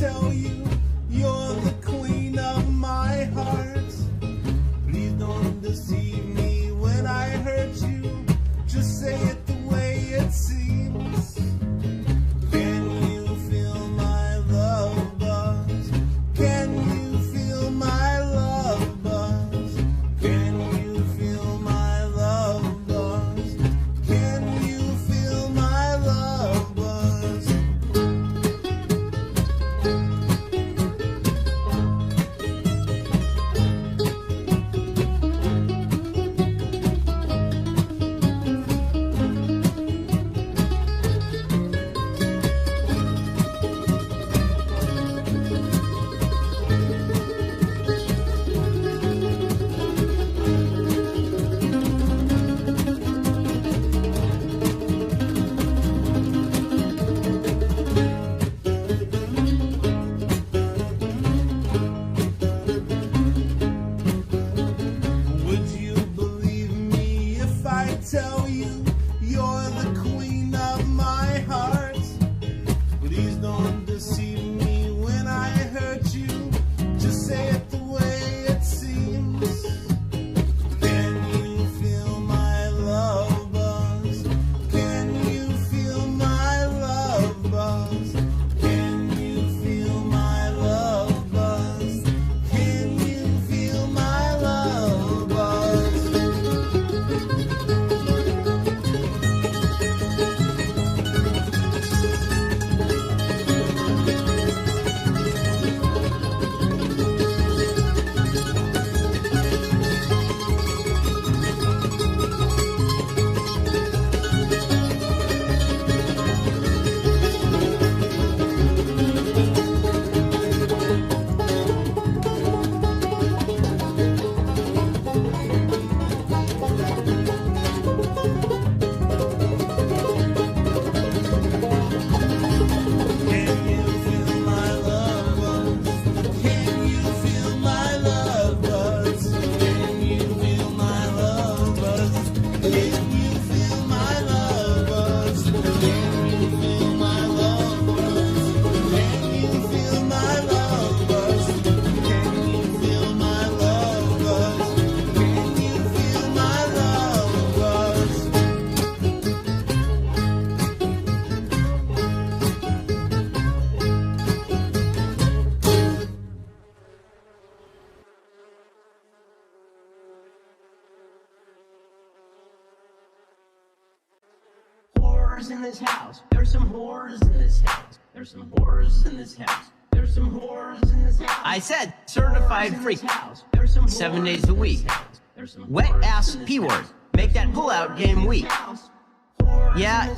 tell you you're the queen of my heart? Please don't deceive me when I hurt you. Just say it the way it seems. Can you feel my love buzz? Can you feel my love buzz? Can you feel my love buzz? Can you feel my love buzz? Would you believe me if I tell you you're the queen of my heart? Please don't deceive me when I hurt you. Just say it the way it seems. Can you feel my love buzz? Can you feel my love buzz? Can you feel my love buzz? Can you feel my love buzz? Can you feel my love buzz? Can you feel my love buzz? Can you feel my love buzz? Can you feel my love buzz? Can you feel my love buzz? Can you feel my love buzz? Can you feel my love buzz? Can you feel my love buzz? Whores in this house. There's some whores in this house. There's some whores in this house. There's some whores in this house. I said certified freak. There's some 7 days a week. There's some Wet whores ass in this P word. house. Make that pull-out game weak. Yeah,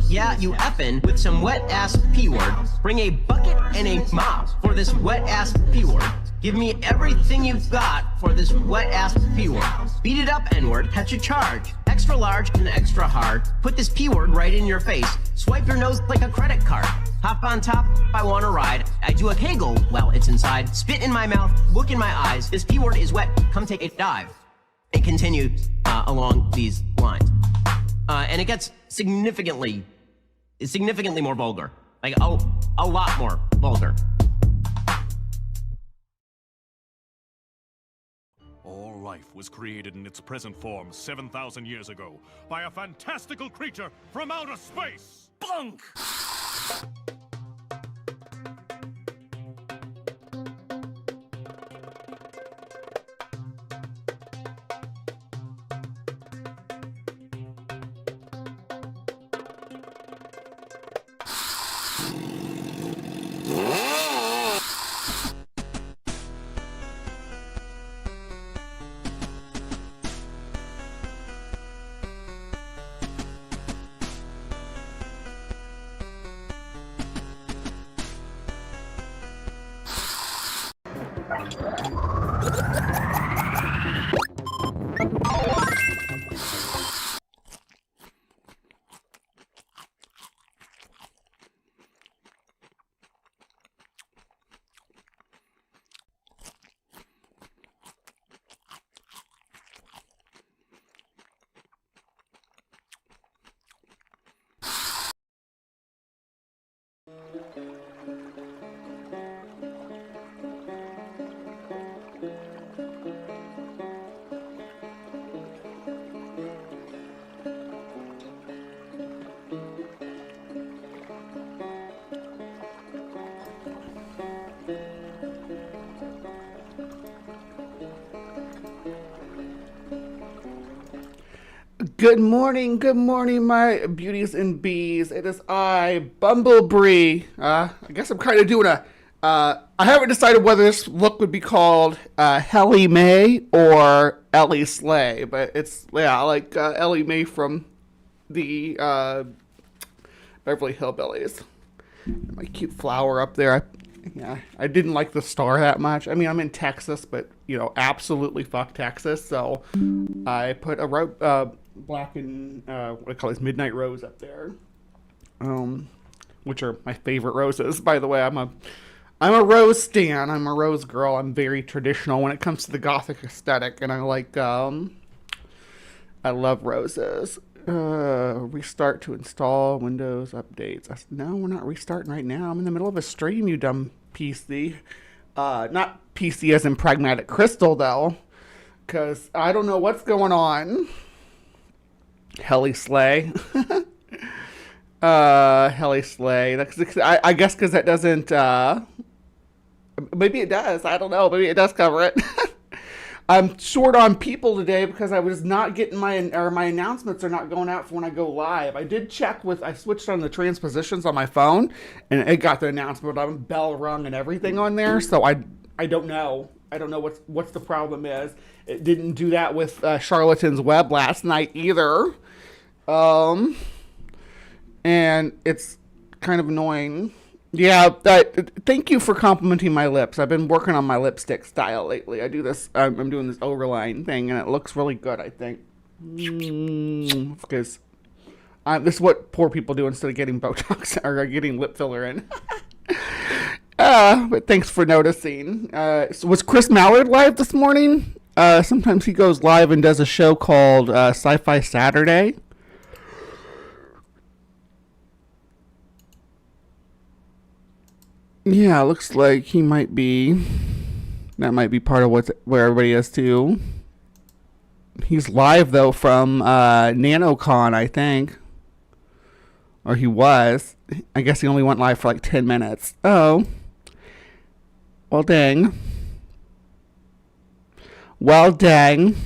yeah, you effin' with some wet ass P word. Bring a bucket and a mop for this wet ass P word. Give me everything you've got for this wet ass P word. Beat it up, N word, catch a charge. Extra large and extra hard. Put this P word right in your face. Swipe your nose like a credit card. Hop on top, I wanna ride. I do a kegel while it's inside. Spit in my mouth, look in my eyes. This P word is wet, come take a dive. It continues along these lines. And it gets significantly more vulgar. Like, a lot more vulgar. All life was created in its present form 7,000 years ago by a fantastical creature from outer space. Bunk! Good morning, my beauties and bees. It is I, Bumblebee. I guess I'm kind of doing I haven't decided whether this look would be called Helly May or Ellie Slay, but it's, yeah, like Ellie May from the Beverly Hillbillies. My cute flower up there. I didn't like the star that much. I mean, I'm in Texas, but, absolutely fuck Texas. So I put a black and, what I call this, midnight rose up there. Which are my favorite roses. By the way, I'm a rose stan. I'm a rose girl. I'm very traditional when it comes to the gothic aesthetic. And I love roses. Restart to install Windows updates. No, we're not restarting right now. I'm in the middle of a stream, you dumb PC. Not PC as in pragmatic crystal, though. Because I don't know what's going on. Helly Slay. Helly Slay. I guess because that doesn't, maybe it does. I don't know. Maybe it does cover it. I'm short on people today because I was not getting my announcements are not going out for when I go live. I did check I switched on the transpositions on my phone and it got the announcement. I'm bell rung and everything on there. So I don't know. I don't know what's the problem is. It didn't do that with Charlatan's Web last night either. And it's kind of annoying. Yeah, thank you for complimenting my lips. I've been working on my lipstick style lately. I do this. I'm doing this overline thing, and it looks really good, I think. Because this is what poor people do instead of getting Botox or getting lip filler in. But thanks for noticing. So was Chris Mallard live this morning? Sometimes he goes live and does a show called Sci-Fi Saturday. Yeah, looks like he might be. That might be part of where everybody is too. He's live though from NanoCon, I think. Or he was. I guess he only went live for like 10 minutes. Oh. Well, dang. Well, dang.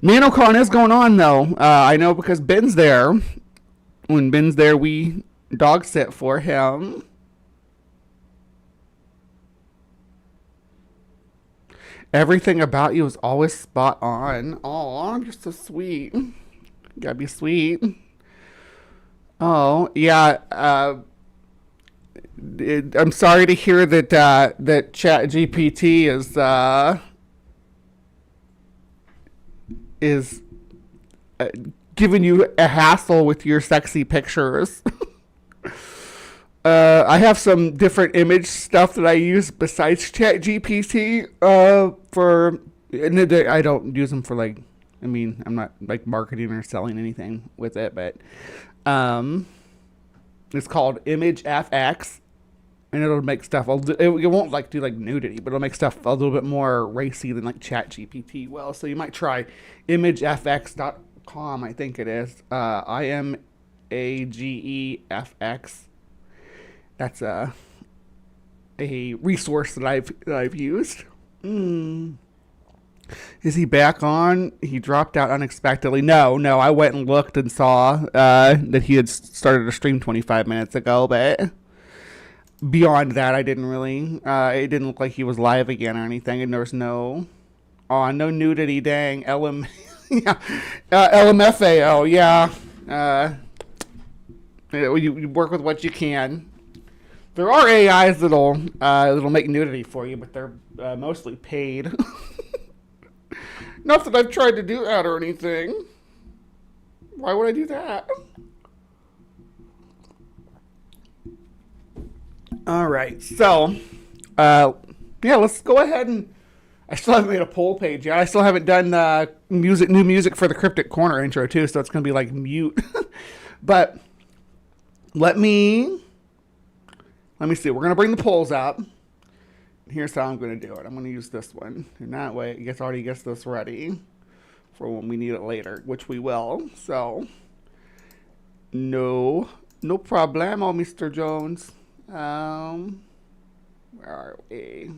NanoCon is going on though. I know because Ben's there. When Ben's there, we dog sit for him. Everything about you is always spot on. Aw, you're so sweet. You gotta be sweet. Oh, yeah. I'm sorry to hear that that ChatGPT is giving you a hassle with your sexy pictures. I have some different image stuff that I use besides ChatGPT and I don't use them for I'm not like marketing or selling anything with it, but it's called Image FX, and it'll make stuff. It won't do nudity, but it'll make stuff a little bit more racy than like ChatGPT will. So you might try imagefx.com. I think it is IMAGEFX. That's a resource that I've used. Is he back on? He dropped out unexpectedly. No, I went and looked and saw that he had started a stream 25 minutes ago, but beyond that, I didn't really. It didn't look like he was live again or anything, and there was no nudity. Dang, yeah, LMFAO, yeah. You work with what you can. There are AIs that'll make nudity for you, but they're mostly paid. Not that I've tried to do that or anything. Why would I do that? All right, so let's go ahead and. I still haven't made a poll page yet. I still haven't done new music for the Cryptic Corner intro too, so it's gonna be like mute. But let me see. We're gonna bring the polls up. Here's how I'm gonna do it. I'm gonna use this one, and that way it already gets this ready for when we need it later, which we will. So no problemo, Mr. Jones. Where are we?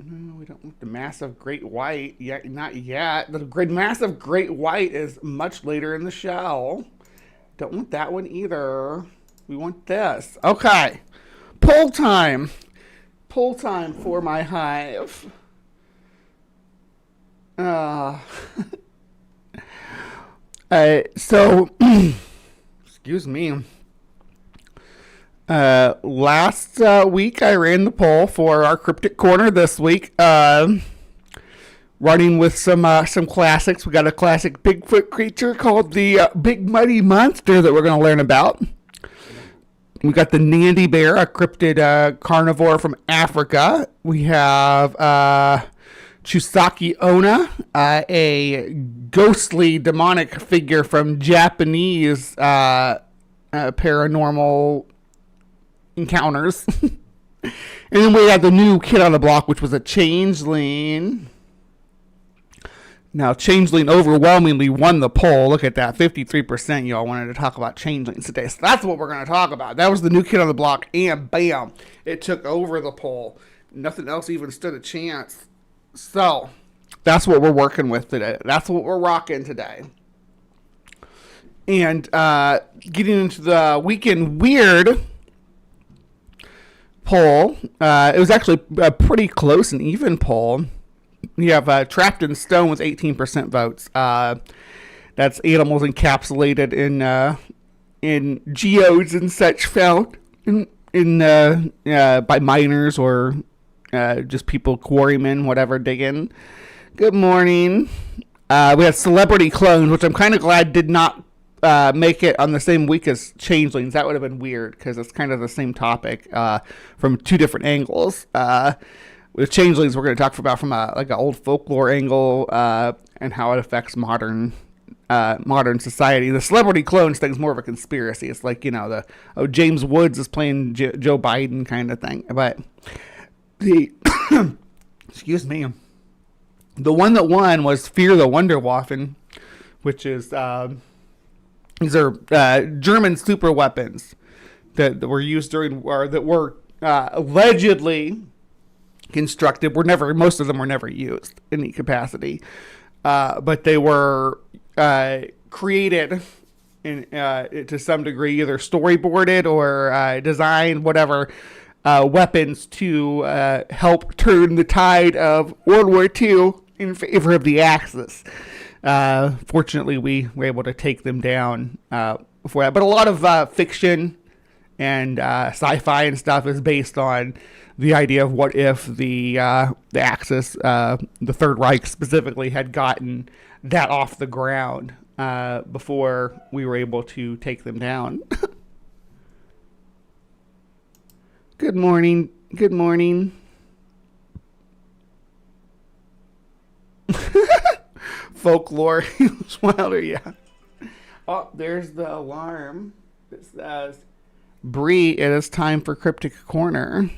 No, we don't want the massive great white yet. Not yet. The massive great white is much later in the show. Don't want that one either. We want this. Okay. Pull time. Pull time for my hive. So, excuse me. Last week I ran the poll for our Cryptic Corner. This week, running with some classics. We got a classic Bigfoot creature called the Big Muddy Monster that we're going to learn about. We got the Nandy Bear, a cryptid carnivore from Africa. We have Chusaki Onna, a ghostly demonic figure from Japanese paranormal encounters. And then we had the new kid on the block, which was a changeling. Now, changeling overwhelmingly won the poll. Look at that. 53% y'all wanted to talk about changelings today. So that's what we're going to talk about. That was the new kid on the block, and bam, it took over the poll. Nothing else even stood a chance. So that's what we're working with today. That's what we're rocking today. And getting into the Weekend Weird poll, it was actually a pretty close and even poll. You have Trapped in Stone with 18% votes. That's animals encapsulated in geodes and such found by miners or just people, quarrymen, whatever, digging. Good morning. We had Celebrity Clones, which I'm kind of glad did not make it on the same week as Changelings. That would have been weird because it's kind of the same topic from two different angles. With Changelings, we're going to talk about from like an old folklore angle and how it affects modern society. The Celebrity Clones thing's more of a conspiracy. It's like, James Woods is playing Joe Biden kind of thing. But the excuse me, the one that won was Fear the Wunderwaffe, which is these are German super weapons that were used during, or that were allegedly constructed. Most of them were never used in any capacity, but they were created to some degree, either storyboarded or designed, whatever, weapons to help turn the tide of World War II in favor of the Axis. Fortunately, we were able to take them down before that. But a lot of fiction and sci-fi and stuff is based on the idea of what if the Axis, the Third Reich specifically, had gotten that off the ground before we were able to take them down. Good morning. Good morning. Folklore is wilder, yeah. Oh, there's the alarm. It says, Bree, it is time for Cryptic Corner.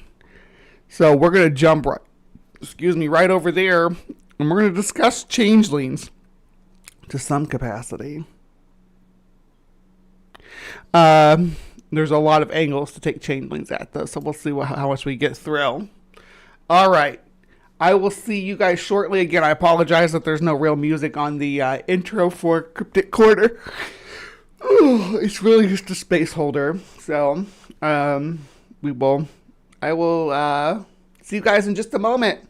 So we're going to jump right over there, and we're going to discuss changelings to some capacity. There's a lot of angles to take changelings at, though, so we'll see how much we get through. All right. I will see you guys shortly. Again, I apologize that there's no real music on the intro for Cryptic Corner. It's really just a space holder. So, I will see you guys in just a moment.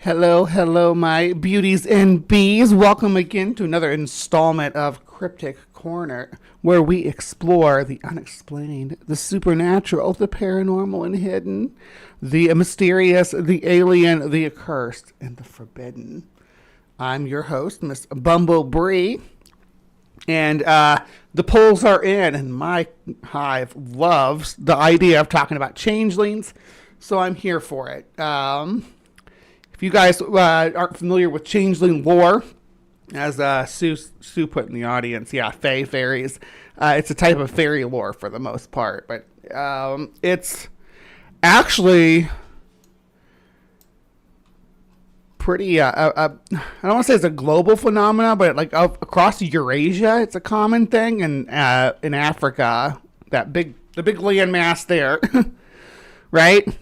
Hello, hello, my beauties and bees. Welcome again to another installment of Cryptic Corner, where we explore the unexplained, the supernatural, the paranormal and hidden, the mysterious, the alien, the accursed, and the forbidden. I'm your host, Miss Bumblebee, and the polls are in, and my hive loves the idea of talking about changelings, so I'm here for it. If you guys aren't familiar with changeling lore, as Sue put in the audience, yeah, fae fairies. It's a type of fairy lore for the most part, but it's actually pretty. I don't want to say it's a global phenomenon, but like across Eurasia, it's a common thing, and in Africa, the big landmass there, right?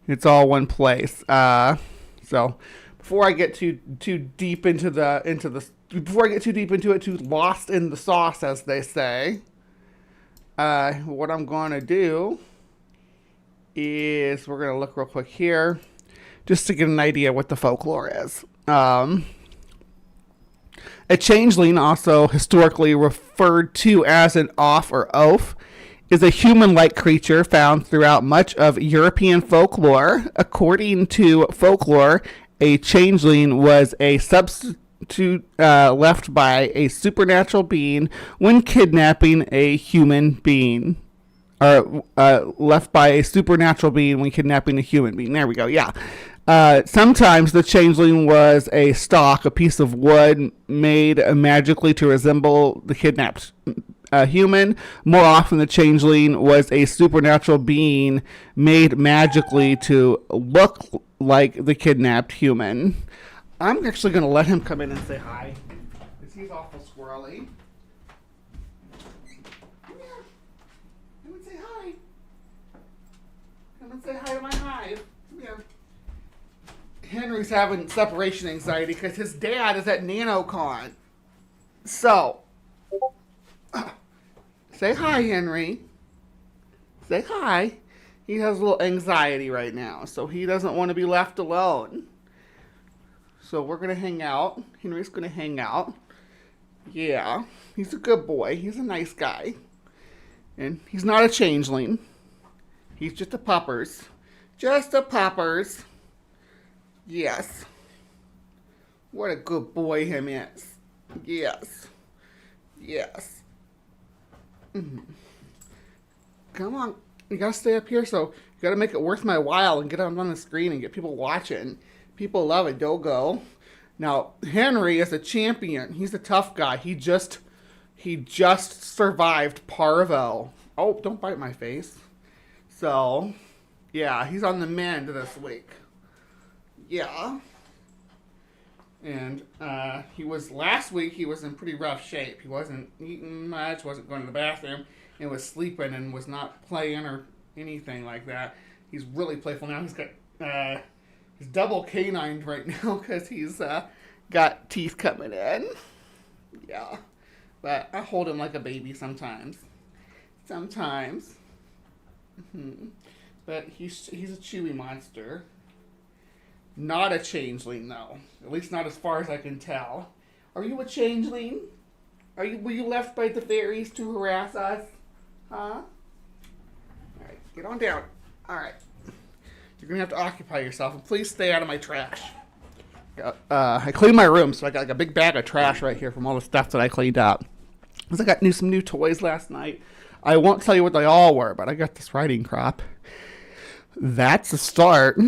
It's all one place. So before I get too deep into it, too lost in the sauce, as they say, what I'm going to do is we're going to look real quick here just to get an idea what the folklore is. A changeling, also historically referred to as an off or oaf, is a human-like creature found throughout much of European folklore. According to folklore, a changeling was a substitute left by a supernatural being when kidnapping a human being. Or left by a supernatural being when kidnapping a human being. There we go, yeah. Sometimes the changeling was a stalk, a piece of wood made magically to resemble the kidnapped human. More often, the changeling was a supernatural being made magically to look like the kidnapped human. I'm actually going to let him come in and say hi, because he's awful squirrely. Come here. Come and say hi. Come and say hi to my hive. Come here. Henry's having separation anxiety because his dad is at NanoCon. So, say hi, Henry. Say hi. He has a little anxiety right now, so he doesn't want to be left alone. So we're going to hang out. Henry's going to hang out. Yeah, he's a good boy. He's a nice guy. And he's not a changeling. He's just a puppers. Just a puppers. Yes. What a good boy him is. Yes. Yes. Mm-hmm. Come on. You gotta stay up here, so you gotta make it worth my while and get on the screen and get people watching. People love it. Dogo. Now, Henry is a champion. He's a tough guy. He just survived Parvo. Oh, don't bite my face. So, yeah, he's on the mend this week. Yeah. And last week he was in pretty rough shape. He wasn't eating much, wasn't going to the bathroom, and was sleeping and was not playing or anything like that. He's really playful now. He's got he's double canined right now because he's got teeth coming in. Yeah. But I hold him like a baby sometimes. Sometimes. Mm-hmm. But he's a chewy monster. Not a changeling, though. At least not as far as I can tell. Are you a changeling? Were you left by the fairies to harass us? Huh? Alright, get on down. Alright. You're gonna have to occupy yourself, and please stay out of my trash. I cleaned my room, so I got like a big bag of trash right here from all the stuff that I cleaned up. Because I got some new toys last night. I won't tell you what they all were, but I got this riding crop. That's a start.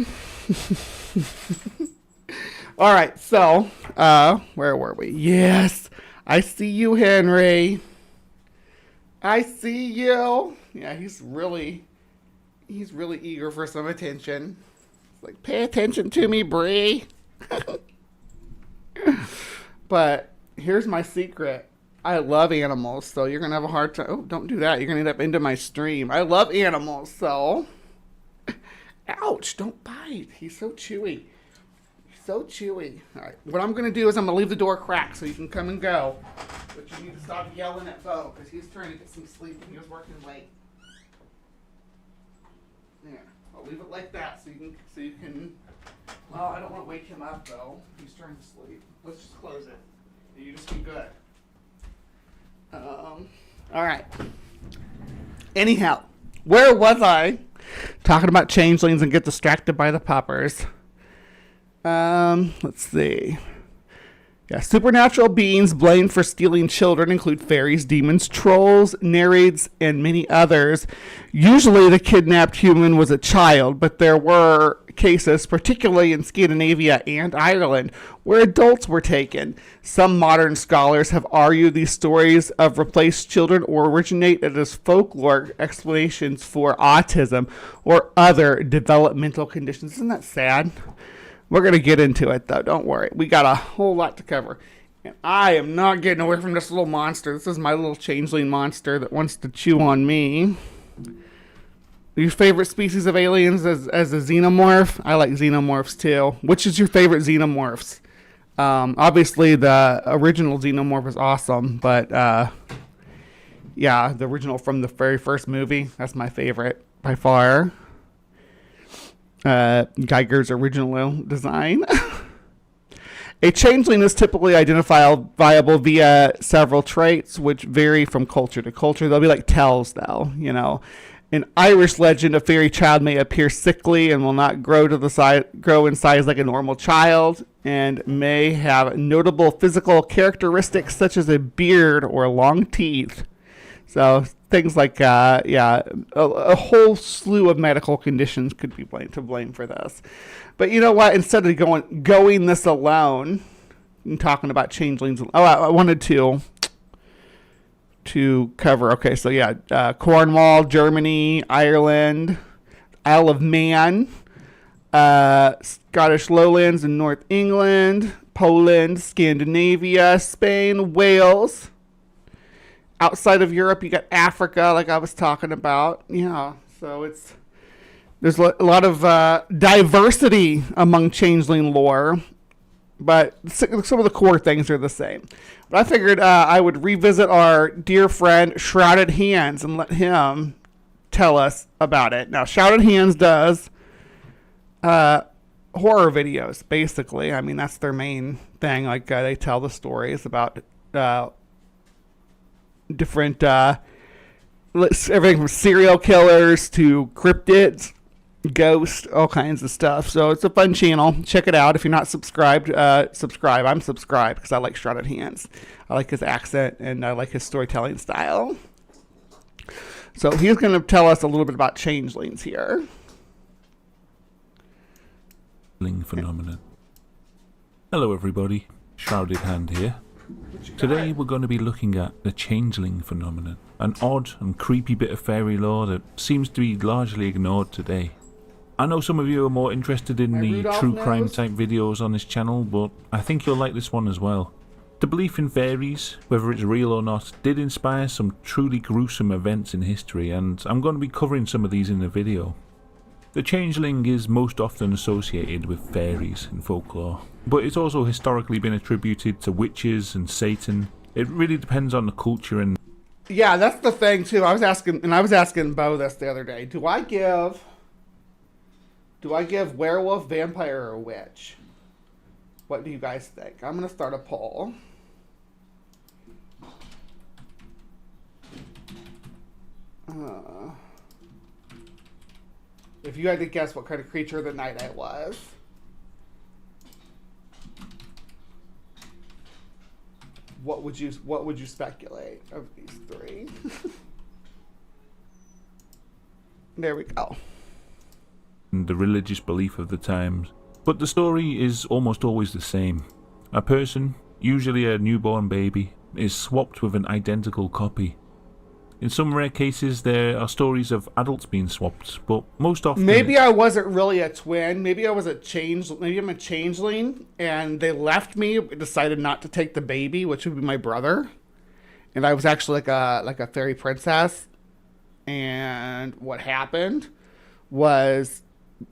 All right, so where were we? Yes, I see you, Henry. I see you. Yeah, he's really eager for some attention. It's like, pay attention to me, Bree. But here's my secret. I love animals, so you're gonna have a hard time. Oh, don't do that. You're gonna end up into my stream. I love animals, so. Ouch, don't bite. He's so chewy. So chewy. All right, what I'm going to do is I'm going to leave the door cracked so you can come and go. But you need to stop yelling at Bo because he's trying to get some sleep and he was working late. There. I'll leave it like that so you can so you can. Well, I don't want to wake him up though. He's trying to sleep. Let's just close it. You just be good. All right. Anyhow, where was I? Talking about changelings and get distracted by the poppers. Let's see. Yeah, supernatural beings blamed for stealing children include fairies, demons, trolls, nereids, and many others. Usually the kidnapped human was a child, but there were cases, particularly in Scandinavia and Ireland, where adults were taken. Some modern scholars have argued these stories of replaced children or originate as folklore explanations for autism or other developmental conditions. Isn't that sad? We're going to get into it, though. Don't worry. We got a whole lot to cover. And I am not getting away from this little monster. This is my little changeling monster that wants to chew on me. Your favorite species of aliens as a xenomorph? I like xenomorphs, too. Which is your favorite xenomorphs? Obviously, the original xenomorph is awesome. But, yeah, the original from the very first movie. That's my favorite by far. Geiger's original design. A changeling is typically identifiable via several traits, which vary from culture to culture. They'll be like tells, though. You know, in Irish legend, a fairy child may appear sickly and will not grow in size like a normal child, and may have notable physical characteristics such as a beard or long teeth. So things like, a whole slew of medical conditions could be blamed for this. But you know what? Instead of going this alone and talking about changelings, I wanted to cover. Okay, so yeah, Cornwall, Germany, Ireland, Isle of Man, Scottish Lowlands and North England, Poland, Scandinavia, Spain, Wales. Outside of Europe, you got Africa, like I was talking about. Yeah, so there's a lot of diversity among changeling lore, but some of the core things are the same. But I figured I would revisit our dear friend Shrouded Hands and let him tell us about it. Now, Shrouded Hands does horror videos, basically. I mean, that's their main thing. Like they tell the stories about different everything from serial killers to cryptids, ghosts, all kinds of stuff. So it's a fun channel. Check it out. If you're not subscribed, subscribe. I'm subscribed because I like Shrouded Hands. I like his accent and I like his storytelling style. So he's going to tell us a little bit about changelings here. Phenomenon. Hello everybody, Shrouded Hand here. Today we're going to be looking at the changeling phenomenon, an odd and creepy bit of fairy lore that seems to be largely ignored today. I know some of you are more interested in the true crime type videos on this channel, but I think you'll like this one as well. The belief in fairies, whether it's real or not, did inspire some truly gruesome events in history, and I'm going to be covering some of these in the video. The changeling is most often associated with fairies in folklore, but it's also historically been attributed to witches and Satan. It really depends on the culture and... Yeah, that's the thing too. I was asking Bo this the other day. Do I give werewolf, vampire, or witch? What do you guys think? I'm gonna start a poll. If you had to guess what kind of creature of the night I was. What would you speculate of these three? There we go. The religious belief of the times. But the story is almost always the same. A person, usually a newborn baby, is swapped with an identical copy. In some rare cases, there are stories of adults being swapped, but most often... Maybe I wasn't really a twin. Maybe I was maybe I'm a changeling, and they left me, decided not to take the baby, which would be my brother. And I was actually like a fairy princess. And what happened was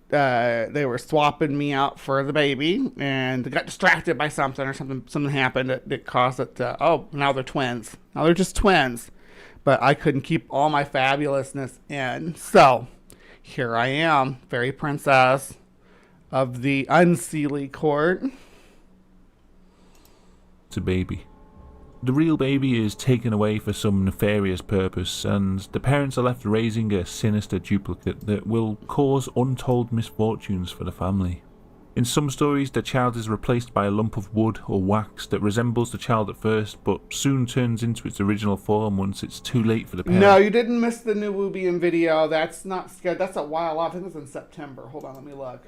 they were swapping me out for the baby, and they got distracted by something, or something happened that caused it to... now they're twins. Now they're just twins. But I couldn't keep all my fabulousness in. So, here I am, fairy princess, of the Unseelie court. It's a baby. The real baby is taken away for some nefarious purpose, and the parents are left raising a sinister duplicate that will cause untold misfortunes for the family. In some stories, the child is replaced by a lump of wood or wax that resembles the child at first, but soon turns into its original form once it's too late for the parent. No, you didn't miss the new Wubian video. That's not scared. That's a while off. I think it's in September. Hold on, let me look.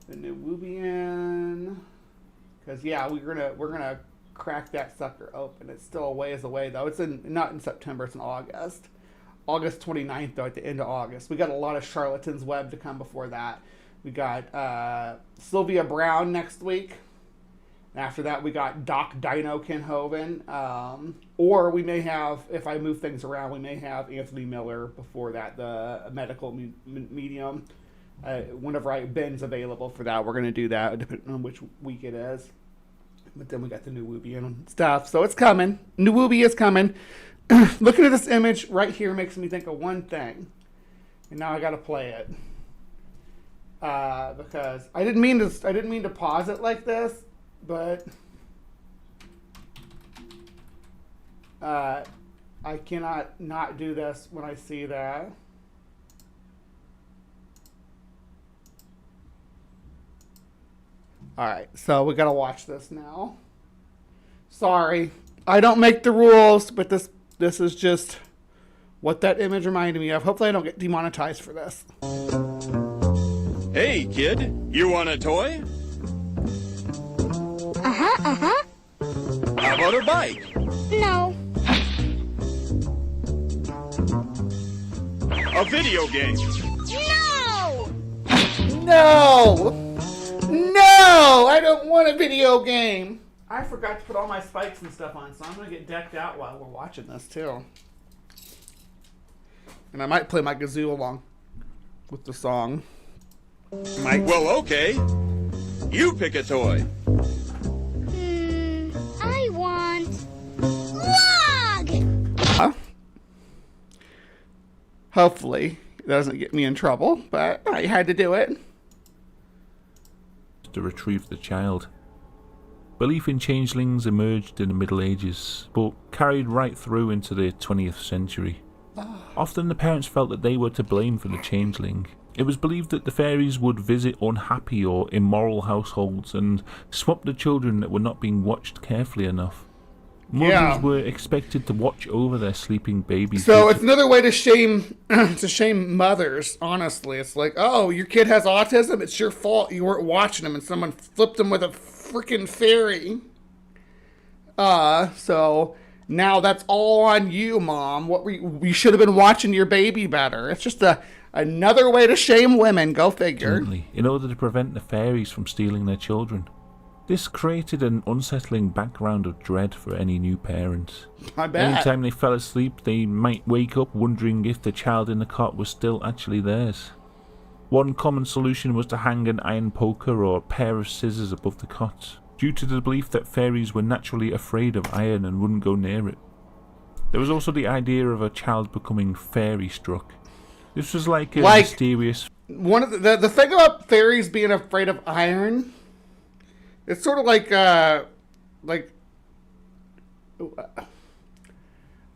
The new Wubian. Because yeah, we're gonna crack that sucker open. It's still a ways away though. It's not in September. It's in August. August 29th though. At the end of August, we got a lot of Charlatans Web to come before that. We got Sylvia Brown next week. And after that, we got Doc Dino Kinhoven. Or we may have, if I move things around, we may have Anthony Miller before that, the medical medium. Whenever Ben's available for that, we're going to do that, depending on which week it is. But then we got the new Wubian stuff. So it's coming. New Wubi is coming. Looking at this image right here makes me think of one thing. And now I got to play it. Because I didn't mean to pause it like this, but I cannot not do this when I see that. All right, so we gotta watch this now. Sorry, I don't make the rules, but this is just what that image reminded me of. Hopefully, I don't get demonetized for this. Hey, kid, you want a toy? Uh-huh. How about a bike? No. A video game? No! No! I don't want a video game. I forgot to put all my spikes and stuff on, so I'm gonna get decked out while we're watching this too. And I might play my kazoo along with the song. Well, okay. You pick a toy. I want log! Huh? Hopefully it doesn't get me in trouble, but I had to do it. To retrieve the child. Belief in changelings emerged in the Middle Ages, but carried right through into the 20th century. Often the parents felt that they were to blame for the changeling. It was believed that the fairies would visit unhappy or immoral households and swap the children that were not being watched carefully enough. Mothers were expected to watch over their sleeping babies. So it's another way to shame mothers, honestly. It's like, oh, your kid has autism, it's your fault you weren't watching him and someone flipped him with a freaking fairy. So now that's all on you, Mom. We should have been watching your baby better. It's just another way to shame women. Go figure. In order to prevent the fairies from stealing their children. This created an unsettling background of dread for any new parents. I bet. Anytime they fell asleep, they might wake up wondering if the child in the cot was still actually theirs. One common solution was to hang an iron poker or a pair of scissors above the cot, due to the belief that fairies were naturally afraid of iron and wouldn't go near it. There was also the idea of a child becoming fairy-struck. This was like a mysterious... One of the thing about fairies being afraid of iron... It's sort of like I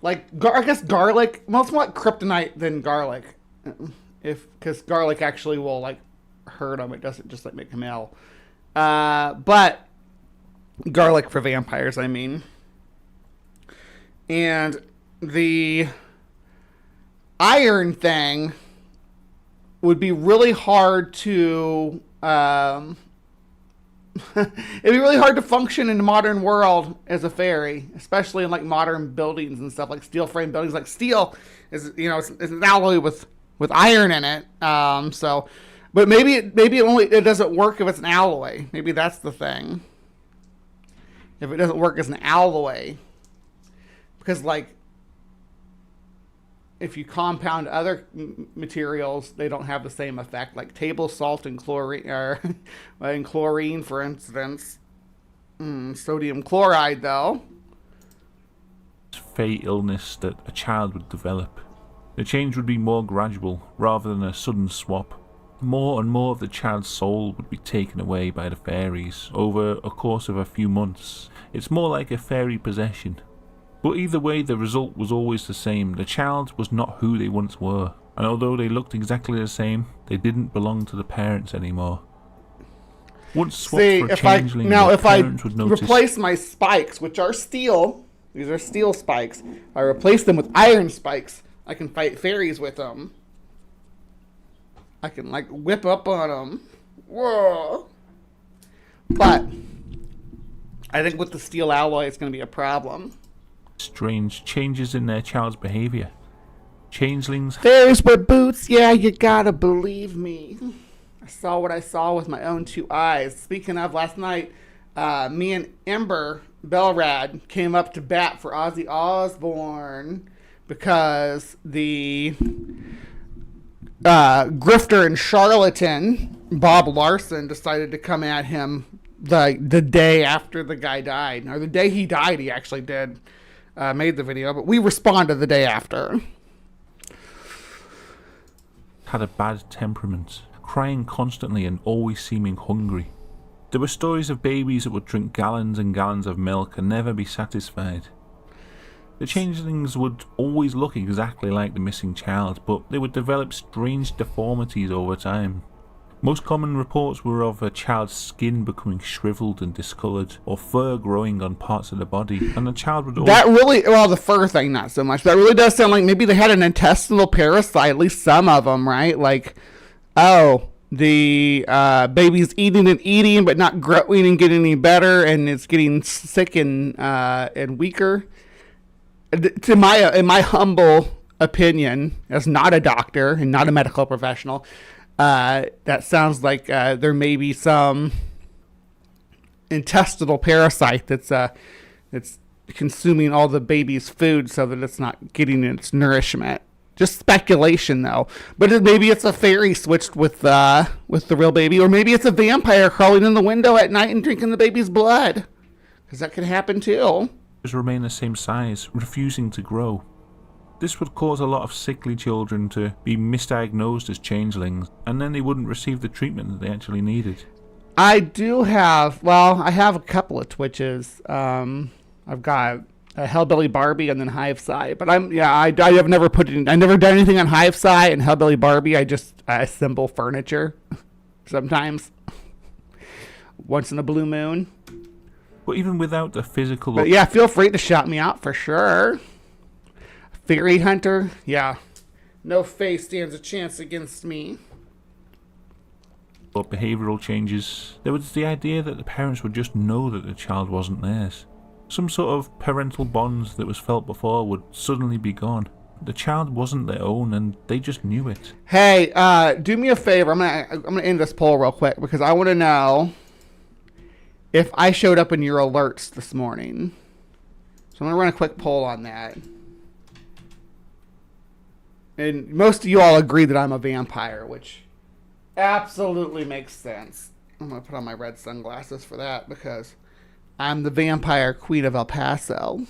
guess garlic. Well, it's more like kryptonite than garlic, because garlic actually will like hurt them. It doesn't just like make them ill. But garlic for vampires, I mean. And the iron thing would be really hard to. It'd be really hard to function in the modern world as a fairy, especially in like modern buildings and stuff, like steel frame buildings. Like steel is, it's an alloy with iron in it. But maybe it doesn't work if it's an alloy. Maybe that's the thing. If it doesn't work as an alloy, because like if you compound other materials, they don't have the same effect. Like table salt and chlorine, and chlorine, for instance. Sodium chloride, though. Fey illness that a child would develop. The change would be more gradual, rather than a sudden swap. more and more of the child's soul would be taken away by the fairies over a course of a few months. It's more like a fairy possession. But either way, the result was always the same. The child was not who they once were, and although they looked exactly the same, they didn't belong to the parents anymore. Once swapped for a changeling, the parents would notice... replace my spikes, which are steel, these are steel spikes, I replace them with iron spikes, I can fight fairies with them. I can, like, whip up on them. Whoa! But I think with the steel alloy, it's going to be a problem. Strange changes in their child's behavior. Changelings... Fairies with boots, yeah, you gotta believe me. I saw what I saw with my own 2 eyes. Speaking of, last night, me and Ember Bellrad came up to bat for Ozzy Osbourne because the grifter and charlatan Bob Larson decided to come at him the day after the guy died. Or the day he died, he actually did. Made the video, but we responded the day after. Had a bad temperament, crying constantly and always seeming hungry. There were stories of babies that would drink gallons and gallons of milk and never be satisfied. The changelings would always look exactly like the missing child, but they would develop strange deformities over time. Most common reports were of a child's skin becoming shriveled and discoloured, or fur growing on parts of the body, and the child would always... That really, well, the fur thing, not so much. That really does sound like maybe they had an intestinal parasite, at least some of them, right? Like, oh, the baby's eating and eating, but not growing and getting any better, and it's getting sick and weaker. In my humble opinion, as not a doctor and not a medical professional, that sounds like there may be some intestinal parasite that's consuming all the baby's food so that it's not getting its nourishment. Just speculation, though. But maybe it's a fairy switched with the real baby, or maybe it's a vampire crawling in the window at night and drinking the baby's blood, because that could happen too. Remain the same size, refusing to grow. This would cause a lot of sickly children to be misdiagnosed as changelings, and then they wouldn't receive the treatment that they actually needed. I have a couple of Twitches. I've got a Hellbilly Barbie and then Hive Sci. But I have never I never done anything on Hive Sci and Hellbilly Barbie. I just assemble furniture sometimes. Once in a blue moon. But even without the physical... But yeah, feel free to shout me out for sure. Fairy hunter, yeah. No face stands a chance against me. Or behavioural changes. There was the idea that the parents would just know that the child wasn't theirs. Some sort of parental bonds that was felt before would suddenly be gone. The child wasn't their own, and they just knew it. Hey, do me a favor. I'm gonna end this poll real quick because I want to know if I showed up in your alerts this morning. So I'm gonna run a quick poll on that. And most of you all agree that I'm a vampire, which absolutely makes sense. I'm going to put on my red sunglasses for that because I'm the vampire queen of El Paso.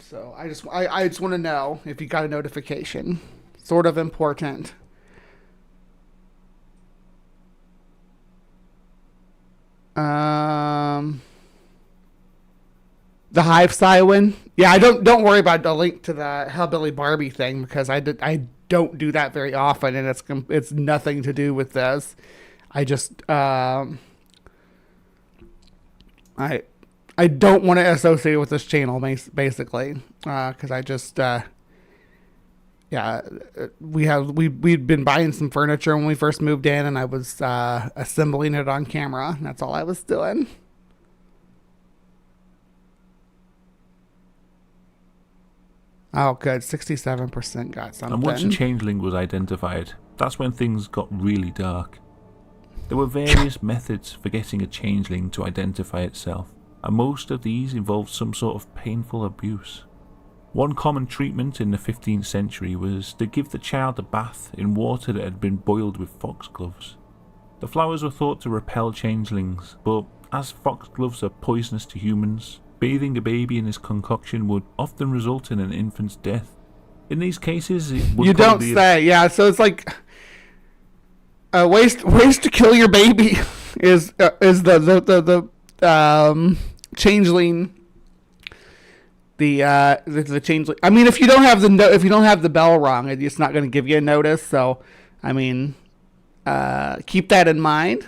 So I just want to know if you got a notification. Sort of important. The Hive Sci one. Yeah, don't worry about the link to the Hellbilly Barbie thing because I don't do that very often, and it's nothing to do with this. I just I don't want to associate with this channel, basically, because I just, we'd been buying some furniture when we first moved in, and I was assembling it on camera. And that's all I was doing. Oh, good. 67% got something. And once a changeling was identified, that's when things got really dark. There were various methods for getting a changeling to identify itself, and most of these involved some sort of painful abuse. One common treatment in the 15th century was to give the child a bath in water that had been boiled with foxgloves. The flowers were thought to repel changelings, but as foxgloves are poisonous to humans, bathing a baby in this concoction would often result in an infant's death. In these cases, it would you don't say. Yeah, so it's like ways to kill your baby is the changeling. The changeling. I mean, if you don't have the bell rung, it's not going to give you a notice. So, I mean, keep that in mind.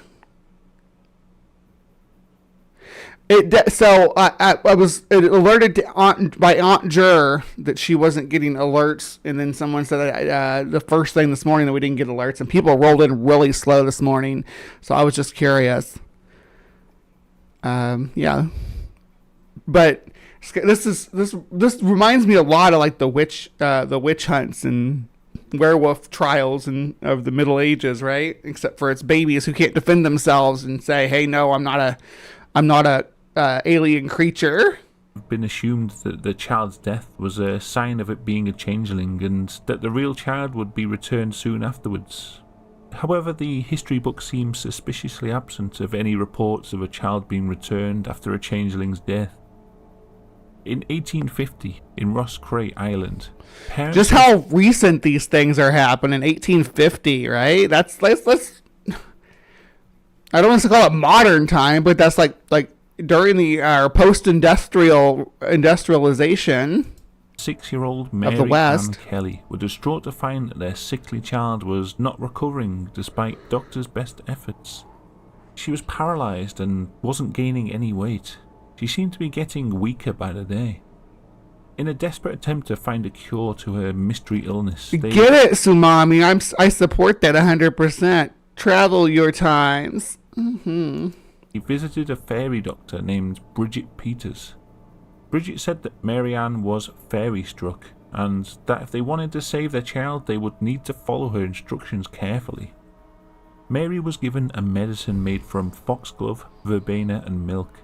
I was alerted to by Aunt Jur that she wasn't getting alerts, and then someone said the first thing this morning that we didn't get alerts, and people rolled in really slow this morning. So I was just curious. Yeah, but this reminds me a lot of like the witch hunts and werewolf trials of the Middle Ages, right? Except for it's babies who can't defend themselves and say, "Hey, no, I'm not a alien creature." It's been assumed that the child's death was a sign of it being a changeling, and that the real child would be returned soon afterwards. However, the history book seems suspiciously absent of any reports of a child being returned after a changeling's death. In 1850, in Ross Cray Island, parents... Just how recent these things are happening. 1850, right? Let's I don't want to call it modern time, but that's like during the post-industrialization. 6-year-old Mary Ann Kelly were distraught to find that their sickly child was not recovering despite doctors' best efforts. She was paralysed and wasn't gaining any weight. She seemed to be getting weaker by the day. In a desperate attempt to find a cure to her mystery illness, Get it, Sumami. I support that 100%. Travel your times. Mm-hmm. He visited a fairy doctor named Bridget Peters. Bridget said that Mary Ann was fairy-struck, and that if they wanted to save their child, they would need to follow her instructions carefully. Mary was given a medicine made from foxglove, verbena, and milk.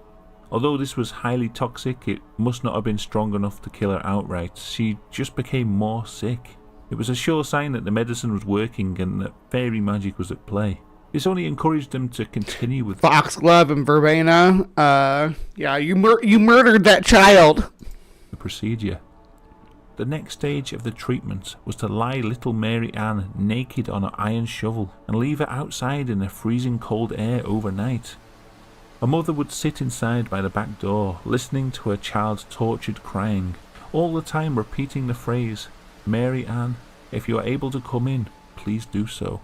Although this was highly toxic, it must not have been strong enough to kill her outright. She just became more sick. It was a sure sign that the medicine was working and that fairy magic was at play. This only encouraged them to continue with foxglove and verbena. Yeah, you murdered that child. The procedure. The next stage of the treatment was to lie little Mary Ann naked on an iron shovel and leave her outside in the freezing cold air overnight. A mother would sit inside by the back door, listening to her child's tortured crying, all the time repeating the phrase, "Mary Ann, if you are able to come in, please do so."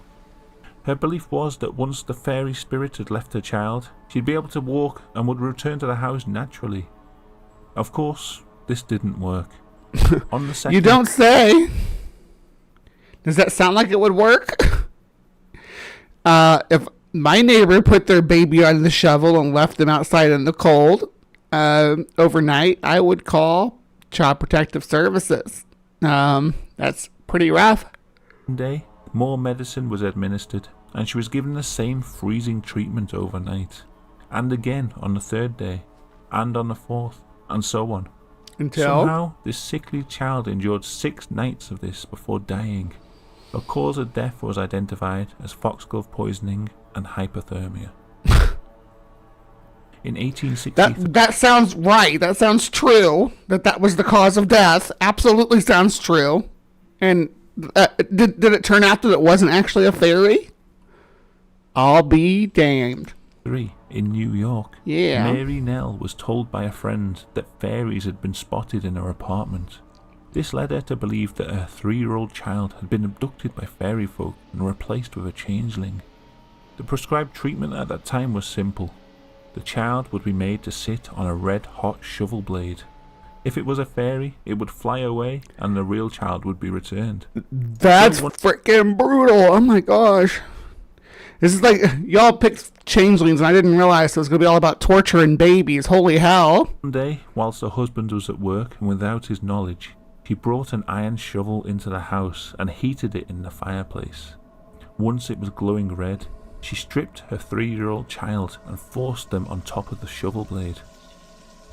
Her belief was that once the fairy spirit had left her child, she'd be able to walk and would return to the house naturally. Of course, this didn't work. On the second... You don't say! Does that sound like it would work? If my neighbor put their baby on the shovel and left them outside in the cold overnight, I would call Child Protective Services. That's pretty rough. One day, more medicine was administered, and she was given the same freezing treatment overnight, and again on the third day, and on the fourth, and so on. Until somehow, this sickly child endured 6 nights of this before dying. The cause of death was identified as foxglove poisoning and hypothermia. In 1863... That sounds right. That sounds true. That was the cause of death. Absolutely sounds true. And did it turn out that it wasn't actually a fairy? I'll be damned. In New York, yeah. Mary Nell was told by a friend that fairies had been spotted in her apartment. This led her to believe that her 3-year-old child had been abducted by fairy folk and replaced with a changeling. The prescribed treatment at that time was simple. The child would be made to sit on a red-hot shovel blade. If it was a fairy, it would fly away and the real child would be returned. That's freaking brutal. Oh my gosh. This is like, y'all picked changelings and I didn't realize it was going to be all about torturing babies. Holy hell. One day, whilst her husband was at work and without his knowledge, she brought an iron shovel into the house and heated it in the fireplace. Once it was glowing red, she stripped her 3-year-old child and forced them on top of the shovel blade.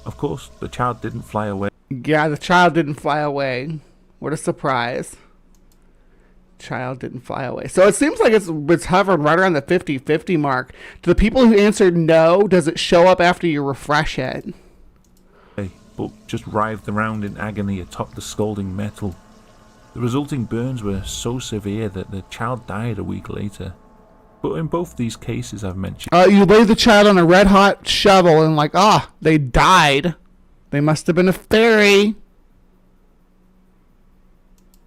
Of course, the child didn't fly away. Yeah, the child didn't fly away. What a surprise. Child didn't fly away. So it seems like it's hovering right around the 50-50 mark. To the people who answered no, does it show up after you refresh it? But just writhed around in agony atop the scalding metal. The resulting burns were so severe that the child died a week later. But in both these cases I've mentioned... You lay the child on a red-hot shovel and they died. They must have been a fairy.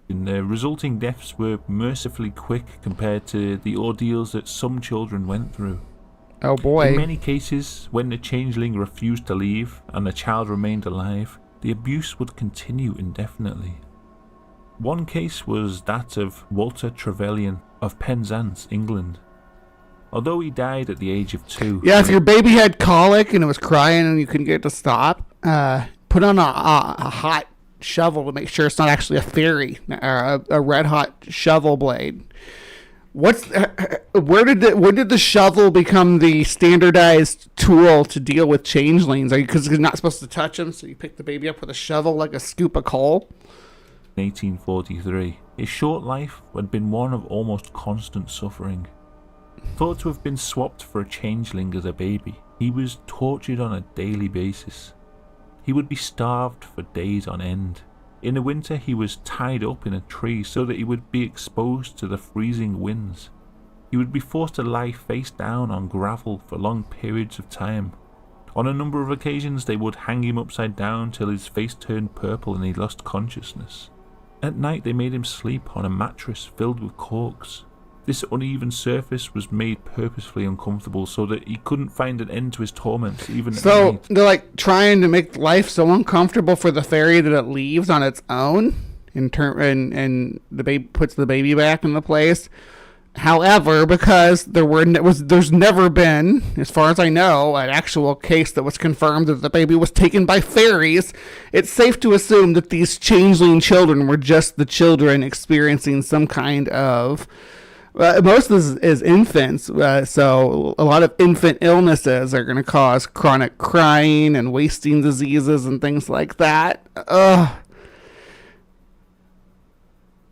And the resulting deaths were mercifully quick compared to the ordeals that some children went through. Oh boy. In many cases, when the changeling refused to leave and the child remained alive, the abuse would continue indefinitely. One case was that of Walter Trevelyan of Penzance, England. Although he died at the age of 2... Yeah, if your baby had colic and it was crying and you couldn't get it to stop, put on a hot shovel to make sure it's not actually a fairy or a red hot shovel blade. When did the shovel become the standardized tool to deal with changelings? Because you're not supposed to touch them, so you pick the baby up with a shovel like a scoop of coal? 1843. His short life had been one of almost constant suffering. Thought to have been swapped for a changeling as a baby, he was tortured on a daily basis. He would be starved for days on end. In the winter he was tied up in a tree so that he would be exposed to the freezing winds. He would be forced to lie face down on gravel for long periods of time. On a number of occasions they would hang him upside down till his face turned purple and he lost consciousness. At night they made him sleep on a mattress filled with corks. This uneven surface was made purposefully uncomfortable so that he couldn't find an end to his torments even at night. So they're trying to make life so uncomfortable for the fairy that it leaves on its own and the baby puts the baby back into place. However, because there's never been, as far as I know, an actual case that was confirmed that the baby was taken by fairies, it's safe to assume that these changeling children were just the children experiencing some kind of... most of this is infants, so a lot of infant illnesses are going to cause chronic crying and wasting diseases and things like that.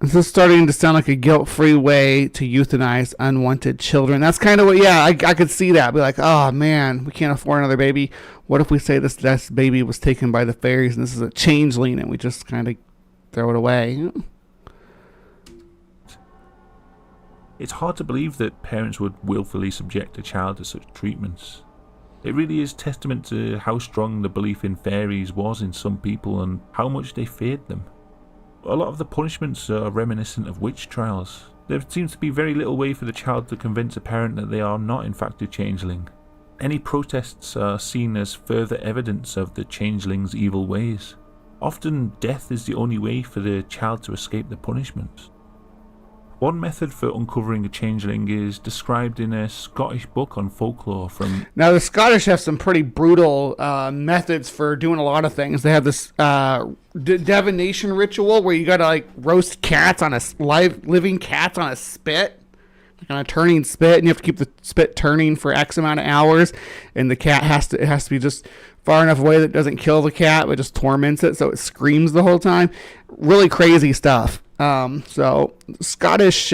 This is starting to sound like a guilt-free way to euthanize unwanted children. That's kind of what, I could see that. Be like, oh man, we can't afford another baby. What if we say this baby was taken by the fairies and this is a changeling and we just kind of throw it away? It's hard to believe that parents would willfully subject a child to such treatments. It really is testament to how strong the belief in fairies was in some people and how much they feared them. A lot of the punishments are reminiscent of witch trials. There seems to be very little way for the child to convince a parent that they are not in fact a changeling. Any protests are seen as further evidence of the changeling's evil ways. Often death is the only way for the child to escape the punishment. One method for uncovering a changeling is described in a Scottish book on folklore from... Now, the Scottish have some pretty brutal methods for doing a lot of things. They have this divination ritual where you gotta roast cats on living cats on a spit, on a turning spit, and you have to keep the spit turning for X amount of hours, and the cat has to be just far enough away that it doesn't kill the cat, but just torments it so it screams the whole time. Really crazy stuff. So Scottish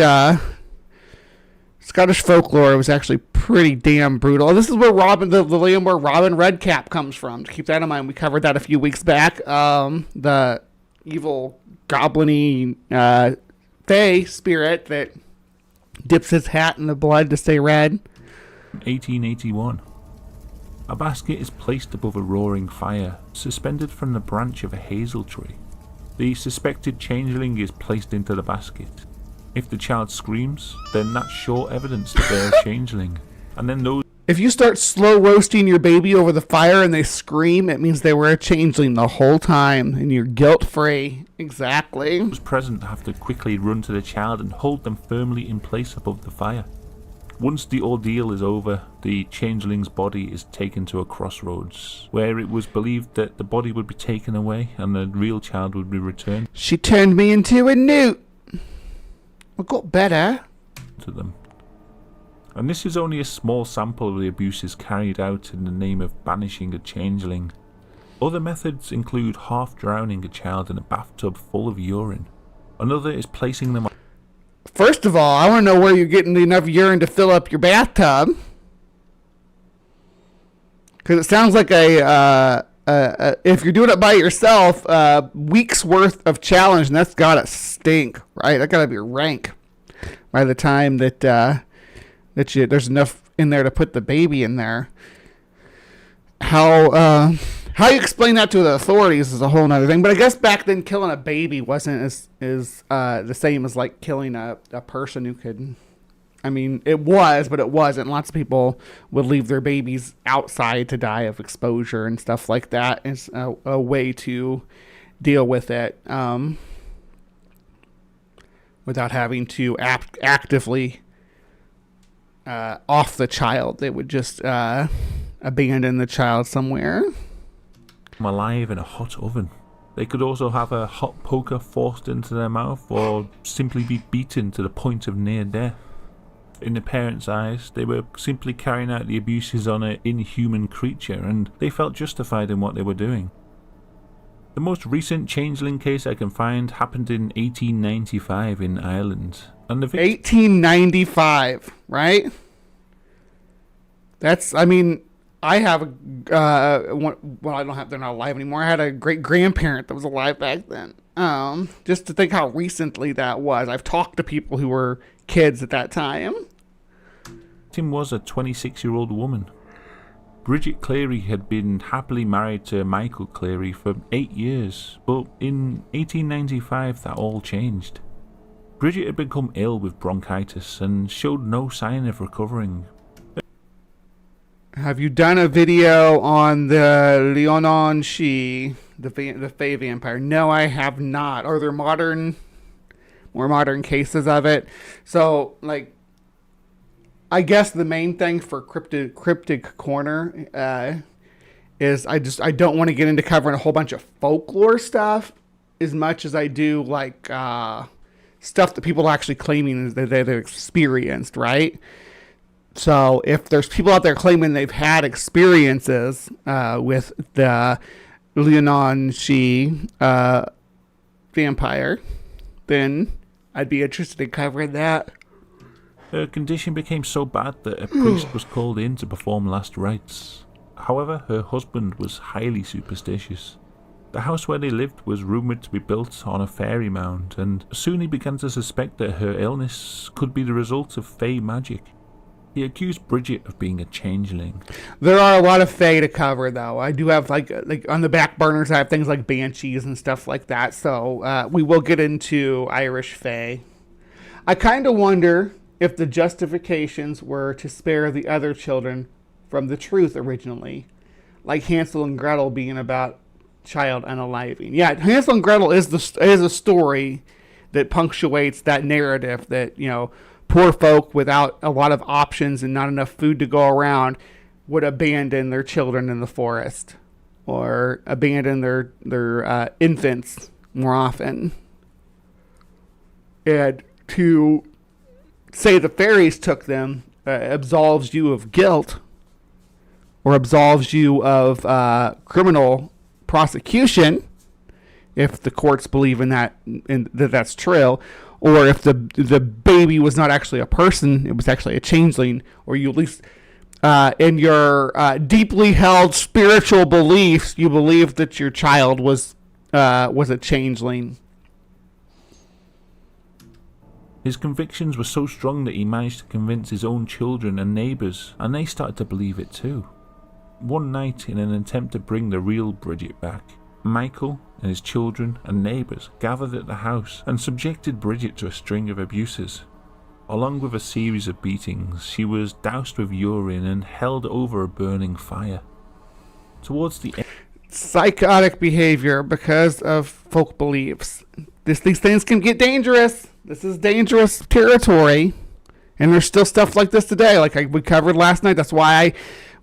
folklore was actually pretty damn brutal. This is where the Liam where Robin Redcap comes from. To keep that in mind, we covered that a few weeks back. The evil goblin-y fae spirit that dips his hat in the blood to stay red. 1881. A basket is placed above a roaring fire, suspended from the branch of a hazel tree. The suspected changeling is placed into the basket. If the child screams, then that's sure evidence that they're a changeling. And then those... If you start slow roasting your baby over the fire and they scream, it means they were a changeling the whole time, and you're guilt-free. Exactly. Those present have to quickly run to the child and hold them firmly in place above the fire. Once the ordeal is over, the changeling's body is taken to a crossroads, where it was believed that the body would be taken away and the real child would be returned. She turned me into a newt. I got better. To them. And this is only a small sample of the abuses carried out in the name of banishing a changeling. Other methods include half drowning a child in a bathtub full of urine. Another is placing them on... First of all, I want to know where you're getting enough urine to fill up your bathtub. Because it sounds like if you're doing it by yourself, weeks worth of challenge, and that's gotta stink, right? That gotta be rank by the time that there's enough in there to put the baby in there. How you explain that to the authorities is a whole nother thing. But I guess back then killing a baby wasn't as the same as like killing a person who could. I mean, it was, but it wasn't. Lots of people would leave their babies outside to die of exposure and stuff like that. It's a way to deal with it without having to actively off the child. They would just abandon the child somewhere. Alive in a hot oven. They could also have a hot poker forced into their mouth or simply be beaten to the point of near death. In the parents' eyes, they were simply carrying out the abuses on an inhuman creature, and they felt justified in what they were doing. The most recent changeling case I can find happened in 1895 in Ireland. And the 1895, right? That's, I mean, I have I don't have, they're not alive anymore. I had a great grandparent that was alive back then. Just to think how recently that was. I've talked to people who were kids at that time. Tim was a 26-year-old woman. Bridget Cleary had been happily married to Michael Cleary for 8 years, but in 1895 that all changed. Bridget had become ill with bronchitis and showed no sign of recovering. Have you done a video on the Leonon She, the Fae vampire? No, I have not. Are there more modern cases of it? So, like, I guess the main thing for CrypticCorner is I don't want to get into covering a whole bunch of folklore stuff as much as I do like stuff that people are actually claiming that they've experienced, right? So if there's people out there claiming they've had experiences with the Leonon She vampire, then I'd be interested in covering that. Her condition became so bad that a priest was called in to perform last rites. However, her husband was highly superstitious. The house where they lived was rumoured to be built on a fairy mound, and soon he began to suspect that her illness could be the result of Fae magic. He accused Bridget of being a changeling. There are a lot of Fae to cover, though. I do have, like on the back burners, I have things like banshees and stuff like that, so we will get into Irish Fae. I kind of wonder if the justifications were to spare the other children from the truth originally, like Hansel and Gretel being about child unaliving. Yeah, Hansel and Gretel is a story that punctuates that narrative that, you know, poor folk without a lot of options and not enough food to go around would abandon their children in the forest or abandon their infants more often. And to say the fairies took them absolves you of guilt or absolves you of criminal prosecution if the courts believe in that that's true, or if the baby was not actually a person, it was actually a changeling, or you at least in your deeply held spiritual beliefs you believe that your child was a changeling. His convictions were so strong that he managed to convince his own children and neighbours, and they started to believe it too. One night, in an attempt to bring the real Bridget back, Michael and his children and neighbours gathered at the house and subjected Bridget to a string of abuses. Along with a series of beatings, she was doused with urine and held over a burning fire. Towards the end, psychotic behavior because of folk beliefs. These things can get dangerous. This is dangerous territory, and there's still stuff like this today, like we covered last night. That's why I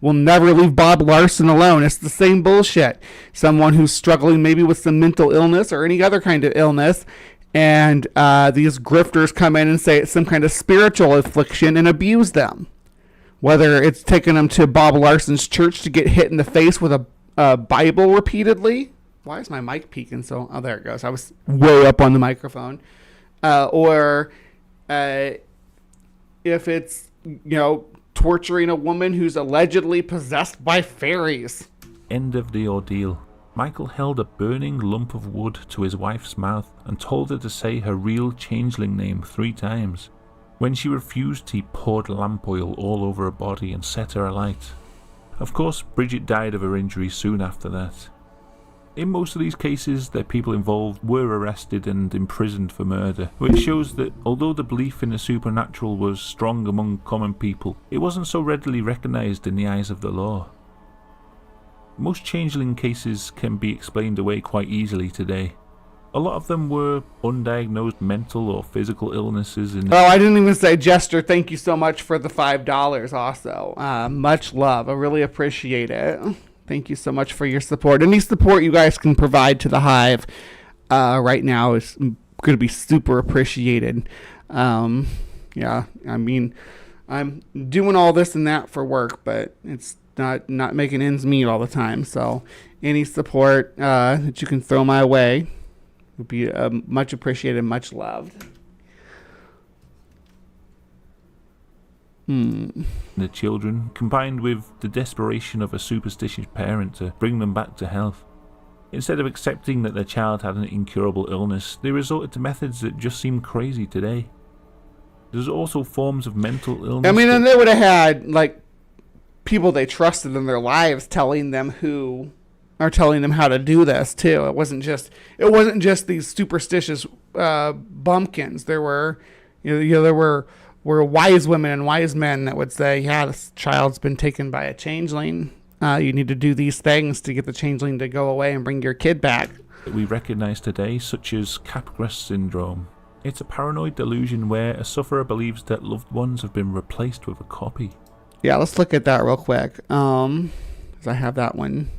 will never leave Bob Larson alone. It's the same bullshit. Someone who's struggling maybe with some mental illness or any other kind of illness, and these grifters come in and say it's some kind of spiritual affliction and abuse them. Whether it's taking them to Bob Larson's church to get hit in the face with Bible repeatedly. Why is my mic peaking so? Oh, there it goes. I was way up on the microphone. Or if it's, torturing a woman who's allegedly possessed by fairies. End of the ordeal. Michael held a burning lump of wood to his wife's mouth and told her to say her real changeling name 3 times. When she refused, he poured lamp oil all over her body and set her alight. Of course, Bridget died of her injuries soon after that. In most of these cases, the people involved were arrested and imprisoned for murder, which shows that although the belief in the supernatural was strong among common people, it wasn't so readily recognised in the eyes of the law. Most changeling cases can be explained away quite easily today. A lot of them were undiagnosed mental or physical illnesses. I didn't even say, Jester, thank you so much for the $5 also. Much love. I really appreciate it. Thank you so much for your support. Any support you guys can provide to the Hive right now is going to be super appreciated. Yeah, I mean, I'm doing all this and that for work, but it's not making ends meet all the time. So any support that you can throw my way would be much appreciated, much loved. The children, combined with the desperation of a superstitious parent to bring them back to health. Instead of accepting that their child had an incurable illness, they resorted to methods that just seem crazy today. There's also forms of mental illness. I mean, and they would have had, like, people they trusted in their lives telling them how to do this too. It wasn't just these superstitious bumpkins. There were, there were wise women and wise men that would say, yeah, this child's been taken by a changeling. You need to do these things to get the changeling to go away and bring your kid back. That we recognize today, such as accurse syndrome. It's a paranoid delusion where a sufferer believes that loved ones have been replaced with a copy. Yeah, let's look at that real quick. 'Cause I have that one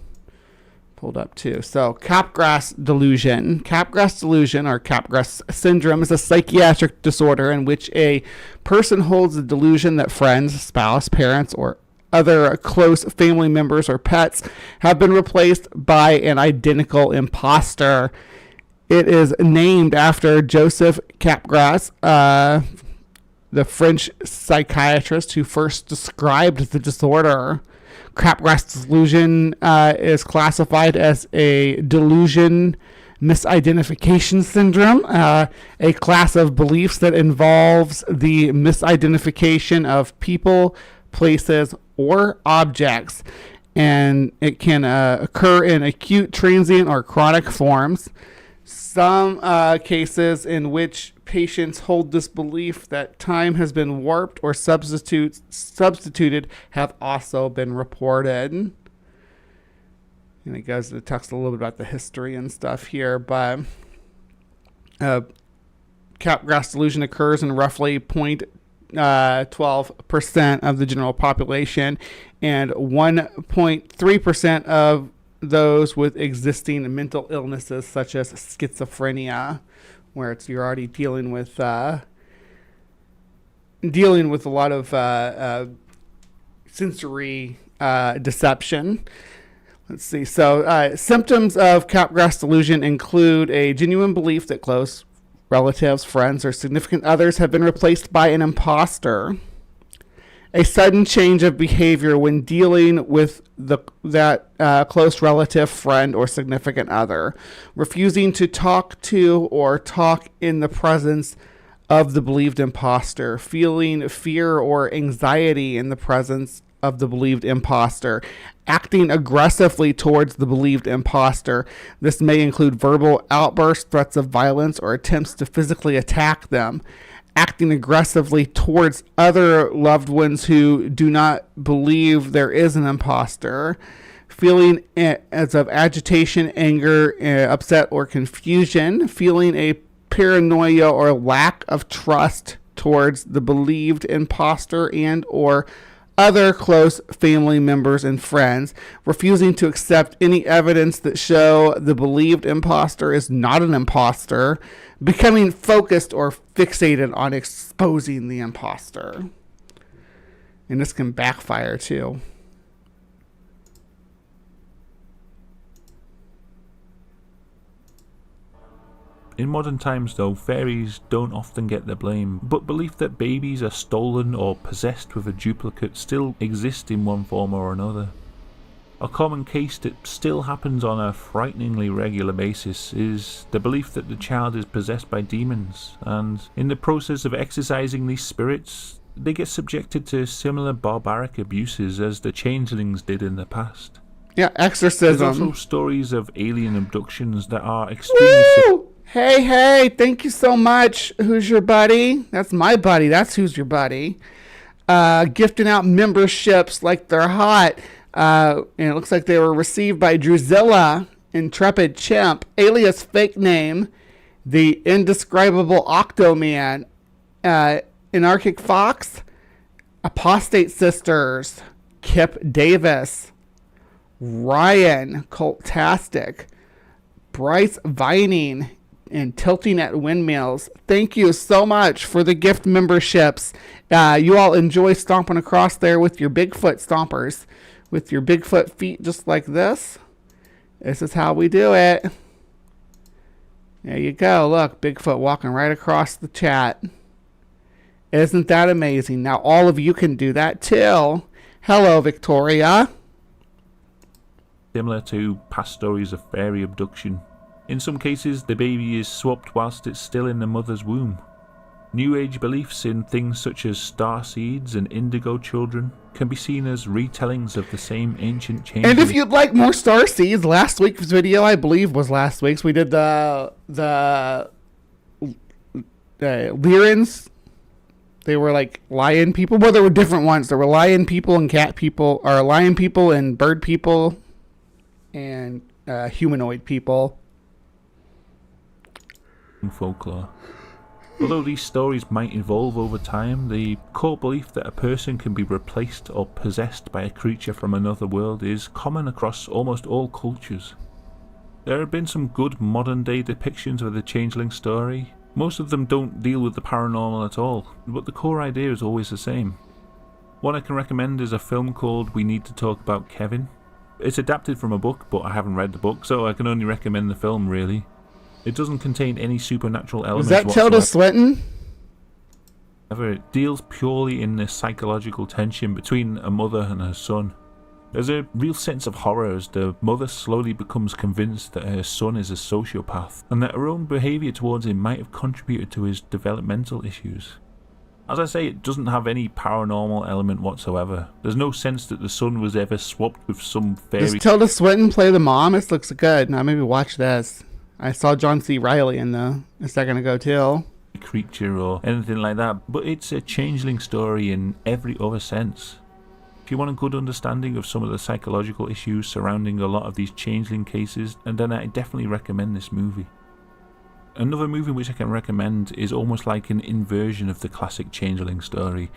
pulled up too. So Capgras delusion. Capgras delusion or Capgras syndrome is a psychiatric disorder in which a person holds the delusion that friends, spouse, parents, or other close family members or pets have been replaced by an identical imposter. It is named after Joseph Capgras, the French psychiatrist who first described the disorder. Capgras delusion is classified as a delusion misidentification syndrome, a class of beliefs that involves the misidentification of people, places, or objects, and it can occur in acute, transient, or chronic forms. Some cases in which patients hold this belief that time has been warped or substituted have also been reported. And it goes to talks a little bit about the history and stuff here, but Capgras delusion occurs in roughly 0.12% of the general population and 1.3% of those with existing mental illnesses such as schizophrenia, where you're already dealing with a lot of sensory deception. Let's see. So symptoms of Capgras delusion include a genuine belief that close relatives, friends, or significant others have been replaced by an imposter. A sudden change of behavior when dealing with that close relative, friend, or significant other. Refusing to talk to or talk in the presence of the believed imposter. Feeling fear or anxiety in the presence of the believed imposter. Acting aggressively towards the believed imposter. This may include verbal outbursts, threats of violence, or attempts to physically attack them. Acting aggressively towards other loved ones who do not believe there is an imposter. Feeling as of agitation, anger, upset, or confusion. Feeling a paranoia or lack of trust towards the believed imposter and or other close family members and friends. Refusing to accept any evidence that show the believed imposter is not an imposter. Becoming focused or fixated on exposing the imposter. And this can backfire too. In modern times though, fairies don't often get the blame, but belief that babies are stolen or possessed with a duplicate still exists in one form or another. A common case that still happens on a frighteningly regular basis is the belief that the child is possessed by demons, and in the process of exorcising these spirits, they get subjected to similar barbaric abuses as the changelings did in the past. Yeah, exorcism. There's also stories of alien abductions that are extremely... Woo! Hey, thank you so much. Who's your buddy? That's my buddy. That's who's your buddy. Gifting out memberships like they're hot. And it looks like they were received by Drusilla, Intrepid Chimp, alias fake name, the Indescribable Octoman, Anarchic Fox, Apostate Sisters, Kip Davis, Ryan Coltastic, Bryce Vining, and Tilting at Windmills. Thank you so much for the gift memberships. You all enjoy stomping across there with your Bigfoot stompers. With your Bigfoot feet just like this. This is how we do it. There you go. Look, Bigfoot walking right across the chat. Isn't that amazing? Now all of you can do that too. Hello, Victoria. Similar to past stories of fairy abduction. In some cases, the baby is swapped whilst it's still in the mother's womb. New Age beliefs in things such as star seeds and indigo children can be seen as retellings of the same ancient changes. And if you'd like more star seeds, last week's video, I believe, was last week's. We did the Lyrans. They were like lion people. Well, there were different ones. There were lion people and cat people, or lion people and bird people, and humanoid people. Folklore. Although these stories might evolve over time, the core belief that a person can be replaced or possessed by a creature from another world is common across almost all cultures. There have been some good modern day depictions of the changeling story. Most of them don't deal with the paranormal at all, but the core idea is always the same. One I can recommend is a film called We Need to Talk About Kevin. It's adapted from a book, but I haven't read the book, so I can only recommend the film really. It doesn't contain any supernatural elements. Is that Tilda Swinton? However, it deals purely in the psychological tension between a mother and her son. There's a real sense of horror as the mother slowly becomes convinced that her son is a sociopath, and that her own behaviour towards him might have contributed to his developmental issues. As I say, it doesn't have any paranormal element whatsoever. There's no sense that the son was ever swapped with some fairy... Does Tilda Swinton play the mom? This looks good. Now maybe watch this. I saw John C. Reilly in a second ago too. Creature or anything like that, but it's a changeling story in every other sense. If you want a good understanding of some of the psychological issues surrounding a lot of these changeling cases, and then I definitely recommend this movie. Another movie which I can recommend is almost like an inversion of the classic changeling story.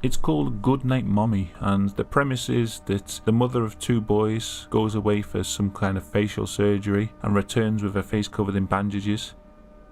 It's called Goodnight Mommy, and the premise is that the mother of two boys goes away for some kind of facial surgery and returns with her face covered in bandages.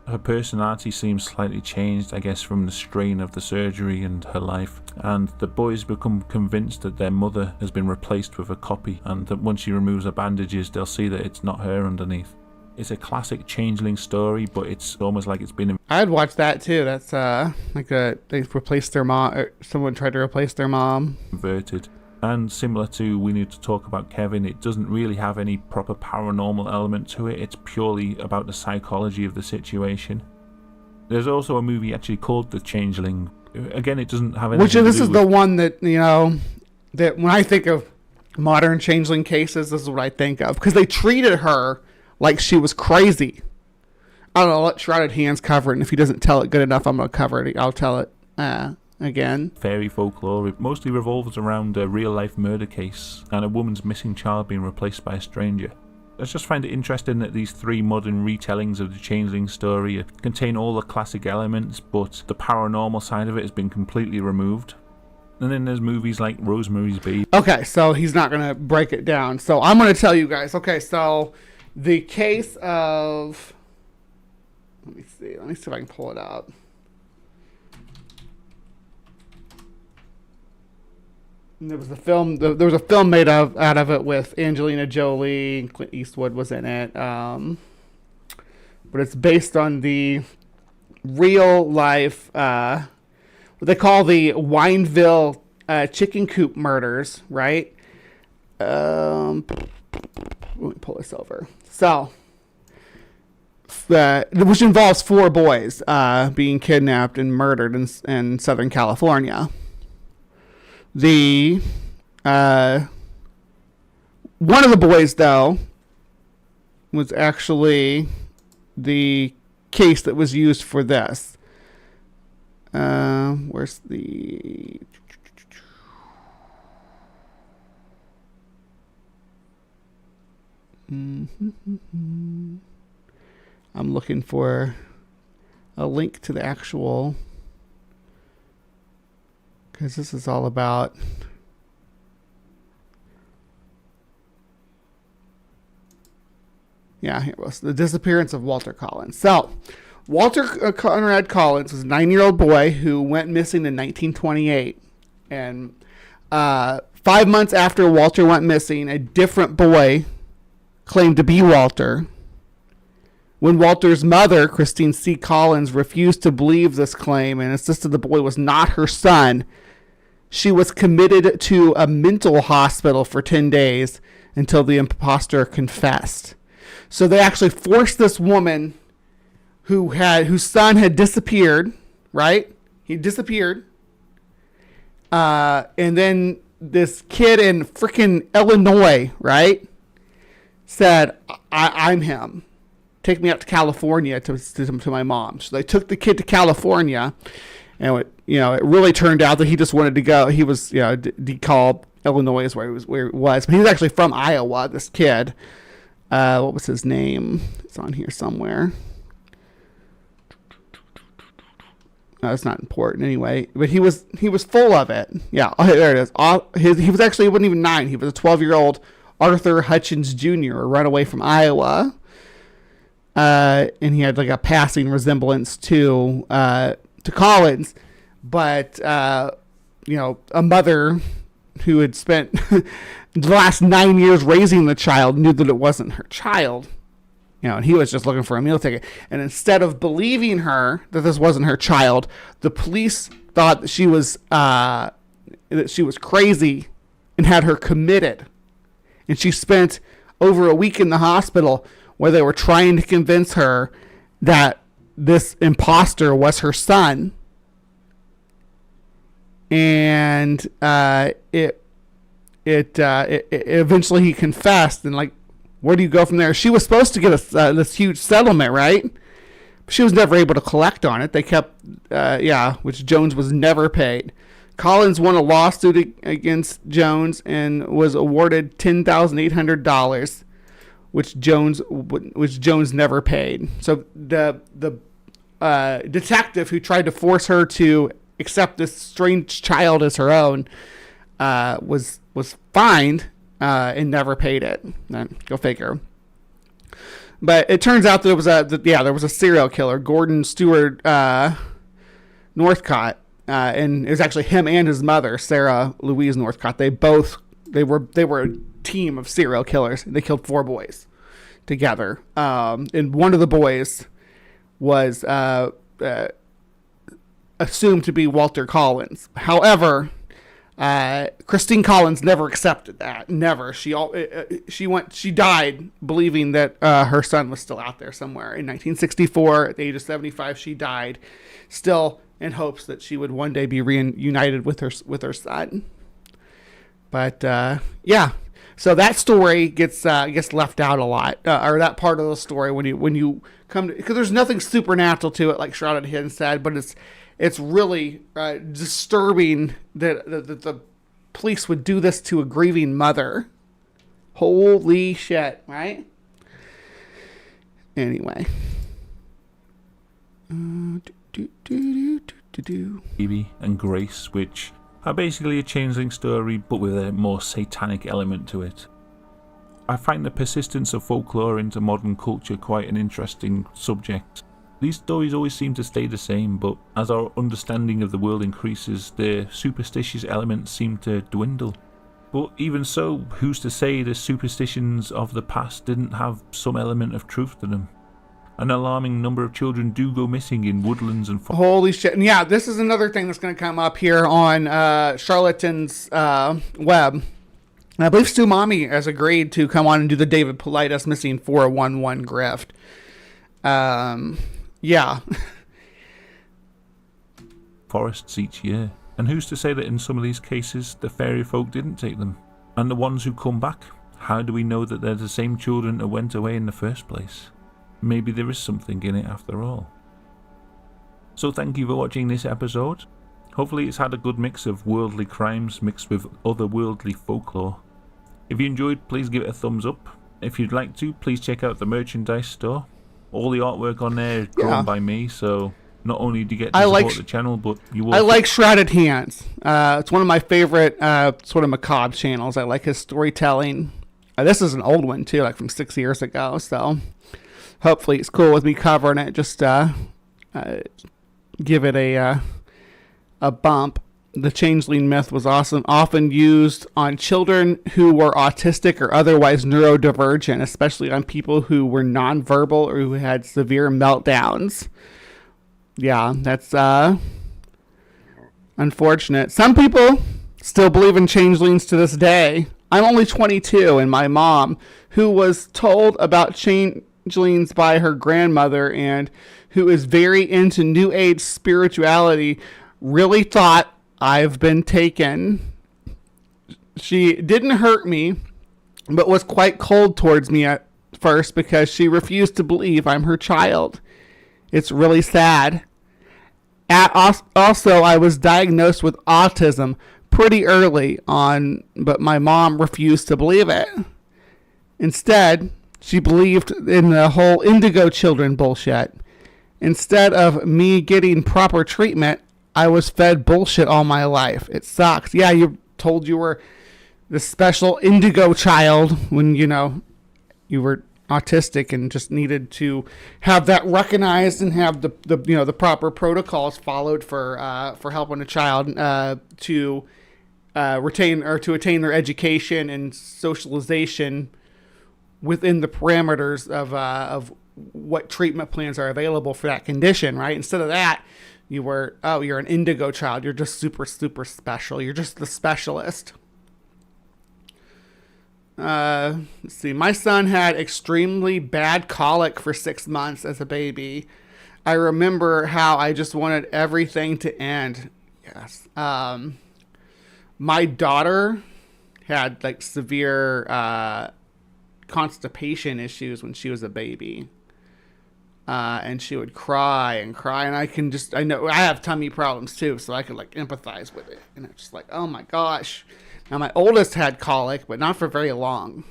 Her personality seems slightly changed, I guess, from the strain of the surgery and her life, and the boys become convinced that their mother has been replaced with a copy, and that once she removes her bandages they'll see that it's not her underneath. It's a classic changeling story, but it's almost like it's been... I'd watch that too. That's they replaced their mom, or someone tried to replace their mom. Inverted. And similar to We Need to Talk About Kevin, it doesn't really have any proper paranormal element to it. It's purely about the psychology of the situation. There's also a movie actually called The Changeling. Again, it doesn't have anything This is the one that, you know, that when I think of modern changeling cases, this is what I think of. Because they treated her like she was crazy. I don't know, let Shrouded Hands cover it, and if he doesn't tell it good enough, I'm going to cover it. I'll tell it again. Fairy folklore. It mostly revolves around a real-life murder case and a woman's missing child being replaced by a stranger. I just find it interesting that these three modern retellings of the Changeling story contain all the classic elements, but the paranormal side of it has been completely removed. And then there's movies like Rosemary's Baby. Okay, so he's not going to break it down. So I'm going to tell you guys. Okay, so the case of... Let me see if I can pull it out. And there was a film. There was a film made out of it with Angelina Jolie and Clint Eastwood was in it. but it's based on the real life, what they call the Wineville chicken coop murders, right? Let me pull this over. So, which involves 4 boys being kidnapped and murdered in Southern California. The one of the boys, though, was actually the case that was used for this. Where's the... I'm looking for a link to the actual... because this is all about... yeah, here it was. The disappearance of Walter Collins. So, Walter Conrad Collins was a 9-year-old boy who went missing in 1928. And 5 months after Walter went missing, a different boy claimed to be Walter. When Walter's mother, Christine C. Collins, refused to believe this claim and insisted the boy was not her son, she was committed to a mental hospital for 10 days until the imposter confessed. So they actually forced this woman whose son had disappeared, right? He disappeared. And then this kid in freaking Illinois, right, said, I'm him. Take me out to California to my mom. So they took the kid to California, and it really turned out that he just wanted to go. He was, DeKalb, Illinois is where he was, but he was actually from Iowa. This kid, what was his name? It's on here somewhere. No, it's not important anyway. But he was full of it. Yeah, there it is. He was actually, he wasn't even 9. He was a 12-year-old Arthur Hutchins Jr., a runaway from Iowa. And he had like a passing resemblance to Collins, but a mother who had spent the last 9 years raising the child knew that it wasn't her child, and he was just looking for a meal ticket. And instead of believing her that this wasn't her child, the police thought that she was crazy and had her committed. And she spent over a week in the hospital where they were trying to convince her that this imposter was her son. And it eventually he confessed, and like, where do you go from there? She was supposed to get this huge settlement, right? But she was never able to collect on it. They kept, which Jones was never paid. Collins won a lawsuit against Jones and was awarded $10,800. Which Jones never paid. So the detective who tried to force her to accept this strange child as her own was fined and never paid it. Go figure. But it turns out there was a serial killer, Gordon Stewart Northcott, and it was actually him and his mother, Sarah Louise Northcott. They were a team of serial killers. They killed 4 boys together, and one of the boys was assumed to be Walter Collins. However, Christine Collins never accepted that. Never. She died believing that her son was still out there somewhere. In 1964, at the age of 75, she died, still in hopes that she would one day be reunited with her son. But so that story gets left out a lot, or that part of the story when you come to, because there's nothing supernatural to it, like Shrouded Hen said, but it's really disturbing that the police would do this to a grieving mother. Holy shit, right? Anyway. Phoebe and Grace, which are basically a changeling story, but with a more satanic element to it. I find the persistence of folklore into modern culture quite an interesting subject. These stories always seem to stay the same, but as our understanding of the world increases, the superstitious elements seem to dwindle. But even so, who's to say the superstitions of the past didn't have some element of truth to them? An alarming number of children do go missing in woodlands and forests. Holy shit. And yeah, this is another thing that's going to come up here on Charlatan's web. And I believe Stu Mommy has agreed to come on and do the David Politis missing 411 grift. Yeah. Forests each year. And who's to say that in some of these cases the fairy folk didn't take them? And the ones who come back, how do we know that they're the same children who went away in the first place? Maybe there is something in it after all. So thank you for watching this episode. Hopefully it's had a good mix of worldly crimes mixed with otherworldly folklore. If you enjoyed, please give it a thumbs up. If you'd like to, please check out the merchandise store. All the artwork on there is drawn by me, so not only do you get to support the channel, but you will... I like Shrouded Hands. It's one of my favorite sort of macabre channels. I like his storytelling. This is an old one too, like from 6 years ago, so hopefully it's cool with me covering it. Just give it a bump. The changeling myth was often used on children who were autistic or otherwise neurodivergent, especially on people who were nonverbal or who had severe meltdowns. Yeah, that's unfortunate. Some people still believe in changelings to this day. I'm only 22, and my mom, who was told about changelings by her grandmother and who is very into New Age spirituality, really thought I've been taken. She didn't hurt me, but was quite cold towards me at first because she refused to believe I'm her child. It's really sad. Also, I was diagnosed with autism pretty early on, but my mom refused to believe it. Instead, she believed in the whole indigo children bullshit. Instead of me getting proper treatment, I was fed bullshit all my life. It sucks. Yeah, you told you were the special indigo child when, you were autistic and just needed to have that recognized and have the proper protocols followed for helping a child to retain or to attain their education and socialization within the parameters of what treatment plans are available for that condition, right? Instead of that, you're an indigo child. You're just super, super special. You're just the specialist. Let's see. My son had extremely bad colic for 6 months as a baby. I remember how I just wanted everything to end. Yes. My daughter had like severe constipation issues when she was a baby. And she would cry and cry, and I know I have tummy problems too, so I could like empathize with it. And it's just like, oh my gosh. Now my oldest had colic, but not for very long.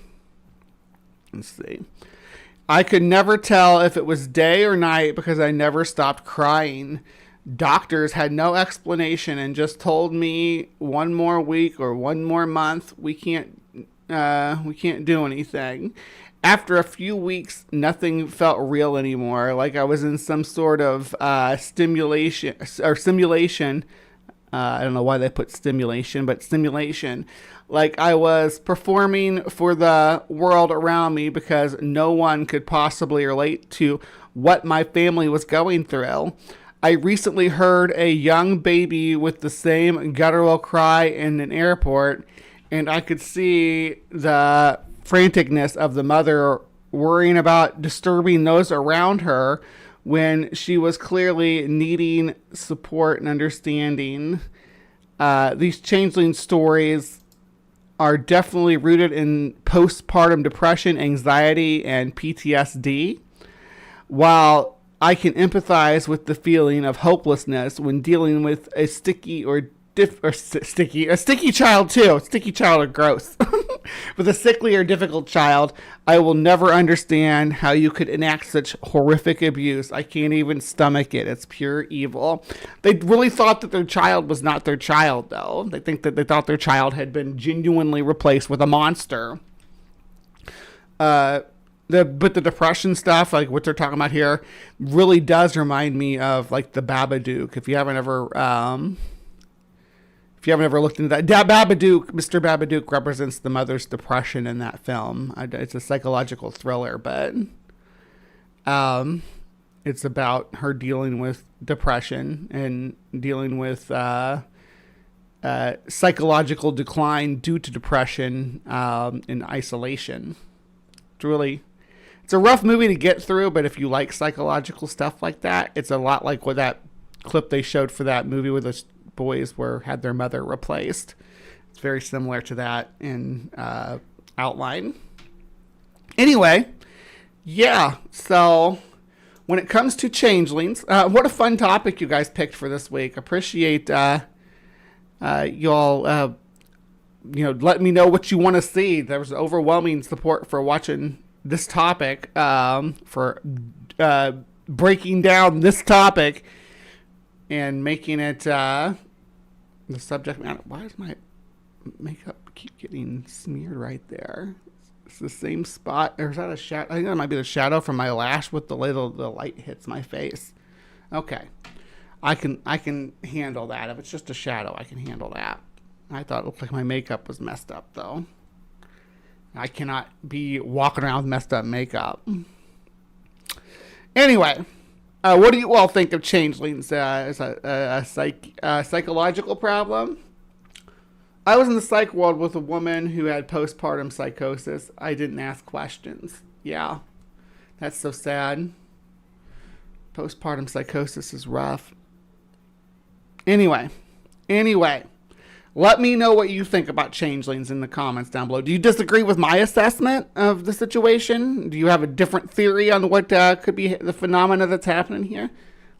Let's see. I could never tell if it was day or night because I never stopped crying. Doctors had no explanation and just told me 1 more week or 1 more month, we can't do anything. After a few weeks, nothing felt real anymore, like I was in some sort of simulation. I don't know why they put stimulation, but simulation. Like I was performing for the world around me because no one could possibly relate to what my family was going through. I recently heard a young baby with the same guttural cry in an airport, and I could see the franticness of the mother worrying about disturbing those around her when she was clearly needing support and understanding. These changeling stories are definitely rooted in postpartum depression, anxiety, and PTSD. While I can empathize with the feeling of hopelessness when dealing with a sticky child too. Sticky child are gross. With a sickly or difficult child, I will never understand how you could enact such horrific abuse. I can't even stomach it. It's pure evil. They really thought that their child was not their child, though. They thought their child had been genuinely replaced with a monster. But the depression stuff, like what they're talking about here, really does remind me of like the Babadook. If you haven't ever looked into that, Mr. Babadook represents the mother's depression in that film. It's a psychological thriller, but It's about her dealing with depression and dealing with psychological decline due to depression and isolation. It's a rough movie to get through, but if you like psychological stuff like that, it's a lot like what that clip they showed for that movie where the boys had their mother replaced. It's very similar to that in outline. Anyway, yeah, so when it comes to changelings, what a fun topic you guys picked for this week. Appreciate y'all let me know what you want to see. There was overwhelming support for watching this topic, for breaking down this topic and making it the subject matter. Why does my makeup keep getting smeared right there? It's the same spot. Or is that a shadow? I think that might be the shadow from my lash with the light hits my face. Okay. I can handle that. If it's just a shadow, I can handle that. I thought it looked like my makeup was messed up, though. I cannot be walking around with messed up makeup. Anyway, what do you all think of changelings as a psychological problem? I was in the psych world with a woman who had postpartum psychosis. I didn't ask questions. Yeah, that's so sad. Postpartum psychosis is rough. Anyway, let me know what you think about changelings in the comments down below. Do you disagree with my assessment of the situation? Do you have a different theory on what could be the phenomena that's happening here?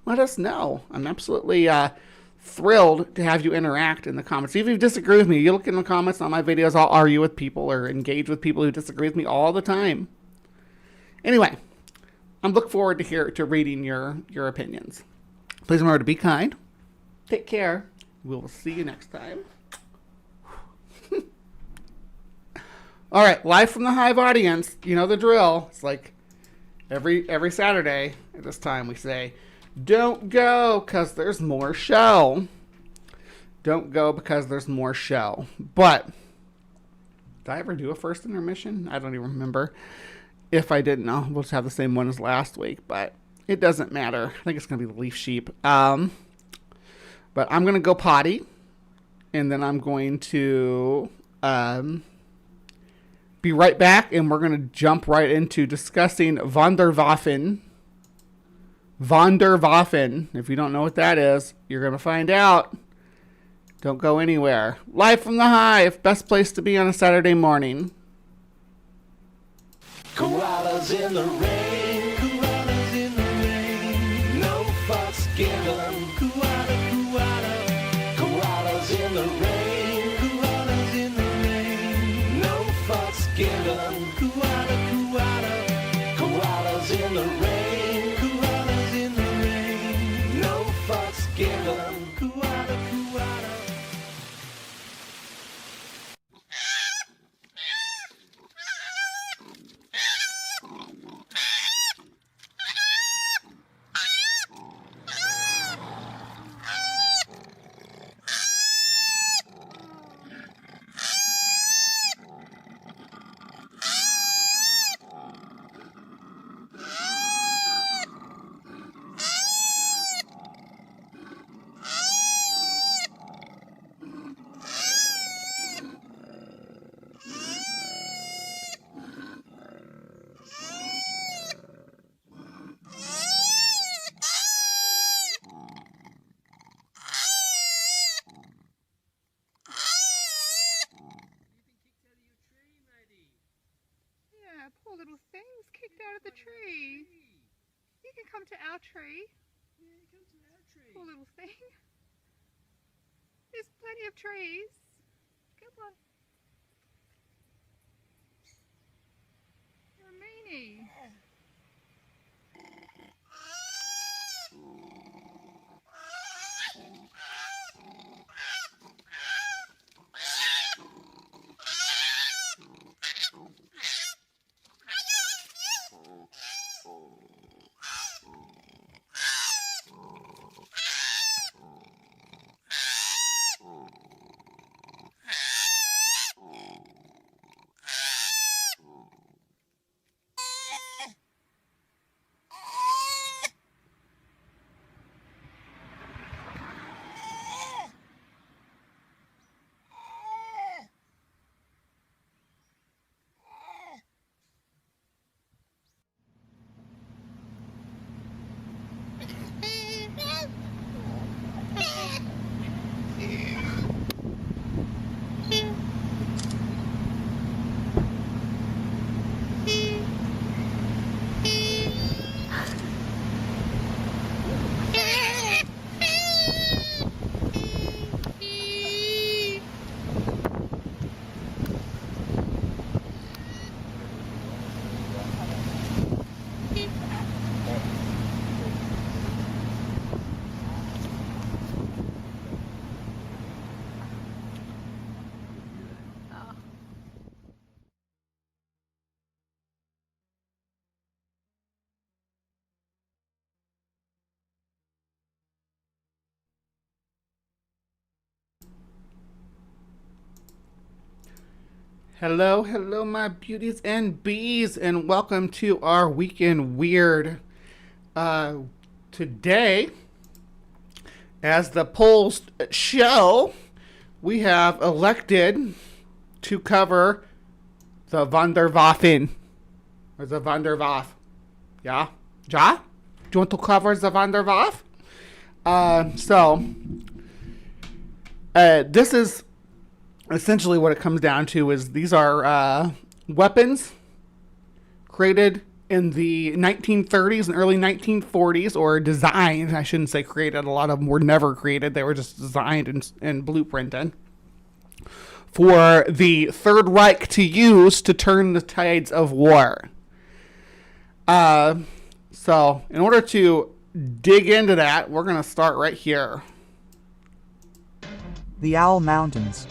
Let us know. I'm absolutely thrilled to have you interact in the comments. Even if you disagree with me, you look in the comments on my videos, I'll argue with people or engage with people who disagree with me all the time. Anyway, I'm looking forward to reading your opinions. Please remember to be kind. Take care. We will see you next time. All right, live from the Hive audience. You know the drill. It's like every Saturday at this time we say, don't go because there's more show. Don't go because there's more show. But did I ever do a first intermission? I don't even remember. If I didn't, we'll just have the same one as last week. But it doesn't matter. I think it's going to be the Leaf Sheep. But I'm going to go potty, and then I'm going to be right back, and we're going to jump right into discussing Wunderwaffe. Wunderwaffe. If you don't know what that is, you're going to find out. Don't go anywhere. Live from the Hive. Best place to be on a Saturday morning. Koalas in the rain, koalas in the rain, no fucks given. Koalas in the rain, koalas in the rain, no fucks given. Koalas in the rain, koalas in the rain, no fucks given. Koala. Poor little thing's kicked out of the tree. You can come to our tree. Yeah, you come to our tree. Poor little thing. There's plenty of trees. Come on. You're a meanie. Hello, hello, my beauties and bees, and welcome to our Weekend Weird. Today, as the polls show, we have elected to cover the Wunderwaffe. Or the Wunderwaffe. Yeah? Ja? Do you want to cover the Wunderwaffe? This is essentially what it comes down to is these are weapons created in the 1930s and early 1940s, or designed. I shouldn't say created. A lot of them were never created. They were just designed and blueprinted for the Third Reich to use to turn the tides of war. So in order to dig into that, we're going to start right here. The Owl Mountains.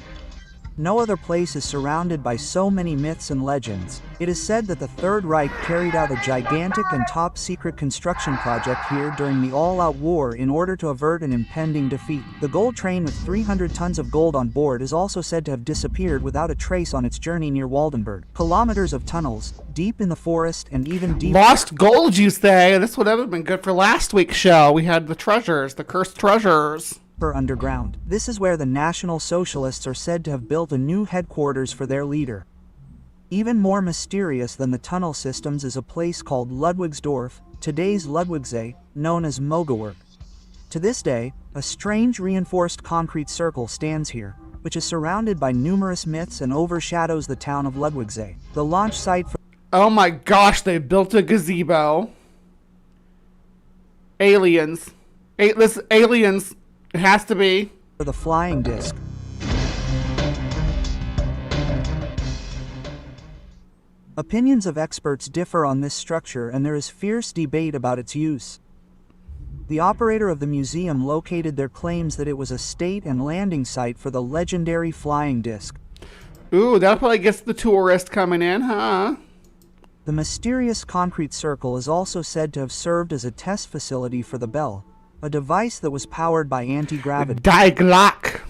No other place is surrounded by so many myths and legends. It is said that the Third Reich carried out a gigantic and top-secret construction project here during the all-out war in order to avert an impending defeat. The gold train with 300 tons of gold on board is also said to have disappeared without a trace on its journey near Waldenburg. Kilometers of tunnels, deep in the forest, and even deeper... Lost gold, you say? This would have been good for last week's show. We had the treasures, the cursed treasures. Underground. This is where the National Socialists are said to have built a new headquarters for their leader. Even more mysterious than the tunnel systems is a place called Ludwigsdorf, today's Ludwigsee, known as Mogawork. To this day, a strange reinforced concrete circle stands here, which is surrounded by numerous myths and overshadows the town of Ludwigsee. The launch site for... Oh my gosh, they built a gazebo. Aliens. Aliens. It has to be. For the flying disc. Opinions of experts differ on this structure, and there is fierce debate about its use. The operator of the museum located their claims that it was a state and landing site for the legendary flying disc. Ooh, that probably gets the tourist coming in, huh? The mysterious concrete circle is also said to have served as a test facility for the Bell, a device that was powered by anti-gravity. Die Glock.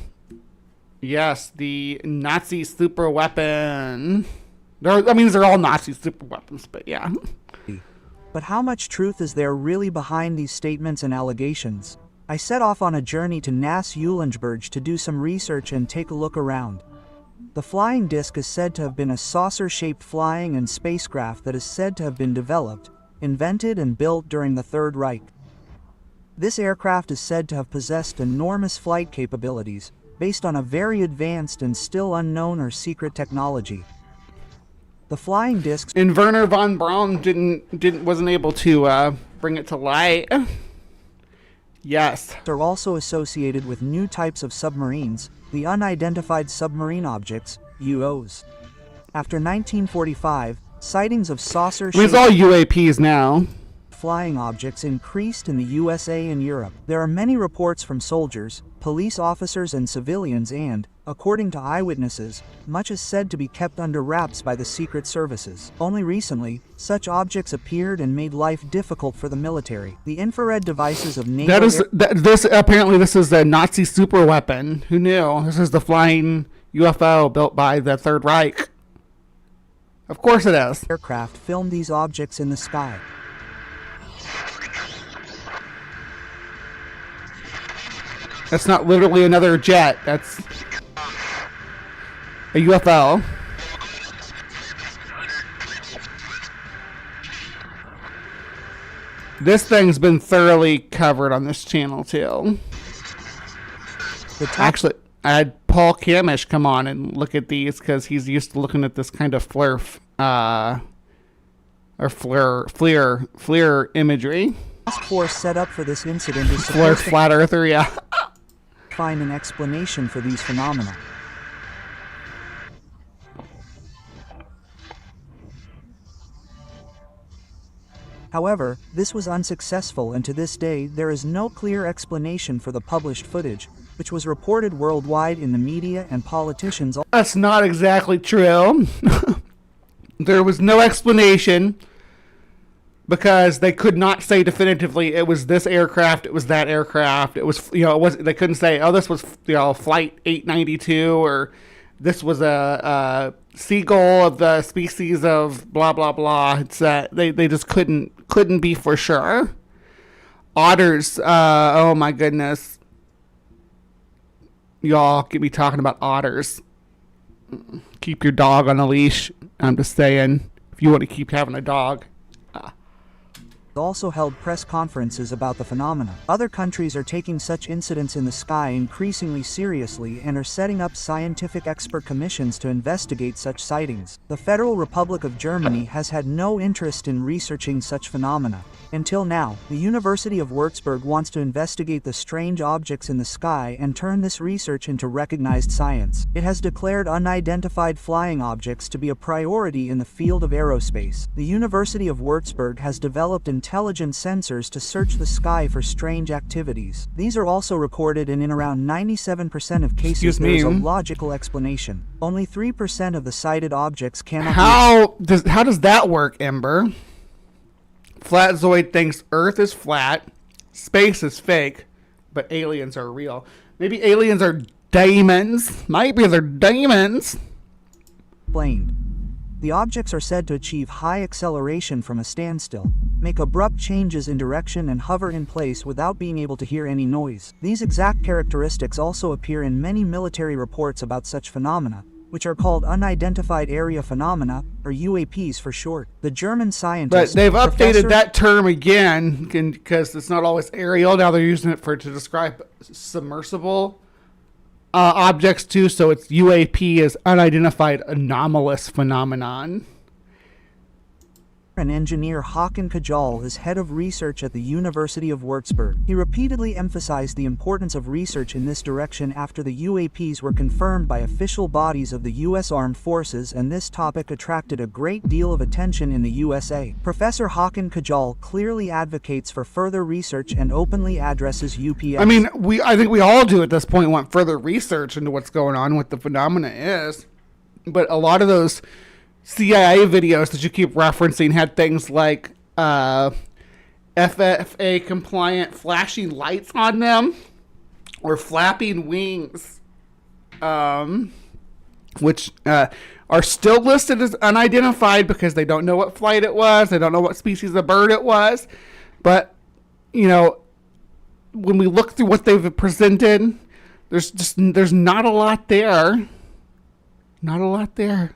Yes, the Nazi super weapon. These are all Nazi super weapons, but yeah. But how much truth is there really behind these statements and allegations? I set off on a journey to Nass-Eulenburg to do some research and take a look around. The flying disc is said to have been a saucer-shaped flying and spacecraft that is said to have been developed, invented, and built during the Third Reich. This aircraft is said to have possessed enormous flight capabilities, based on a very advanced and still unknown or secret technology. The flying discs... And Werner von Braun wasn't able to bring it to light. Yes. ...are also associated with new types of submarines, the unidentified submarine objects, UOs. After 1945, sightings of saucer-shaped... It's all UAPs now. ...flying objects increased in the USA and Europe. There are many reports from soldiers, police officers, and civilians, and, according to eyewitnesses, much is said to be kept under wraps by the secret services. Only recently, such objects appeared and made life difficult for the military. The infrared devices of naval... Apparently this is a Nazi super weapon. Who knew? This is the flying UFO built by the Third Reich. Of course it is. Aircraft filmed these objects in the sky. That's not literally another jet. That's a UFO. This thing's been thoroughly covered on this channel too. Actually, I had Paul Kamish come on and look at these because he's used to looking at this kind of flare imagery. Task force set up for this incident is supposed to flat earther, yeah. Find an explanation for these phenomena. However, this was unsuccessful, and to this day there is no clear explanation for the published footage, which was reported worldwide in the media and politicians. That's not exactly true. There was no explanation because they could not say definitively it was this aircraft, it was that aircraft. It was, it was, they couldn't say, oh, this was, flight 892 or this was a seagull of the species of blah blah blah. It's they just couldn't be for sure. Otters, oh my goodness, y'all get me talking about otters. Keep your dog on a leash. I'm just saying, if you want to keep having a dog. Also held press conferences about the phenomena. Other countries are taking such incidents in the sky increasingly seriously and are setting up scientific expert commissions to investigate such sightings. The Federal Republic of Germany has had no interest in researching such phenomena. Until now, the University of Würzburg wants to investigate the strange objects in the sky and turn this research into recognized science. It has declared unidentified flying objects to be a priority in the field of aerospace. The University of Würzburg has developed intelligent sensors to search the sky for strange activities. These are also recorded, and in around 97% of cases there is a logical explanation. Only 3% of the sighted objects cannot How does that work, Ember? Flatzoid thinks Earth is flat, space is fake, but aliens are real. Maybe aliens are demons. Maybe they're demons. Explained. The objects are said to achieve high acceleration from a standstill, make abrupt changes in direction, and hover in place without being able to hear any noise. These exact characteristics also appear in many military reports about such phenomena, which are called unidentified area phenomena, or UAPs for short. The German scientists... But they've updated that term again, because it's not always aerial. Now they're using it to describe submersible objects too, so it's UAP is unidentified anomalous phenomenon. And engineer Hakan Kajal is head of research at the University of Würzburg. He repeatedly emphasized the importance of research in this direction after the UAPs were confirmed by official bodies of the U.S. Armed Forces, and this topic attracted a great deal of attention in the USA. Professor Hakan Kajal clearly advocates for further research and openly addresses UPS. I mean, I think we all do at this point want further research into what's going on, what the phenomena is. But a lot of those CIA videos that you keep referencing had things like FFA compliant flashing lights on them or flapping wings, which are still listed as unidentified because they don't know what flight it was. They don't know what species of bird it was. But, you know, when we look through what they've presented, there's not a lot there. Not a lot there.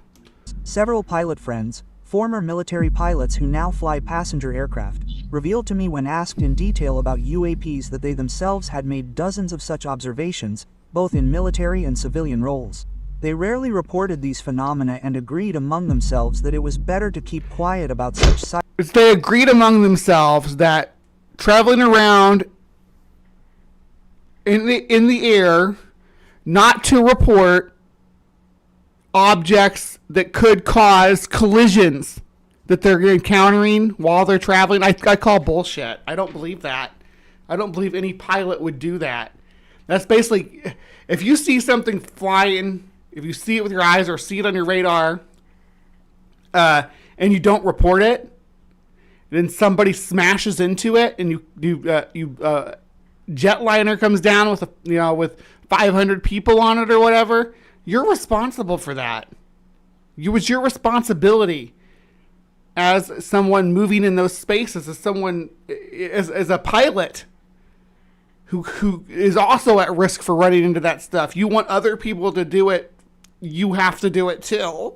Several pilot friends, former military pilots who now fly passenger aircraft, revealed to me when asked in detail about UAPs that they themselves had made dozens of such observations, both in military and civilian roles. They rarely reported these phenomena and agreed among themselves that it was better to keep quiet about such sightings. They agreed among themselves that traveling around in the air, not to report objects that could cause collisions that they're encountering while they're traveling. I call bullshit. I don't believe that. I don't believe any pilot would do that. That's basically, if you see something flying, if you see it with your eyes or see it on your radar, and you don't report it, then somebody smashes into it, and jetliner comes down with with 500 people on it or whatever. You're responsible for that. It was your responsibility as someone moving in those spaces, as someone, as a pilot who is also at risk for running into that stuff. You want other people to do it, you have to do it too.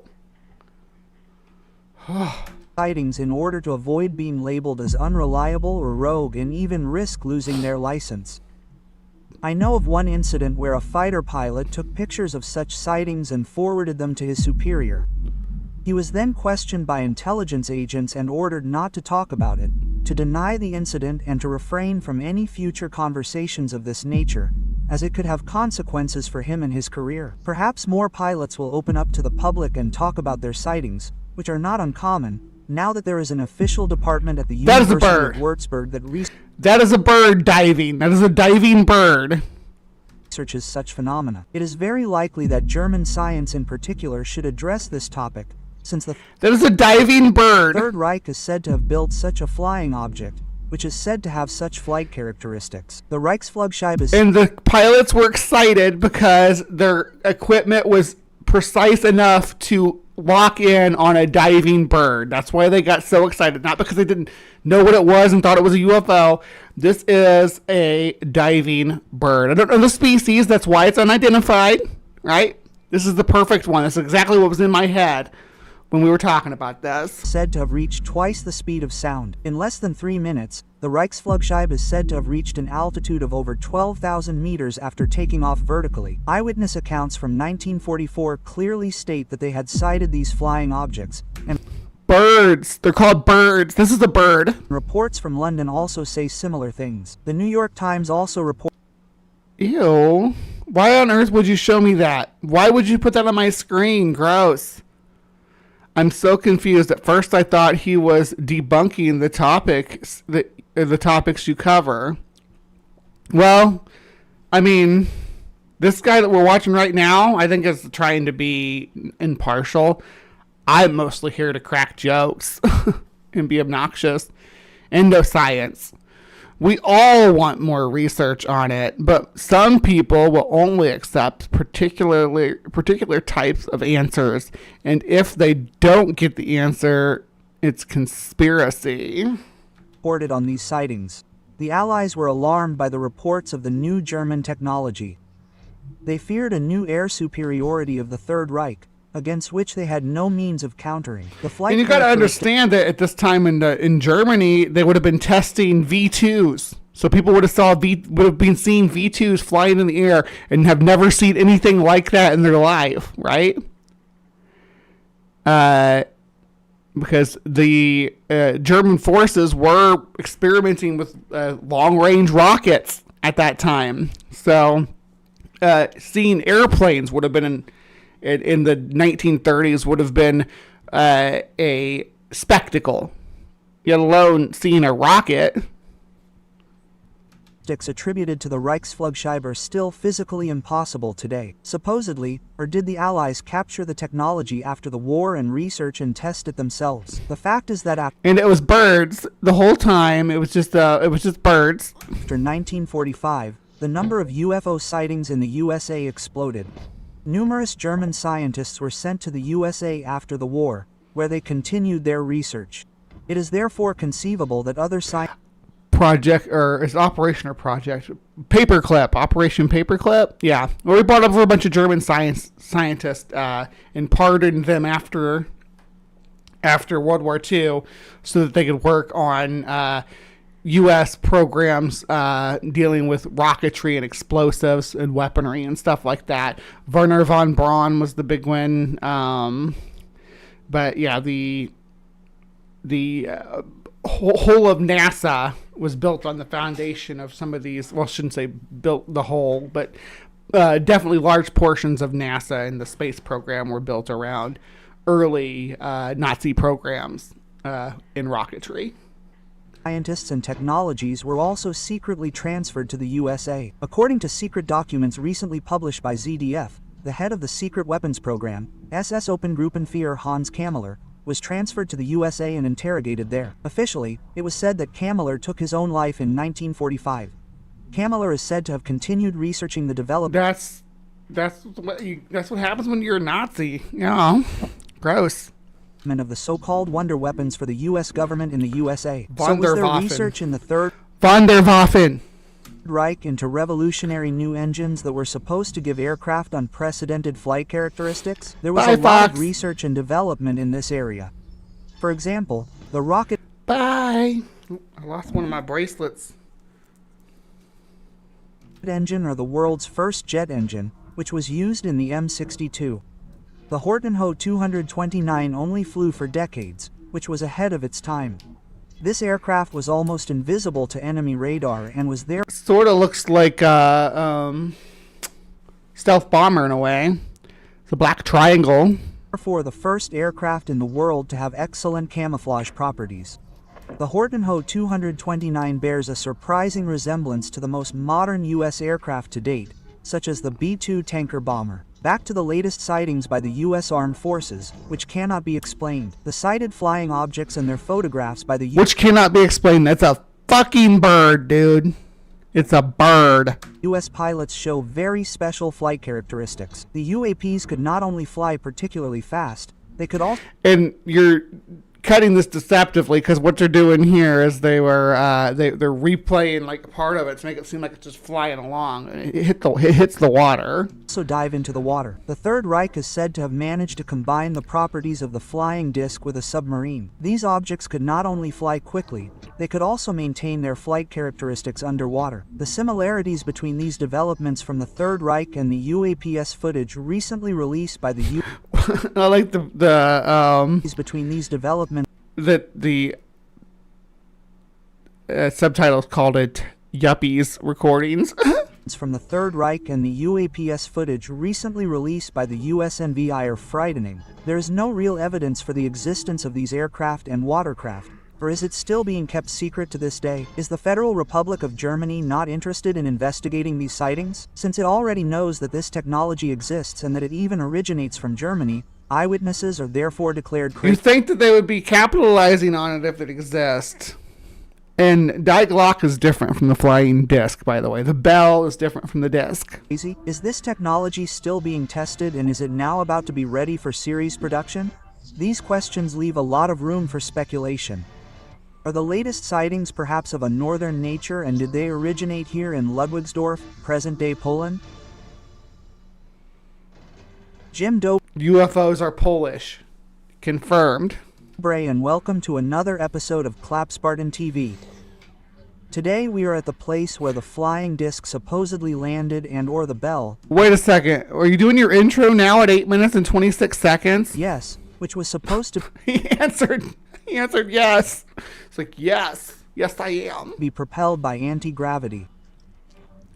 Sightings in order to avoid being labeled as unreliable or rogue and even risk losing their license. I know of one incident where a fighter pilot took pictures of such sightings and forwarded them to his superior. He was then questioned by intelligence agents and ordered not to talk about it, to deny the incident, and to refrain from any future conversations of this nature, as it could have consequences for him and his career. Perhaps more pilots will open up to the public and talk about their sightings, which are not uncommon, now that there is an official department at the University of Würzburg that is a bird diving. That is a diving bird. Researches such phenomena. It is very likely that German science in particular should address this topic, since that is a diving bird. The Third Reich is said to have built such a flying object, which is said to have such flight characteristics. The Reichsflugscheibe is... And the pilots were excited because their equipment was precise enough to lock in on a diving bird. That's why they got so excited. Not because they didn't know what it was and thought it was a UFO. This is a diving bird. I don't know the species. That's why it's unidentified, right? This is the perfect one. That's exactly what was in my head when we were talking about this. Said to have reached twice the speed of sound. In less than 3 minutes, the Reichsflugscheibe is said to have reached an altitude of over 12,000 meters after taking off vertically. Eyewitness accounts from 1944 clearly state that they had sighted these flying objects, and birds. They're called birds. This is a bird. Reports from London also say similar things. The New York Times also reports. Ew. Why on earth would you show me that? Why would you put that on my screen? Gross. I'm so confused. At first I thought he was debunking the topics the topics you cover. Well, I mean, this guy that we're watching right now, I think is trying to be impartial. I'm mostly here to crack jokes and be obnoxious. Endoscience. We all want more research on it, but some people will only accept particular types of answers, and if they don't get the answer, it's conspiracy. Reported on these sightings. The Allies were alarmed by the reports of the new German technology. They feared a new air superiority of the Third Reich, against which they had no means of countering. The flight. And you got to understand that at this time in Germany, they would have been testing V2s. So people would have been seeing V2s flying in the air and have never seen anything like that in their life, right? Because the German forces were experimenting with long-range rockets at that time. So seeing airplanes would have been in the 1930s would have been a spectacle, let alone seeing a rocket. Attributed to the Reichsflugscheibe are still physically impossible today. Supposedly, or did the Allies capture the technology after the war and research and test it themselves? The fact is that and it was birds the whole time. It was just birds. After 1945, the number of UFO sightings in the USA exploded. Numerous German scientists were sent to the USA after the war, where they continued their research. It is therefore conceivable that other project, or is Operation or Project Paperclip, Operation Paperclip, yeah. Well, we brought over a bunch of German scientists and pardoned them after World War II, so that they could work on U.S. programs dealing with rocketry and explosives and weaponry and stuff like that. Werner von Braun was the big one, but yeah, the whole of NASA was built on the foundation of some of these. Well, I shouldn't say built the whole, but definitely large portions of NASA and the space program were built around early Nazi programs in rocketry. Scientists and technologies were also secretly transferred to the USA. According to secret documents recently published by ZDF, the head of the secret weapons program, SS Obergruppenführer Hans Kammler, was transferred to the USA and interrogated there. Officially, it was said that Kammler took his own life in 1945. Kammler is said to have continued researching the development. That's what happens when you're a Nazi. Yeah, gross. Of the so-called wonder weapons for the U.S. government in the USA. Wunderwaffe. So was there research in the Third Wunderwaffe Reich into revolutionary new engines that were supposed to give aircraft unprecedented flight characteristics? There was a lot of research and development in this area. For example, the rocket... Bye! I lost one of my bracelets. Engine, or the world's first jet engine, which was used in the M62. The Hortenho 229 only flew for decades, which was ahead of its time. This aircraft was almost invisible to enemy radar and was there. Sort of looks like a stealth bomber in a way. It's a black triangle. Therefore, the first aircraft in the world to have excellent camouflage properties. The Hortenho 229 bears a surprising resemblance to the most modern U.S. aircraft to date, such as the B-2 tanker bomber. Back to the latest sightings by the U.S. Armed Forces, which cannot be explained. The sighted flying objects and their photographs by the U.S. Which cannot be explained. That's a fucking bird, dude. It's a bird. US pilots show very special flight characteristics. The UAPs could not only fly particularly fast, they could also... And you're cutting this deceptively because what they're doing here is they're replaying like a part of it to make it seem like it's just flying along. It hits the water. Also dive into the water. The Third Reich is said to have managed to combine the properties of the flying disc with a submarine. These objects could not only fly quickly, they could also maintain their flight characteristics underwater. The similarities between these developments from the Third Reich and the UAPS footage recently released by the I like between these developments that the subtitles called it Yuppies recordings. from the Third Reich and the UAPS footage recently released by the USNVI are frightening. There is no real evidence for the existence of these aircraft and watercraft, or is it still being kept secret to this day? Is the Federal Republic of Germany not interested in investigating these sightings? Since it already knows that this technology exists and that it even originates from Germany, eyewitnesses are therefore declared crazy. You think that they would be capitalizing on it if it exists. And Die Glock is different from the flying disc, by the way. The bell is different from the disc. Is this technology still being tested, and is it now about to be ready for series production? These questions leave a lot of room for speculation. Are the latest sightings perhaps of a northern nature, and did they originate here in Ludwigsdorf, present-day Poland? Jim Dobre UFOs are Polish. Confirmed. And welcome to another episode of Clapspartan TV. Today we are at the place where the flying disc supposedly landed and/or the bell. Wait a second. Are you doing your intro now at 8 minutes and 26 seconds? Yes, which was supposed to He answered yes. It's like, yes. Yes, I am. Be propelled by anti-gravity.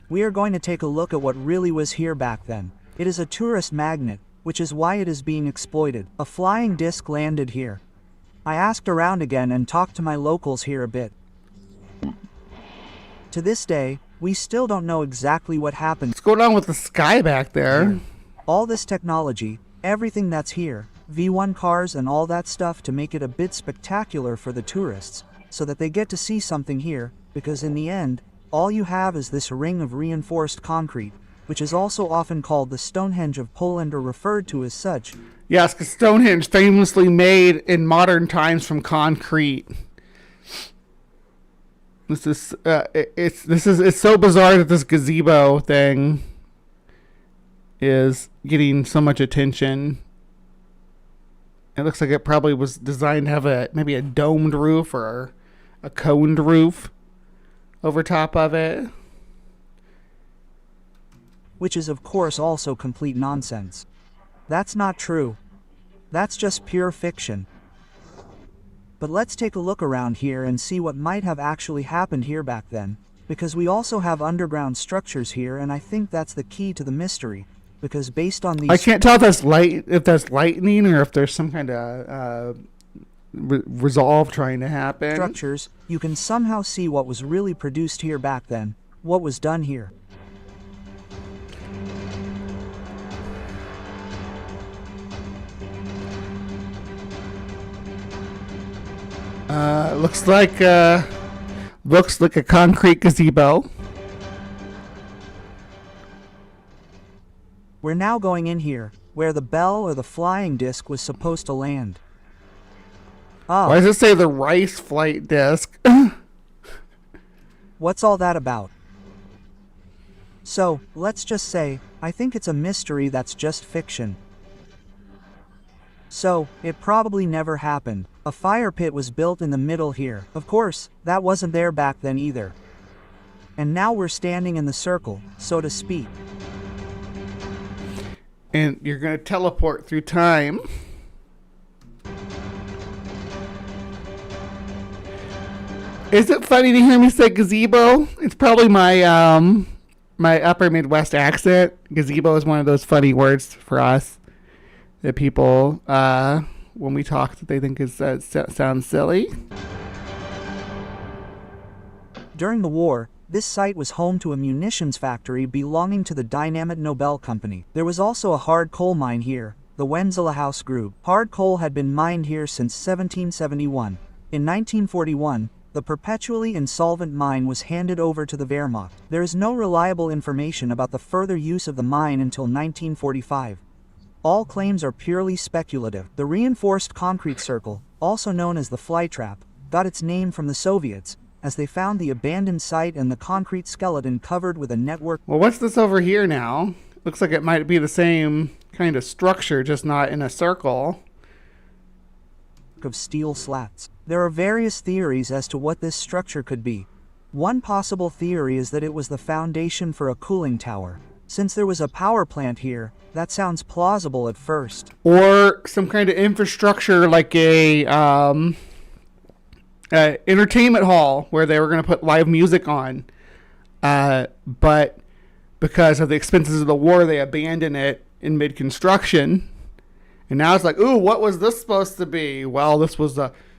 We are going to take a look at what really was here back then. It is a tourist magnet, which is why it is being exploited. A flying disc landed here. I asked around again and talked to my locals here a bit. To this day, we still don't know exactly what happened. What's going on with the sky back there? All this technology, everything that's here, V1 cars and all that stuff to make it a bit spectacular for the tourists, so that they get to see something here, because in the end, all you have is this ring of reinforced concrete, which is also often called the Stonehenge of Poland or referred to as such. Yes, because Stonehenge famously made in modern times from concrete. It's so bizarre that this gazebo thing is getting so much attention. It looks like it probably was designed to have maybe a domed roof or a coned roof over top of it. Which is of course also complete nonsense. That's not true. That's just pure fiction. But let's take a look around here and see what might have actually happened here back then, because we also have underground structures here, and I think that's the key to the mystery, because based on these... I can't tell if that's lightning or if there's some kind of resolve trying to happen. Structures, you can somehow see what was really produced here back then, what was done here. Looks like a concrete gazebo. We're now going in here, where the bell or the flying disc was supposed to land. Oh. Why does it say the Rice flight disc? What's all that about? So, let's just say, I think it's a mystery that's just fiction. So, it probably never happened. A fire pit was built in the middle here. Of course, that wasn't there back then either. And now we're standing in the circle, so to speak. And you're going to teleport through time. Is it funny to hear me say gazebo? It's probably my my upper Midwest accent. Gazebo is one of those funny words for us that people, when we talk, that they think sounds silly. During the war, this site was home to a munitions factory belonging to the Dynamit Nobel Company. There was also a hard coal mine here, the Wenzelahaus Group. Hard coal had been mined here since 1771. In 1941, the perpetually insolvent mine was handed over to the Wehrmacht. There is no reliable information about the further use of the mine until 1945. All claims are purely speculative. The reinforced concrete circle, also known as the flytrap, got its name from the Soviets, as they found the abandoned site and the concrete skeleton covered with a network. Well, what's this over here now? Looks like it might be the same kind of structure, just not in a circle. Of steel slats. There are various theories as to what this structure could be. One possible theory is that it was the foundation for a cooling tower. Since there was a power plant here, that sounds plausible at first. Or some kind of infrastructure like a entertainment hall where they were going to put live music on. But because of the expenses of the war, they abandoned it in mid-construction. And now it's like, ooh, what was this supposed to be? Well, this was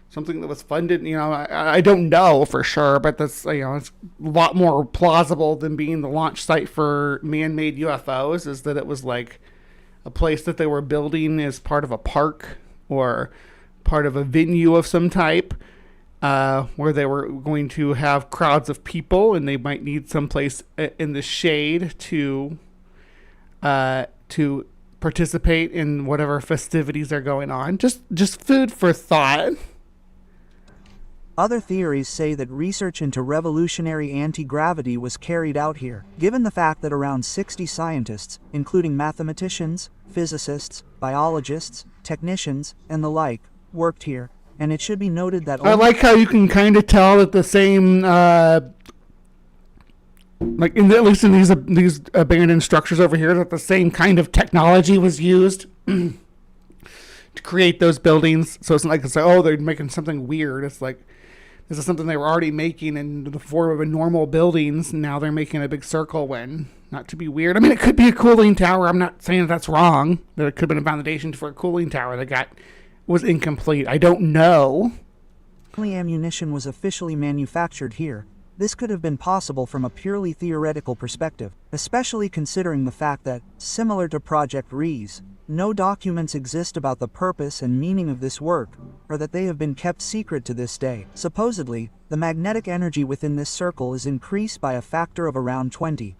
something that was funded. You know, I don't know for sure, but that's, you know, it's a lot more plausible than being the launch site for man-made UFOs. Is that it was like a place that they were building as part of a park or part of a venue of some type, where they were going to have crowds of people, and they might need some place in the shade to participate in whatever festivities are going on. Just food for thought. Other theories say that research into revolutionary anti-gravity was carried out here, given the fact that around 60 scientists, including mathematicians, physicists, biologists, technicians, and the like, worked here, and it should be noted that I like how you can kind of tell that the same, like at least in these abandoned structures over here, that the same kind of technology was used to create those buildings. So it's not like it's like, oh, they're making something weird. It's like this is something they were already making in the form of normal buildings. And now they're making a big circle. When not to be weird. I mean, it could be a cooling tower. I'm not saying that's wrong. That it could have been a foundation for a cooling tower that was incomplete. I don't know. Only ammunition was officially manufactured here. This could have been possible from a purely theoretical perspective, especially considering the fact that, similar to Project Rees, no documents exist about the purpose and meaning of this work, or that they have been kept secret to this day. Supposedly, the magnetic energy within this circle is increased by a factor of around 20.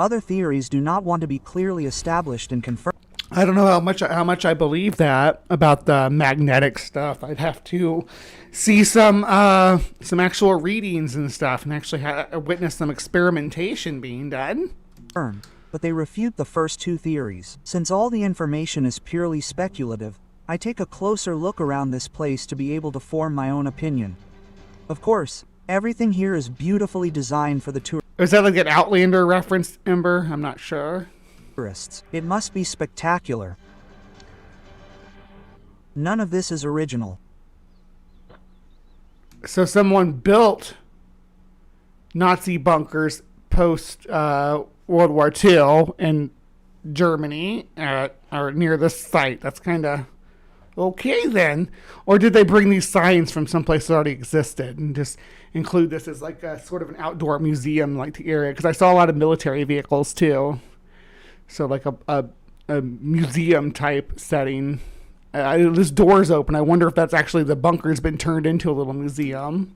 Other theories do not want to be clearly established and confirmed. I don't know how much I believe that about the magnetic stuff. I'd have to see some actual readings and stuff, and actually witness some experimentation being done. But they refute the first two theories. Since all the information is purely speculative, I take a closer look around this place to be able to form my own opinion. Of course, everything here is beautifully designed for the tour. Is that like an Outlander reference, Ember? I'm not sure. It must be spectacular. None of this is original. So someone built Nazi bunkers post World War II in Germany or near this site. That's kind of okay then. Or did they bring these signs from someplace that already existed and just include this as like a sort of an outdoor museum like the area? Because I saw a lot of military vehicles too. So like a museum type setting. This door's open. I wonder if that's actually the bunker's been turned into a little museum.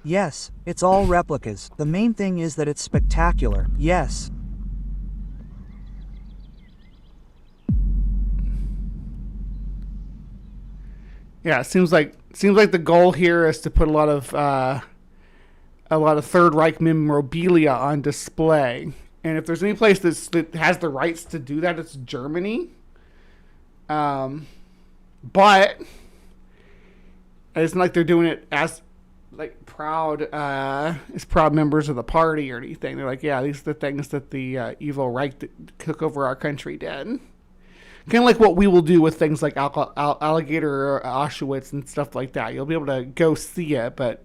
Yes, it's all replicas. The main thing is that it's spectacular. Yes. Yeah, it seems like the goal here is to put a lot of Third Reich memorabilia on display. And if there's any place that has the rights to do that, it's Germany. But it's not like they're doing it as like proud members of the party or anything. They're like, yeah, these are the things that the evil Reich that took over our country did. Kind of like what we will do with things like Alligator or Auschwitz and stuff like that. You'll be able to go see it, but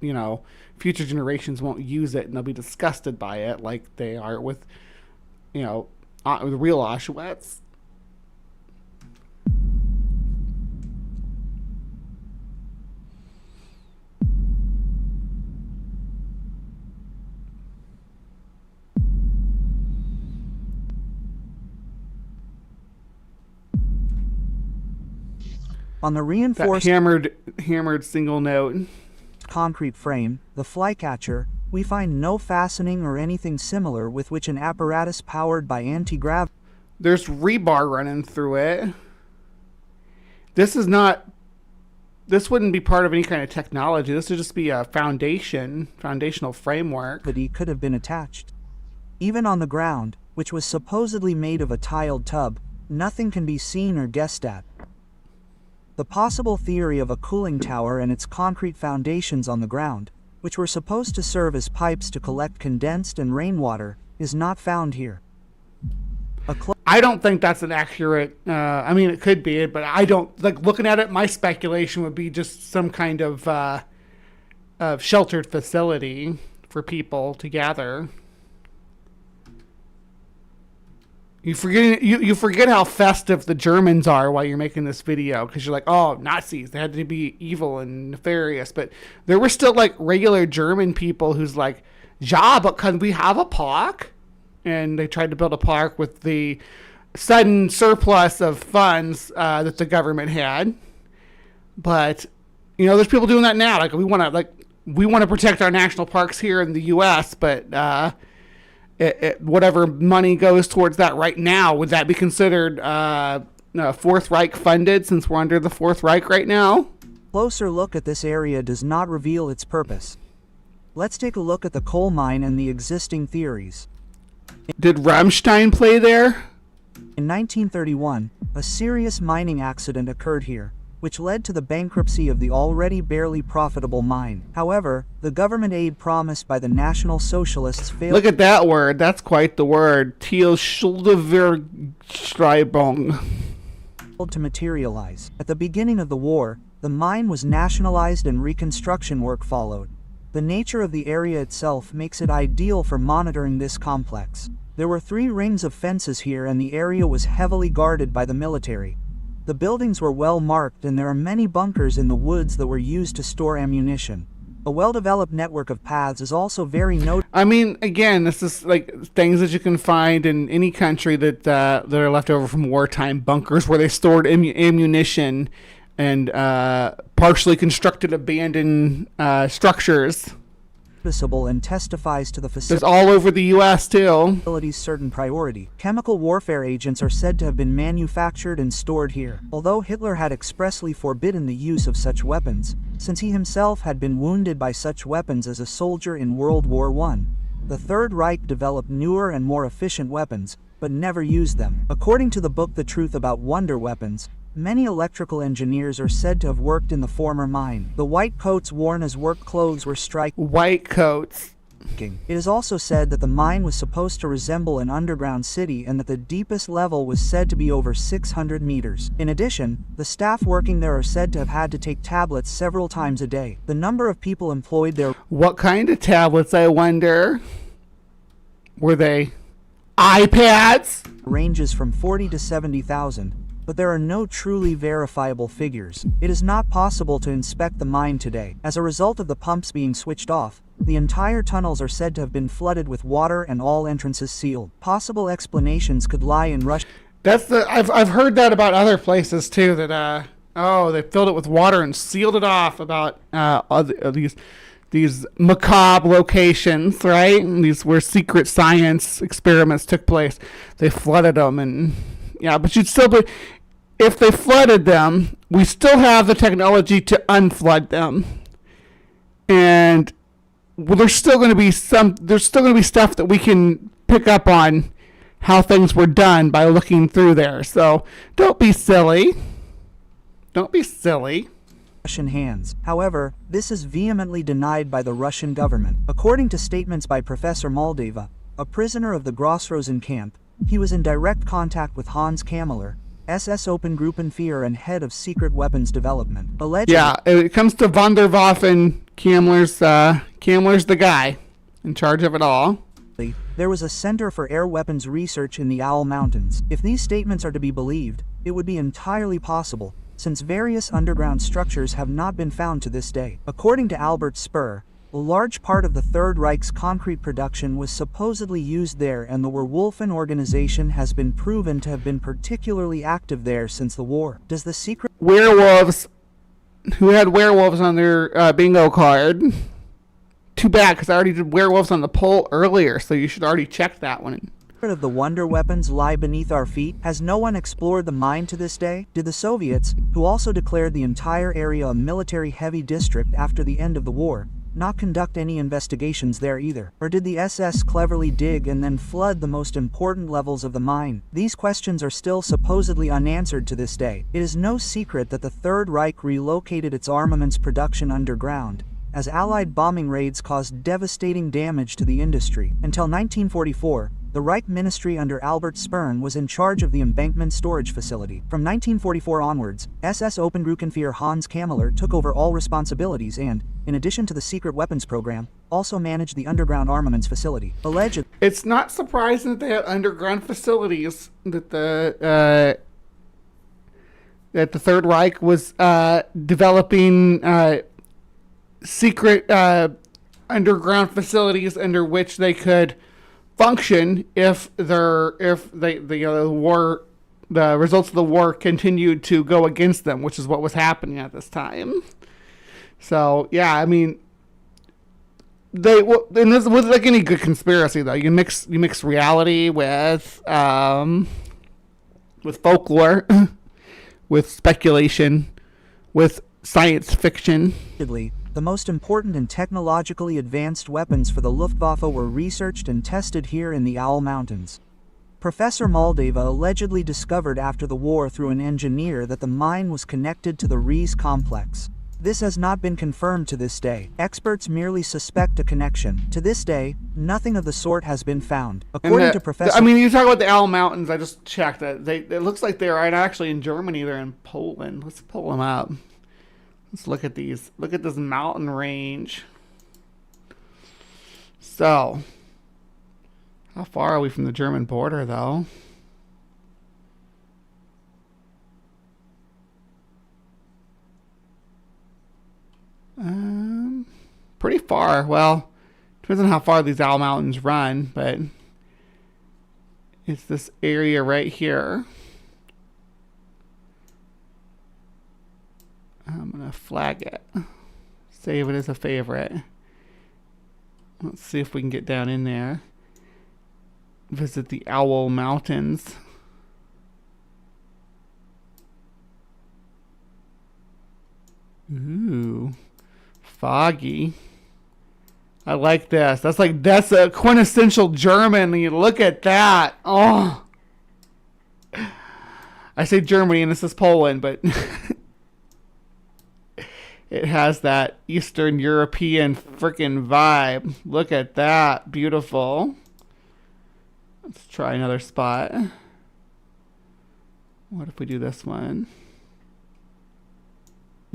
future generations won't use it and they'll be disgusted by it, like they are with the real Auschwitz. On the reinforced that hammered single note concrete frame, the flycatcher, we find no fastening or anything similar with which an apparatus powered by anti-gravity. There's rebar running through it. This wouldn't be part of any kind of technology. This would just be a foundational framework. Could have been attached. Even on the ground, which was supposedly made of a tiled tub, nothing can be seen or guessed at. The possible theory of a cooling tower and its concrete foundations on the ground, which were supposed to serve as pipes to collect condensed and rainwater, is not found here. I don't think that's an accurate, I mean, it could be, but I don't, like, looking at it, my speculation would be just some kind of sheltered facility for people to gather. You forget how festive the Germans are while you're making this video, because you're like, oh, Nazis, they had to be evil and nefarious, but there were still, like, regular German people who's like, yeah, but can we have a park? And they tried to build a park with the sudden surplus of funds that the government had. But, you know, there's people doing that now. Like, we want to protect our national parks here in the U.S., but whatever money goes towards that right now, would that be considered Fourth Reich funded, since we're under the Fourth Reich right now? Closer look at this area does not reveal its purpose. Let's take a look at the coal mine and the existing theories. Did Rammstein play there? In 1931, a serious mining accident occurred here, which led to the bankruptcy of the already barely profitable mine. However, the government aid promised by the National Socialists failed. Look at that word. That's quite the word. Teilschuldeverschreibung. To materialize. At the beginning of the war, the mine was nationalized and reconstruction work followed. The nature of the area itself makes it ideal for monitoring this complex. There were 3 rings of fences here and the area was heavily guarded by the military. The buildings were well marked and there are many bunkers in the woods that were used to store ammunition. A well-developed network of paths is also very notable. I mean, again, this is like things that you can find in any country that are left over from wartime, bunkers where they stored ammunition and partially constructed abandoned structures. And testifies to the There's all over the U.S. too. Facility's certain priority. Chemical warfare agents are said to have been manufactured and stored here. Although Hitler had expressly forbidden the use of such weapons, since he himself had been wounded by such weapons as a soldier in World War I, the Third Reich developed newer and more efficient weapons, but never used them. According to the book The Truth About Wonder Weapons, many electrical engineers are said to have worked in the former mine. The white coats worn as work clothes were striking. White coats. It is also said that the mine was supposed to resemble an underground city and that the deepest level was said to be over 600 meters. In addition, the staff working there are said to have had to take tablets several times a day. The number of people employed there... What kind of tablets, I wonder? Were they iPads? ...ranges from 40 to 70,000. But there are no truly verifiable figures. It is not possible to inspect the mine today. As a result of the pumps being switched off, the entire tunnels are said to have been flooded with water and all entrances sealed. Possible explanations could lie in Russia. I've heard that about other places too, that they filled it with water and sealed it off, about these macabre locations, right? And these where secret science experiments took place. They flooded them, and yeah, but if they flooded them, we still have the technology to unflood them. And well, there's still going to be stuff that we can pick up on how things were done by looking through there. So don't be silly. Don't be silly. Russian hands. However, this is vehemently denied by the Russian government. According to statements by Professor Moldava, a prisoner of the Grossrosen camp, he was in direct contact with Hans Kammeler, SS Obergruppenführer and head of secret weapons development. Allegedly, yeah, it comes to Wunderwaffe and Kammeler's the guy in charge of it all. There was a center for air weapons research in the Owl Mountains. If these statements are to be believed, it would be entirely possible, since various underground structures have not been found to this day. According to Albert Speer, a large part of the Third Reich's concrete production was supposedly used there, and the Werwolfen organization has been proven to have been particularly active there since the war. Does the secret werewolves who had werewolves on their bingo card. Too bad, because I already did werewolves on the poll earlier, so you should already check that one. Of the wonder weapons lie beneath our feet. Has no one explored the mine to this day? Did the Soviets, who also declared the entire area a military-heavy district after the end of the war, not conduct any investigations there either? Or did the SS cleverly dig and then flood the most important levels of the mine? These questions are still supposedly unanswered to this day. It is no secret that the Third Reich relocated its armaments production underground, as Allied bombing raids caused devastating damage to the industry. Until 1944, the Reich Ministry under Albert Speer was in charge of the embankment storage facility. From 1944 onwards, SS Obergruppenführer Hans Kammeler took over all responsibilities and, in addition to the secret weapons program, also managed the underground armaments facility. Allegedly, it's not surprising that they had underground facilities, that the Third Reich was developing secret underground facilities under which they could function if the results of the war continued to go against them, which is what was happening at this time. So yeah, I mean, and this was like any good conspiracy though. You mix reality with folklore, with speculation, with science fiction. the most important and technologically advanced weapons for the Luftwaffe were researched and tested here in the Owl Mountains. Professor Moldava allegedly discovered after the war through an engineer that the mine was connected to the Rees complex. This has not been confirmed to this day. Experts merely suspect a connection. To this day, nothing of the sort has been found. According to Professor... I mean, you talk about the Owl Mountains, I just checked that. It looks like they're actually in Germany. They're in Poland. Let's pull them up. Let's look at these. Look at this mountain range. So, how far are we from the German border, though? Pretty far. Well, depends on how far these Owl Mountains run, but it's this area right here. I'm going to flag it. Save it as a favorite. Let's see if we can get down in there. Visit the Owl Mountains. Ooh. Foggy. I like this. That's a quintessential German. You look at that. Oh. I say Germany and this is Poland, but it has that Eastern European freaking vibe. Look at that. Beautiful. Let's try another spot. What if we do this one?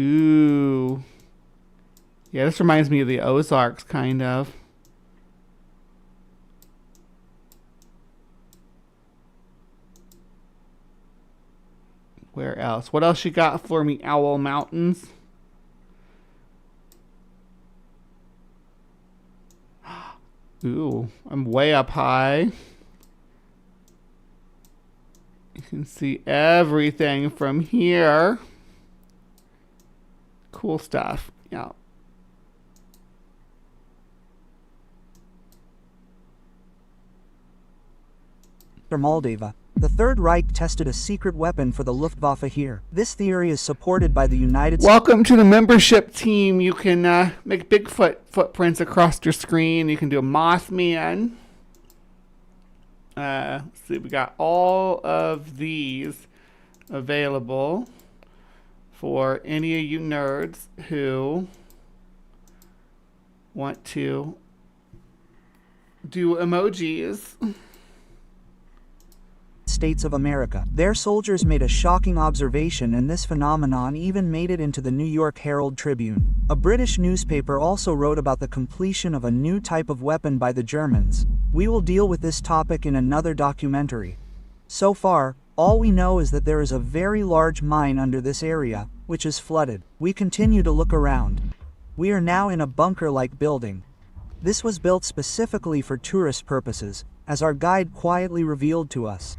Ooh. Yeah, this reminds me of the Ozarks, kind of. Where else? What else you got for me, Owl Mountains? Ooh, I'm way up high. You can see everything from here. Cool stuff. Yeah. Moldava. The Third Reich tested a secret weapon for the Luftwaffe here. This theory is supported by the United States. Welcome to the membership team. You can make Bigfoot footprints across your screen. You can do a Mothman. Let's see, we got all of these available for any of you nerds who want to do emojis. States of America. Their soldiers made a shocking observation, and this phenomenon even made it into the New York Herald Tribune. A British newspaper also wrote about the completion of a new type of weapon by the Germans. We will deal with this topic in another documentary. So far, all we know is that there is a very large mine under this area, which is flooded. We continue to look around. We are now in a bunker-like building. This was built specifically for tourist purposes, as our guide quietly revealed to us.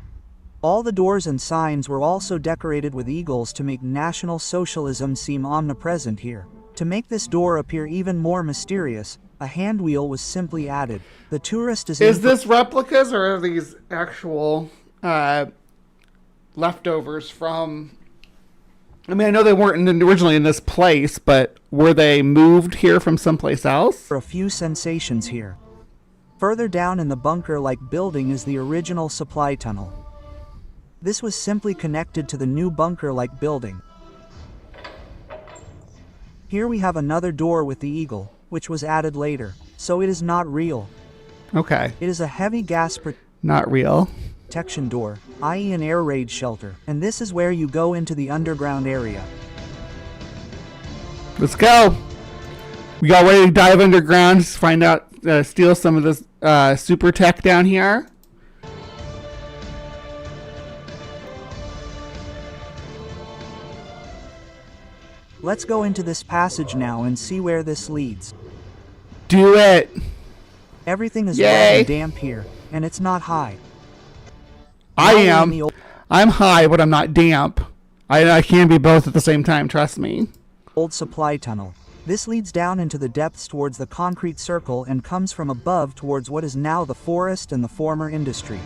All the doors and signs were also decorated with eagles to make National Socialism seem omnipresent here. To make this door appear even more mysterious, a hand wheel was simply added. The tourist is this replicas or are these actual leftovers from... I mean, I know they weren't originally in this place, but were they moved here from someplace else? For a few sensations here. Further down in the bunker-like building is the original supply tunnel. This was simply connected to the new bunker-like building. Here we have another door with the eagle, which was added later, so it is not real. Okay. It is a heavy gas not real. protection door, i.e. an air raid shelter, and this is where you go into the underground area. Let's go. We got ready to dive underground, just find out, steal some of this super tech down here. Let's go into this passage now and see where this leads. Do it. Everything is Yay. wet and damp here, and it's not high. I Now we're in am. the I'm high, but I'm not damp. I can be both at the same time, trust me. old supply tunnel. This leads down into the depths towards the concrete circle and comes from above towards what is now the forest and the former industry.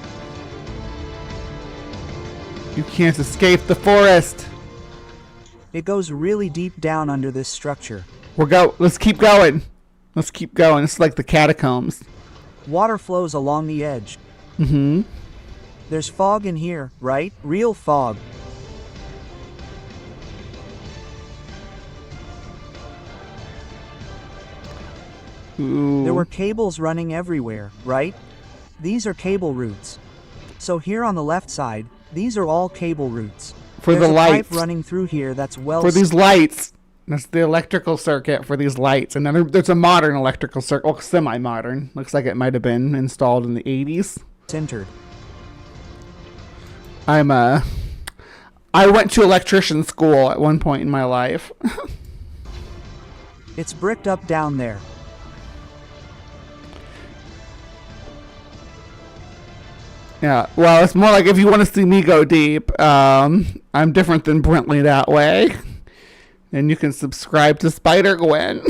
You can't escape the forest. It goes really deep down under this structure. Let's keep going. Let's keep going. It's like the catacombs. Water flows along the edge. Mm-hmm. There's fog in here, right? Real fog. Ooh. There were cables running everywhere, right? These are cable routes. So here on the left side, these are all cable routes. For There's the a lights. pipe running through here that's well... For these lights. That's the electrical circuit for these lights. And then there's a modern electrical circuit. Well, semi-modern. Looks like it might have been installed in the 80s. Centered. I went to electrician school at one point in my life. It's bricked up down there. Yeah, well, it's more like if you want to see me go deep, I'm different than Brentley that way. And you can subscribe to Spider-Gwen.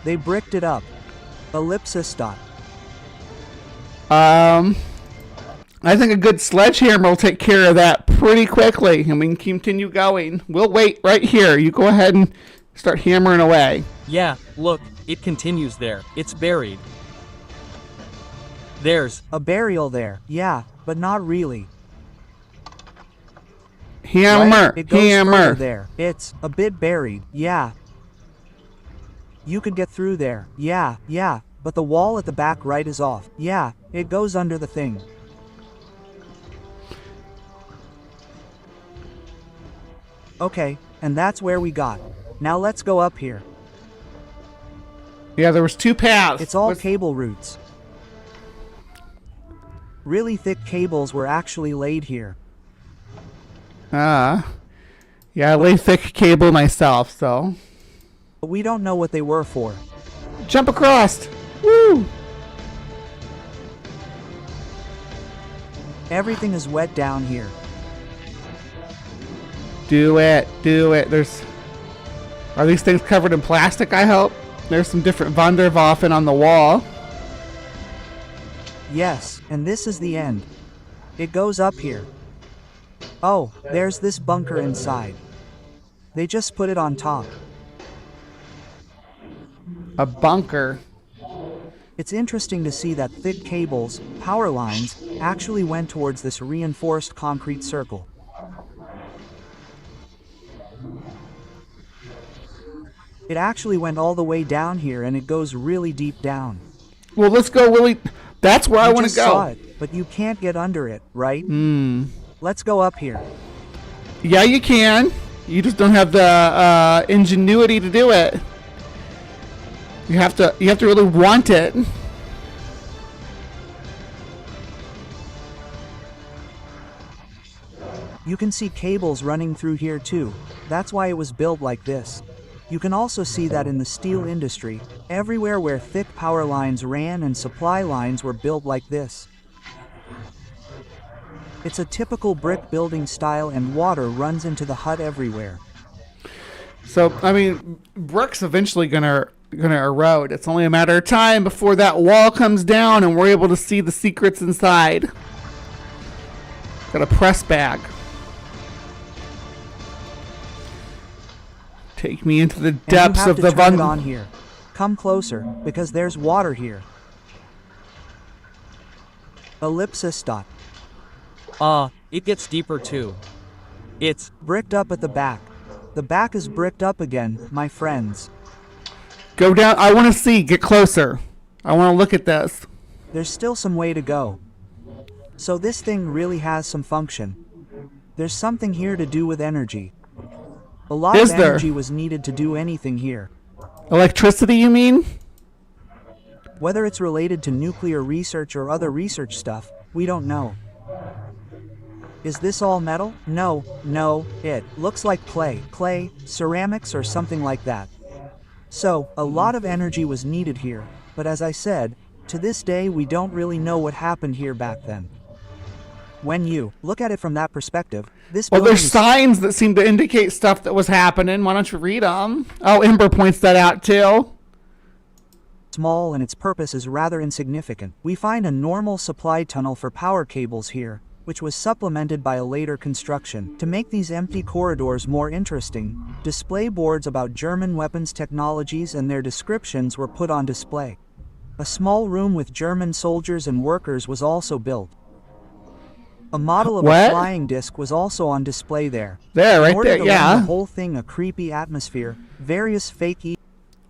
They bricked it up. Ellipsis dot. I think a good sledgehammer will take care of that pretty quickly, and we can continue going. We'll wait right here. You go ahead and start hammering away. Yeah, look, it continues there. It's buried. There's a burial there. Yeah, but not really. Hammer, right? It goes hammer. further there. It's a bit buried. Yeah. You could get through there. Yeah, yeah. But the wall at the back right is off. Yeah, it goes under the thing. Okay, and that's where we got. Now let's go up here. Yeah, there was two paths. It's all cable routes. Really thick cables were actually laid here. Yeah, I lay thick cable myself, so. But we don't know what they were for. Jump across! Woo! Everything is wet down here. Do it, do it. Are these things covered in plastic, I hope? There's some different Wunderwaffe on the wall. Yes, and this is the end. It goes up here. Oh, there's this bunker inside. They just put it on top. A bunker. It's interesting to see that thick cables, power lines, actually went towards this reinforced concrete circle. It actually went all the way down here and it goes really deep down. Well, let's go really... That's where I want to go. Saw it, but you can't get under it, right? Let's go up here. Yeah, you can. You just don't have the ingenuity to do it. You have to really want it. You can see cables running through here too. That's why it was built like this. You can also see that in the steel industry, everywhere where thick power lines ran and supply lines were built like this. It's a typical brick building style and water runs into the hut everywhere. So, I mean, brick's eventually gonna erode. It's only a matter of time before that wall comes down and we're able to see the secrets inside. Got a press bag. Take me into the depths of the turn it on here. Come closer, because there's water here. Ellipsis dot. It gets deeper too. It's bricked up at the back. The back is bricked up again, my friends. Go down. I want to see. Get closer. I want to look at this. There's still some way to go. So this thing really has some function. There's something here to do with energy. A lot of energy was needed to do anything here. Electricity, you mean? Whether it's related to nuclear research or other research stuff, we don't know. Is this all metal? No, it looks like clay, ceramics or something like that. So, a lot of energy was needed here, but as I said, to this day we don't really know what happened here back then. When you look at it from that perspective, this well, there's signs that seem to indicate stuff that was happening. Why don't you read them? Oh, Ember points that out too. Small and its purpose is rather insignificant. We find a normal supply tunnel for power cables here, which was supplemented by a later construction. To make these empty corridors more interesting, display boards about German weapons technologies and their descriptions were put on display. A small room with German soldiers and workers was also built. A model of a flying disc was also on display there. There, right there, yeah. The whole thing a creepy atmosphere, various fake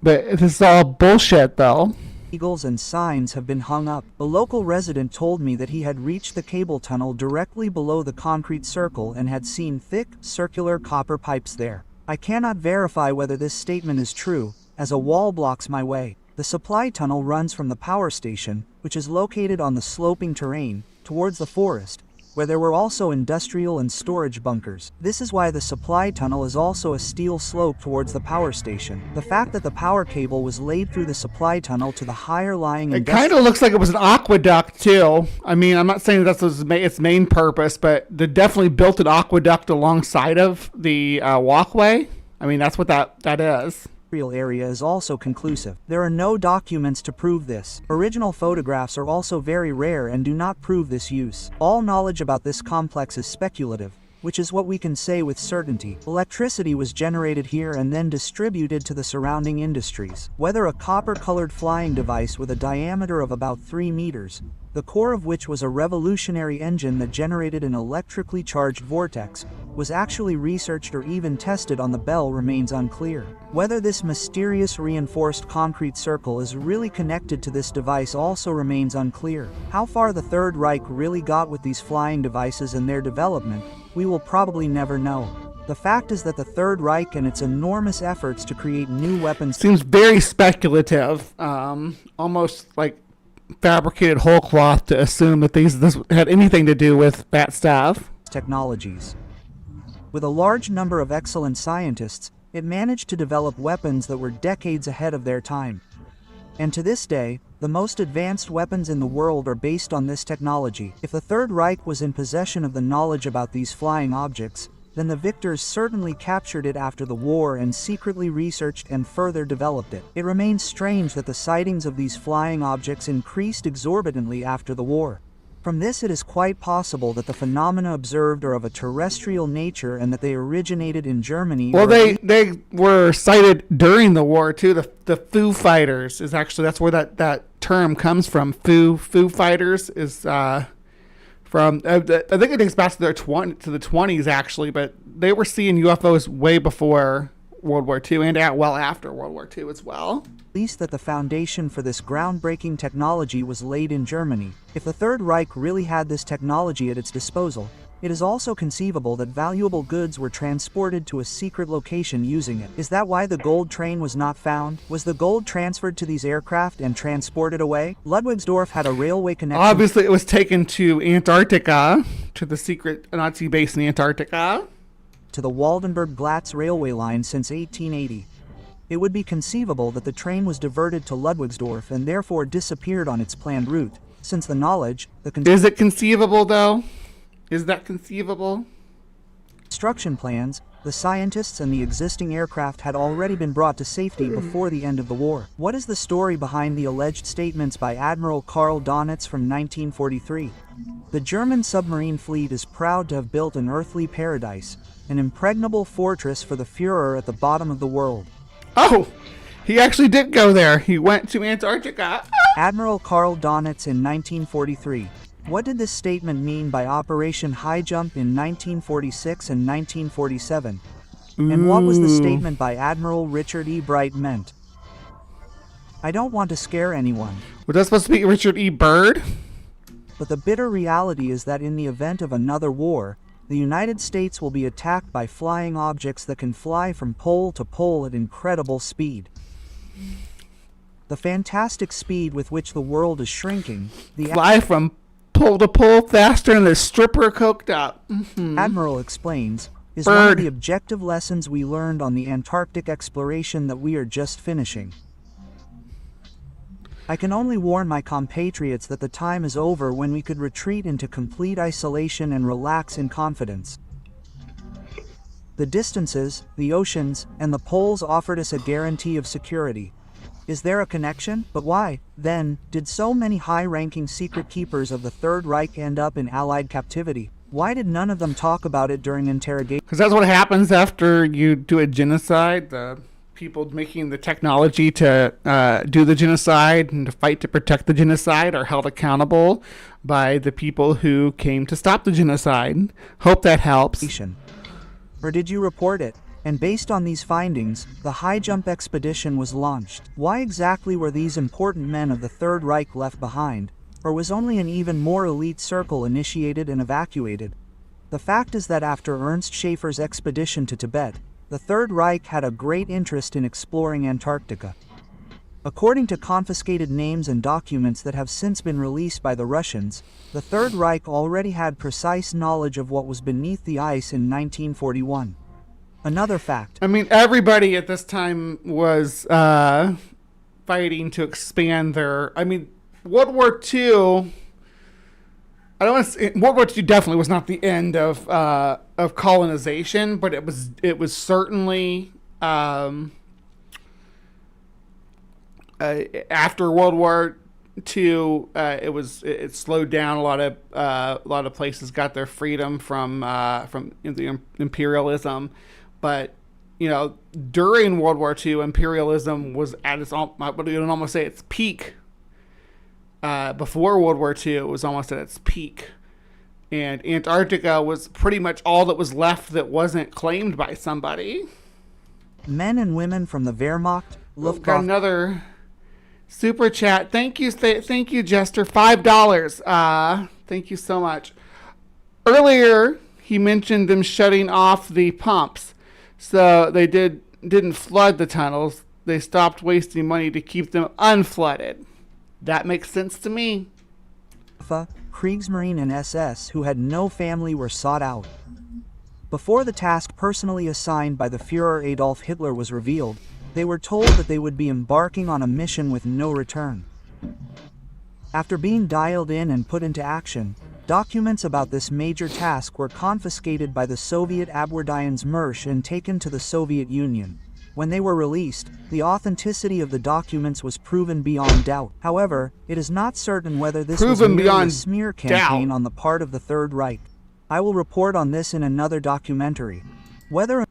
but this is all bullshit, though. Eagles and signs have been hung up. A local resident told me that he had reached the cable tunnel directly below the concrete circle and had seen thick, circular copper pipes there. I cannot verify whether this statement is true, as a wall blocks my way. The supply tunnel runs from the power station, which is located on the sloping terrain, towards the forest, where there were also industrial and storage bunkers. This is why the supply tunnel is also a steel slope towards the power station. The fact that the power cable was laid through the supply tunnel to the higher lying it kind of looks like it was an aqueduct too. I mean, I'm not saying that's its main purpose, but they definitely built an aqueduct alongside of the walkway. I mean, that's what that is. Area is also conclusive. There are no documents to prove this. Original photographs are also very rare and do not prove this use. All knowledge about this complex is speculative, which is what we can say with certainty. Electricity was generated here and then distributed to the surrounding industries. Whether a copper-colored flying device with a diameter of about 3 meters, the core of which was a revolutionary engine that generated an electrically charged vortex, was actually researched or even tested on the Bell remains unclear. Whether this mysterious reinforced concrete circle is really connected to this device also remains unclear. How far the Third Reich really got with these flying devices and their development, we will probably never know. The fact is that the Third Reich and its enormous efforts to create new weapons seems very speculative, almost like fabricated whole cloth to assume that this had anything to do with that stuff. Technologies. With a large number of excellent scientists, it managed to develop weapons that were decades ahead of their time. And to this day, the most advanced weapons in the world are based on this technology. If the Third Reich was in possession of the knowledge about these flying objects, then the victors certainly captured it after the war and secretly researched and further developed it. It remains strange that the sightings of these flying objects increased exorbitantly after the war. From this it is quite possible that the phenomena observed are of a terrestrial nature and that they originated in Germany. Well, they were sighted during the war too. The Foo Fighters is actually, that's where that term comes from. Foo Fighters is from I think it dates back to the 20s actually, but they were seeing UFOs way before World War II and well after World War II as well. At least that the foundation for this groundbreaking technology was laid in Germany. If the Third Reich really had this technology at its disposal, it is also conceivable that valuable goods were transported to a secret location using it. Is that why the gold train was not found? Was the gold transferred to these aircraft and transported away? Ludwigsdorf had a railway connection. Obviously, it was taken to Antarctica, to the secret Nazi base in Antarctica. To the Waldenburg-Glatz railway line since 1880. It would be conceivable that the train was diverted to Ludwigsdorf and therefore disappeared on its planned route, since the knowledge, Is it conceivable, though? Is that conceivable? Construction plans, the scientists and the existing aircraft had already been brought to safety before the end of the war. What is the story behind the alleged statements by Admiral Karl Donitz from 1943? The German submarine fleet is proud to have built an earthly paradise, an impregnable fortress for the Führer at the bottom of the world. Oh, he actually did go there. He went to Antarctica. Admiral Karl Donitz in 1943. What did this statement mean by Operation High Jump in 1946 and 1947? And what was the statement by Admiral Richard E. Bright meant? I don't want to scare anyone. Was that supposed to be Richard E. Byrd? But the bitter reality is that in the event of another war, the United States will be attacked by flying objects that can fly from pole to pole at incredible speed. The fantastic speed with which the world is shrinking. Fly from pole to pole faster than a stripper coked up. Admiral explains, is one of the objective lessons we learned on the Antarctic exploration that we are just finishing. I can only warn my compatriots that the time is over when we could retreat into complete isolation and relax in confidence. The distances, the oceans, and the poles offered us a guarantee of security. Is there a connection? But why, then, did so many high-ranking secret keepers of the Third Reich end up in Allied captivity? Why did none of them talk about it during interrogation? Because that's what happens after you do a genocide. The people making the technology to do the genocide and to fight to protect the genocide are held accountable by the people who came to stop the genocide. Hope that helps. Or did you report it? And based on these findings, the high jump expedition was launched. Why exactly were these important men of the Third Reich left behind? Or was only an even more elite circle initiated and evacuated? The fact is that after Ernst Schaefer's expedition to Tibet, the Third Reich had a great interest in exploring Antarctica. According to confiscated names and documents that have since been released by the Russians, the Third Reich already had precise knowledge of what was beneath the ice in 1941. Another fact. I mean, everybody at this time was fighting to expand their... I mean, World War II... I don't want to say, World War II definitely was not the end of colonization, but it was certainly after World War II, it slowed down. A lot of places got their freedom from the imperialism, but during World War II, imperialism was at its almost say its peak. Before World War II, it was almost at its peak. And Antarctica was pretty much all that was left that wasn't claimed by somebody. Men and women from the Wehrmacht, Luftwaffe. Got another super chat. Thank you, Jester. $5. Thank you so much. Earlier, he mentioned them shutting off the pumps. So they didn't flood the tunnels. They stopped wasting money to keep them unflooded. That makes sense to me. Kriegsmarine and SS who had no family were sought out. Before the task personally assigned by the Führer Adolf Hitler was revealed, they were told that they would be embarking on a mission with no return. After being dialed in and put into action, documents about this major task were confiscated by the Soviet Abwehrdienstmarsch and taken to the Soviet Union. When they were released, the authenticity of the documents was proven beyond doubt. However, it is not certain whether this was merely a smear campaign on the part of the Third Reich. I will report on this in another documentary. Whether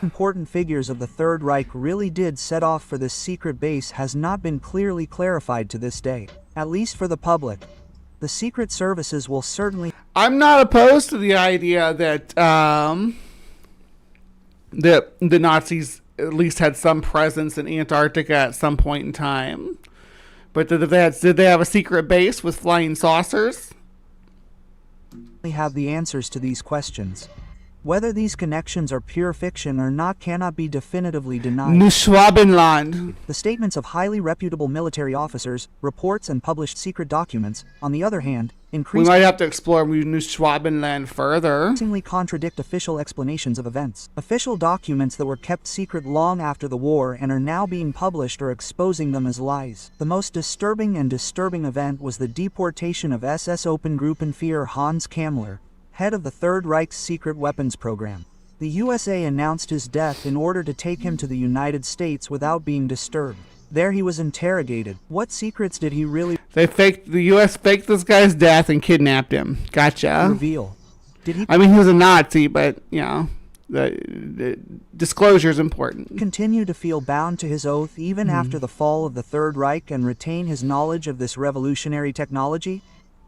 important figures of the Third Reich really did set off for this secret base has not been clearly clarified to this day, at least for the public. The secret services will certainly... I'm not opposed to the idea that the Nazis at least had some presence in Antarctica at some point in time. But did they have a secret base with flying saucers? Have the answers to these questions. Whether these connections are pure fiction or not cannot be definitively denied. Neuschwabenland. The statements of highly reputable military officers, reports, and published secret documents, on the other hand, We might have to explore Neuschwabenland further. increasingly contradict official explanations of events. Official documents that were kept secret long after the war and are now being published are exposing them as lies. The most disturbing event was the deportation of SS Obergruppenführer Hans Kammler, head of the Third Reich's secret weapons program. The USA announced his death in order to take him to the United States without being disturbed. There he was interrogated. What secrets did he really The US faked this guy's death and kidnapped him. Gotcha. reveal? Did he I mean, he was a Nazi, but, you know, the disclosure is important. continue to feel bound to his oath even after the fall of the Third Reich and retain his knowledge of this revolutionary technology?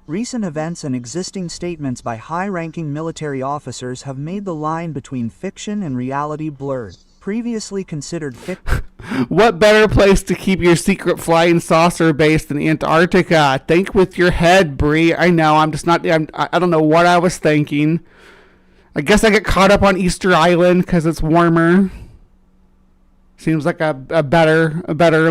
Recent events and existing statements by high-ranking military officers have made the line between fiction and reality blurred. Previously considered fiction. What better place to keep your secret flying saucer base than Antarctica? Think with your head, Bree. I know, I don't know what I was thinking. I guess I get caught up on Easter Island because it's warmer. Seems like a better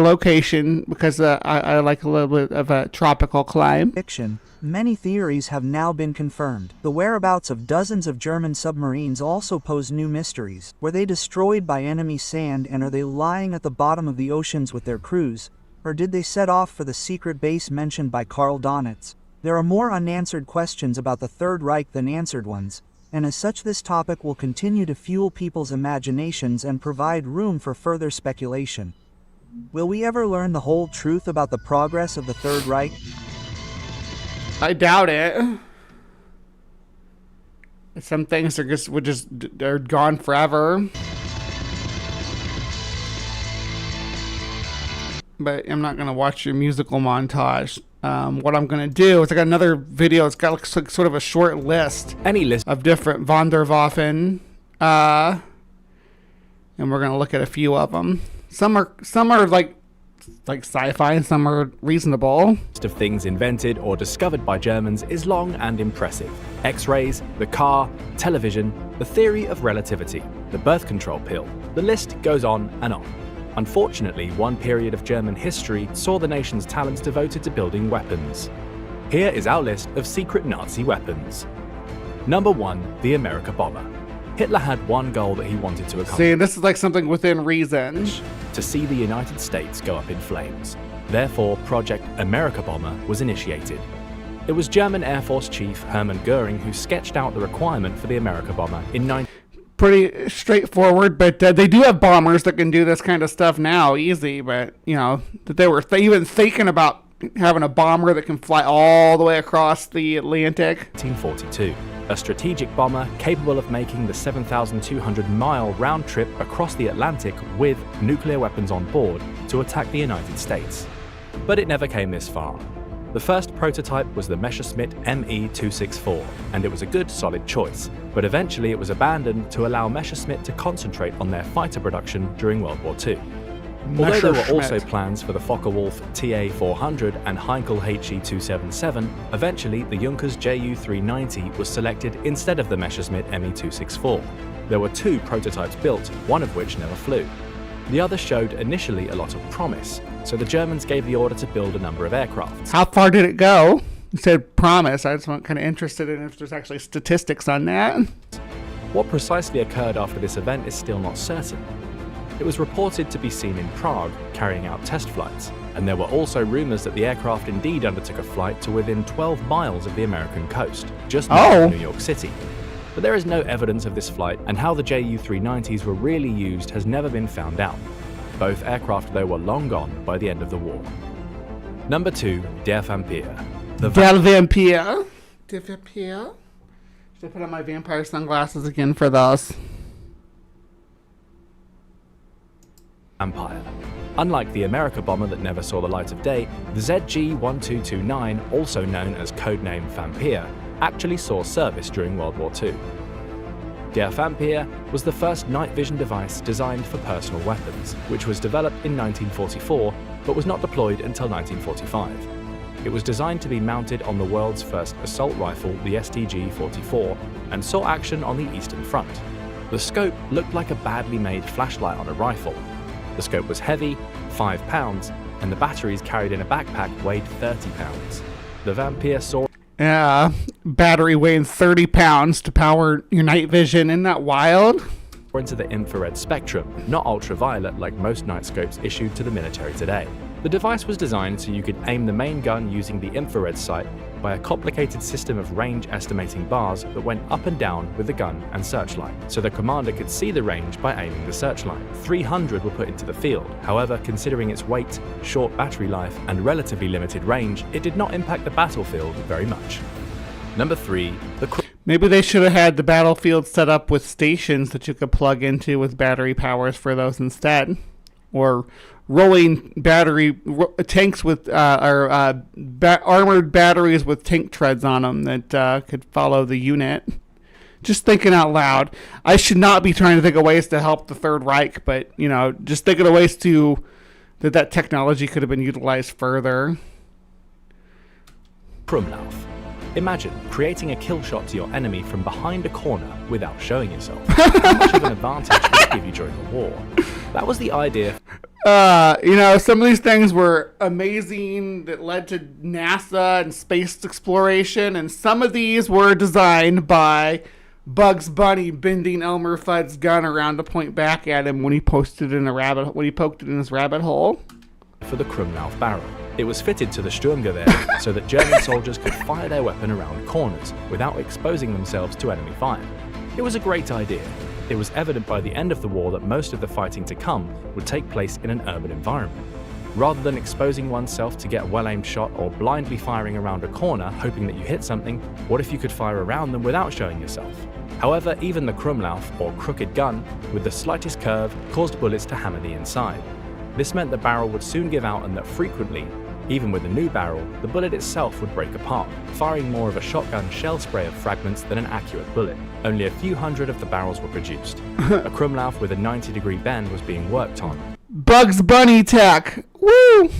location because I like a little bit of a tropical climate. Fiction. Many theories have now been confirmed. The whereabouts of dozens of German submarines also pose new mysteries. Were they destroyed by enemy sand, and are they lying at the bottom of the oceans with their crews? Or did they set off for the secret base mentioned by Karl Donitz? There are more unanswered questions about the Third Reich than answered ones, and as such this topic will continue to fuel people's imaginations and provide room for further speculation. Will we ever learn the whole truth about the progress of the Third Reich? I doubt it. Some things they're gone forever. But I'm not gonna watch your musical montage. What I'm gonna do is I got another video. It's got like sort of a short list of different Wunderwaffen, and we're gonna look at a few of them. Some are like sci-fi, and some are reasonable. The list of things invented or discovered by Germans is long and impressive. X-rays, the car, television, the theory of relativity, the birth control pill. The list goes on and on. Unfortunately, one period of German history saw the nation's talents devoted to building weapons. Here is our list of secret Nazi weapons. Number 1, the America bomber. Hitler had one goal that he wanted to accomplish. See, this is like something within reason. To see the United States go up in flames. Therefore, Project America Bomber was initiated. It was German Air Force Chief Hermann Goering who sketched out the requirement for the America Bomber in Pretty straightforward, but they do have bombers that can do this kind of stuff now, easy. But, you know, that they were even thinking about having a bomber that can fly all the way across the Atlantic. 1942. A strategic bomber capable of making the 7,200-mile round trip across the Atlantic with nuclear weapons on board to attack the United States. But it never came this far. The first prototype was the Messerschmitt Me-264, and it was a good, solid choice, but eventually it was abandoned to allow Messerschmitt to concentrate on their fighter production during World War II. Although there were also plans for the Focke-Wulf TA-400 and Heinkel HE-277, eventually the Junkers Ju-390 was selected instead of the Messerschmitt Me-264. There were 2 prototypes built, one of which never flew. The other showed initially a lot of promise, so the Germans gave the order to build a number of aircrafts. How far did it go? You said promise. I just want kind of interested in if there's actually statistics on that. What precisely occurred after this event is still not certain. It was reported to be seen in Prague carrying out test flights, and there were also rumors that the aircraft indeed undertook a flight to within 12 miles of the American coast, just north of New York City. But there is no evidence of this flight, and how the Ju-390s were really used has never been found out. Both aircraft, though, were long gone by the end of the war. Number 2, Der Vampir. Der Vampir. Der Vampir. Should I put on my vampire sunglasses again for those? Empire. Unlike the America bomber that never saw the light of day, the ZG-1229, also known as codename Vampir, actually saw service during World War II. Der Vampir was the first night vision device designed for personal weapons, which was developed in 1944 but was not deployed until 1945. It was designed to be mounted on the world's first assault rifle, the STG-44, and saw action on the Eastern Front. The scope looked like a badly made flashlight on a rifle. The scope was heavy, 5 pounds, and the batteries carried in a backpack weighed 30 pounds. The Vampire saw battery weighing 30 pounds to power your night vision. Isn't that wild? into the infrared spectrum, not ultraviolet like most night scopes issued to the military today. The device was designed so you could aim the main gun using the infrared sight by a complicated system of range estimating bars that went up and down with the gun and searchlight, so the commander could see the range by aiming the searchlight. 300 were put into the field. However, considering its weight, short battery life, and relatively limited range, it did not impact the battlefield very much. Number 3. Maybe they should have had the battlefield set up with stations that you could plug into with battery powers for those instead. Or rolling tanks with armored batteries with tank treads on them that could follow the unit. Just thinking out loud. I should not be trying to think of ways to help the Third Reich, but just thinking of ways that technology could have been utilized further. Krumlauf. Imagine creating a kill shot to your enemy from behind a corner without showing yourself. How much of an advantage would it give you during the war? That was the idea. Some of these things were amazing that led to NASA and space exploration, and some of these were designed by Bugs Bunny bending Elmer Fudd's gun around to point back at him when he poked it in his rabbit hole. For the Krumlauf barrel. It was fitted to the Sturmgewehr so that German soldiers could fire their weapon around corners without exposing themselves to enemy fire. It was a great idea. It was evident by the end of the war that most of the fighting to come would take place in an urban environment. Rather than exposing oneself to get a well-aimed shot or blindly firing around a corner hoping that you hit something, what if you could fire around them without showing yourself? However, even the Krumlauf, or crooked gun, with the slightest curve, caused bullets to hammer the inside. This meant the barrel would soon give out and that frequently, even with a new barrel, the bullet itself would break apart, firing more of a shotgun shell spray of fragments than an accurate bullet. Only a few hundred of the barrels were produced. A Krumlauf with a 90-degree bend was being worked on. Bugs Bunny tech! Woo!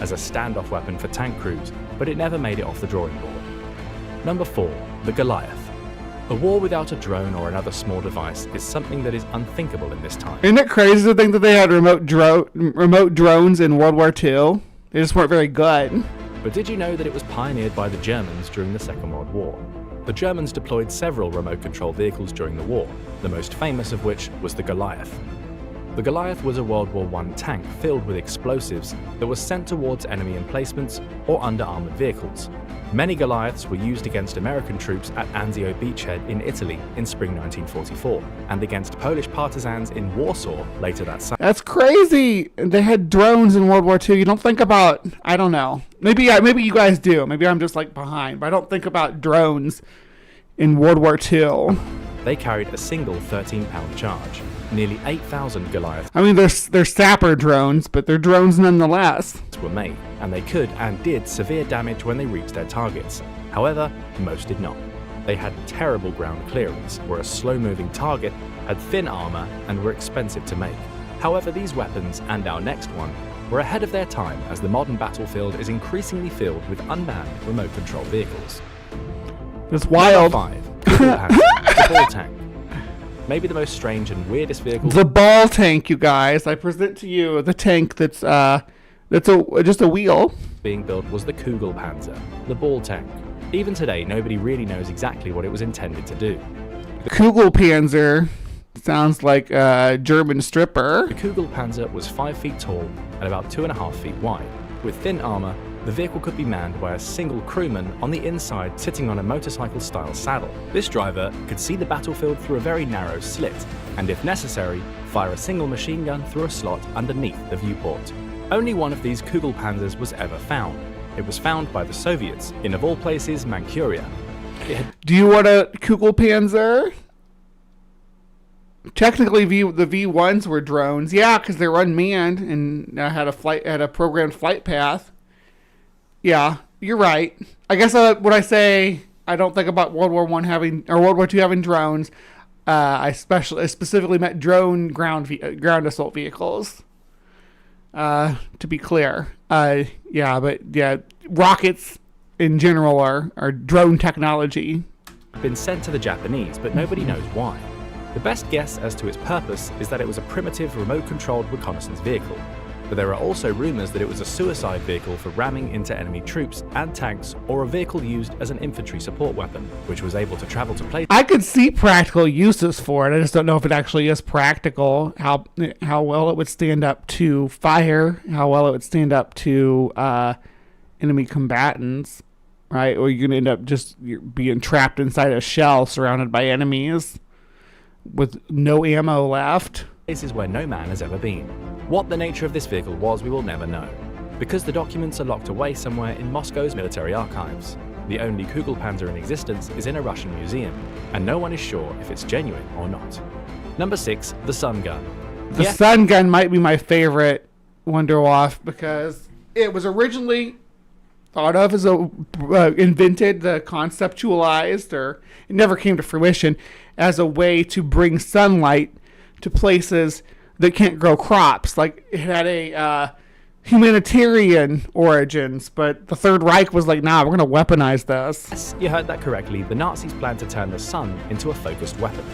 As a standoff weapon for tank crews, but it never made it off the drawing board. Number 4. The Goliath. A war without a drone or another small device is something that is unthinkable in this time. Isn't it crazy to think that they had remote drones in World War II? They just weren't very good. But did you know that it was pioneered by the Germans during the Second World War? The Germans deployed several remote-control vehicles during the war, the most famous of which was the Goliath. The Goliath was a World War I tank filled with explosives that was sent towards enemy emplacements or under-armored vehicles. Many Goliaths were used against American troops at Anzio beachhead in Italy in spring 1944, and against Polish partisans in Warsaw later that summer. That's crazy! They had drones in World War II. You don't think about, I don't know. Maybe you guys do. Maybe I'm just behind, but I don't think about drones in World War II. They carried a single 13-pound charge. Nearly 8,000 Goliaths. I mean, they're sapper drones, but they're drones nonetheless. Were made, and they could and did severe damage when they reached their targets. However, most did not. They had terrible ground clearance, were a slow-moving target, had thin armor, and were expensive to make. However, these weapons, and our next one, were ahead of their time as the modern battlefield is increasingly filled with unmanned remote-control vehicles. It's wild. Number 5. The ball tank. Maybe the most strange and weirdest vehicle. The ball tank, you guys. I present to you the tank that's just a wheel. Being built was the Kugelpanzer, the ball tank. Even today, nobody really knows exactly what it was intended to do. Kugelpanzer sounds like a German stripper. The Kugelpanzer was 5 feet tall and about 2.5 feet wide. With thin armor, the vehicle could be manned by a single crewman on the inside sitting on a motorcycle-style saddle. This driver could see the battlefield through a very narrow slit, and if necessary, fire a single machine gun through a slot underneath the viewport. Only one of these Kugelpanzers was ever found. It was found by the Soviets in, of all places, Manchuria. Do you want a Kugelpanzer? Technically, the V1s were drones. Yeah, because they were unmanned and had a programmed flight path. Yeah, you're right. I guess when I say I don't think about World War I having or World War II having drones, I specifically meant drone ground assault vehicles. to be clear. But rockets in general are drone technology. Been sent to the Japanese, but nobody knows why. The best guess as to its purpose is that it was a primitive remote-controlled reconnaissance vehicle, but there are also rumors that it was a suicide vehicle for ramming into enemy troops and tanks, or a vehicle used as an infantry support weapon, which was able to travel to places. I could see practical uses for it. I just don't know if it actually is practical, how well it would stand up to fire, how well it would stand up to enemy combatants, right? Or you're going to end up being trapped inside a shell surrounded by enemies with no ammo left. Places where no man has ever been. What the nature of this vehicle was, we will never know, because the documents are locked away somewhere in Moscow's military archives. The only Kugelpanzer in existence is in a Russian museum, and no one is sure if it's genuine or not. Number 6, the Sun Gun. The Sun Gun might be my favorite Wunderwaffe because it was originally thought of as invented, conceptualized, or it never came to fruition as a way to bring sunlight to places that can't grow crops. Like, it had a humanitarian origins, but the Third Reich was like, nah, we're going to weaponize this. Yes, you heard that correctly. The Nazis planned to turn the sun into a focused weapon.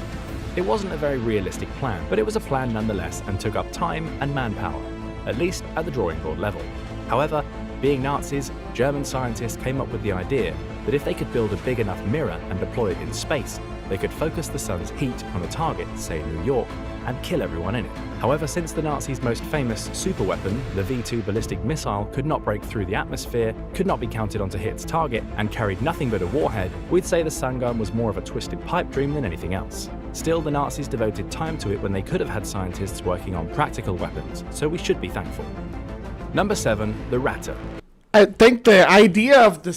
It wasn't a very realistic plan, but it was a plan nonetheless and took up time and manpower, at least at the drawing board level. However, being Nazis, German scientists came up with the idea that if they could build a big enough mirror and deploy it in space, they could focus the sun's heat on a target, say New York, and kill everyone in it. However, since the Nazis' most famous superweapon, the V-2 ballistic missile, could not break through the atmosphere, could not be counted on to hit its target, and carried nothing but a warhead, we'd say the Sun Gun was more of a twisted pipe dream than anything else. Still, the Nazis devoted time to it when they could have had scientists working on practical weapons, so we should be thankful. Number 7, the Ratter. I think the idea of the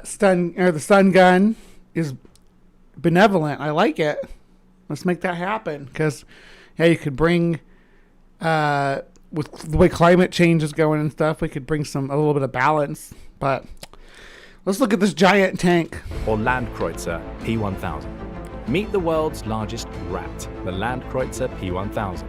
Sun Gun is benevolent. I like it. Let's make that happen, because you could bring with the way climate change is going and stuff, we could bring a little bit of balance. But let's look at this giant tank, or Landkreuzer P1000. Meet the world's largest rat, the Landkreuzer P1000.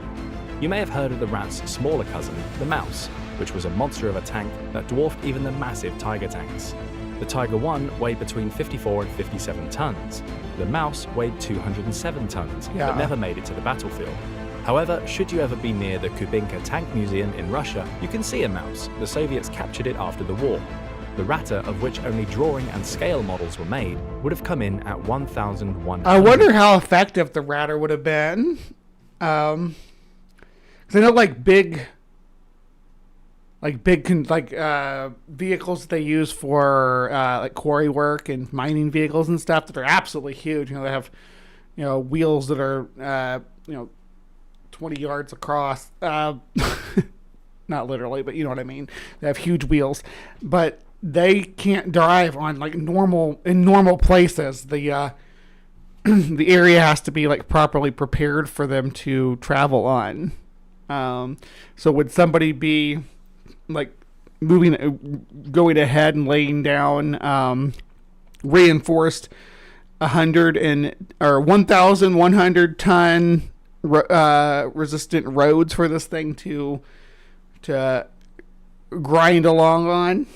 You may have heard of the rat's smaller cousin, the mouse, which was a monster of a tank that dwarfed even the massive Tiger tanks. The Tiger I weighed between 54 and 57 tons. The mouse weighed 207 tons, but never made it to the battlefield. However, should you ever be near the Kubinka Tank Museum in Russia, you can see a mouse. The Soviets captured it after the war. The Ratter, of which only drawing and scale models were made, would have come in at 1,100. I wonder how effective the Ratter would have been. Because I know vehicles that they use for like quarry work and mining vehicles and stuff that are absolutely huge. They have wheels that are 20 yards across. Not literally, but you know what I mean. They have huge wheels, but they can't drive on in normal places. The the area has to be properly prepared for them to travel on. So would somebody be going ahead and laying down reinforced 1,100 ton resistant roads for this thing to grind along on?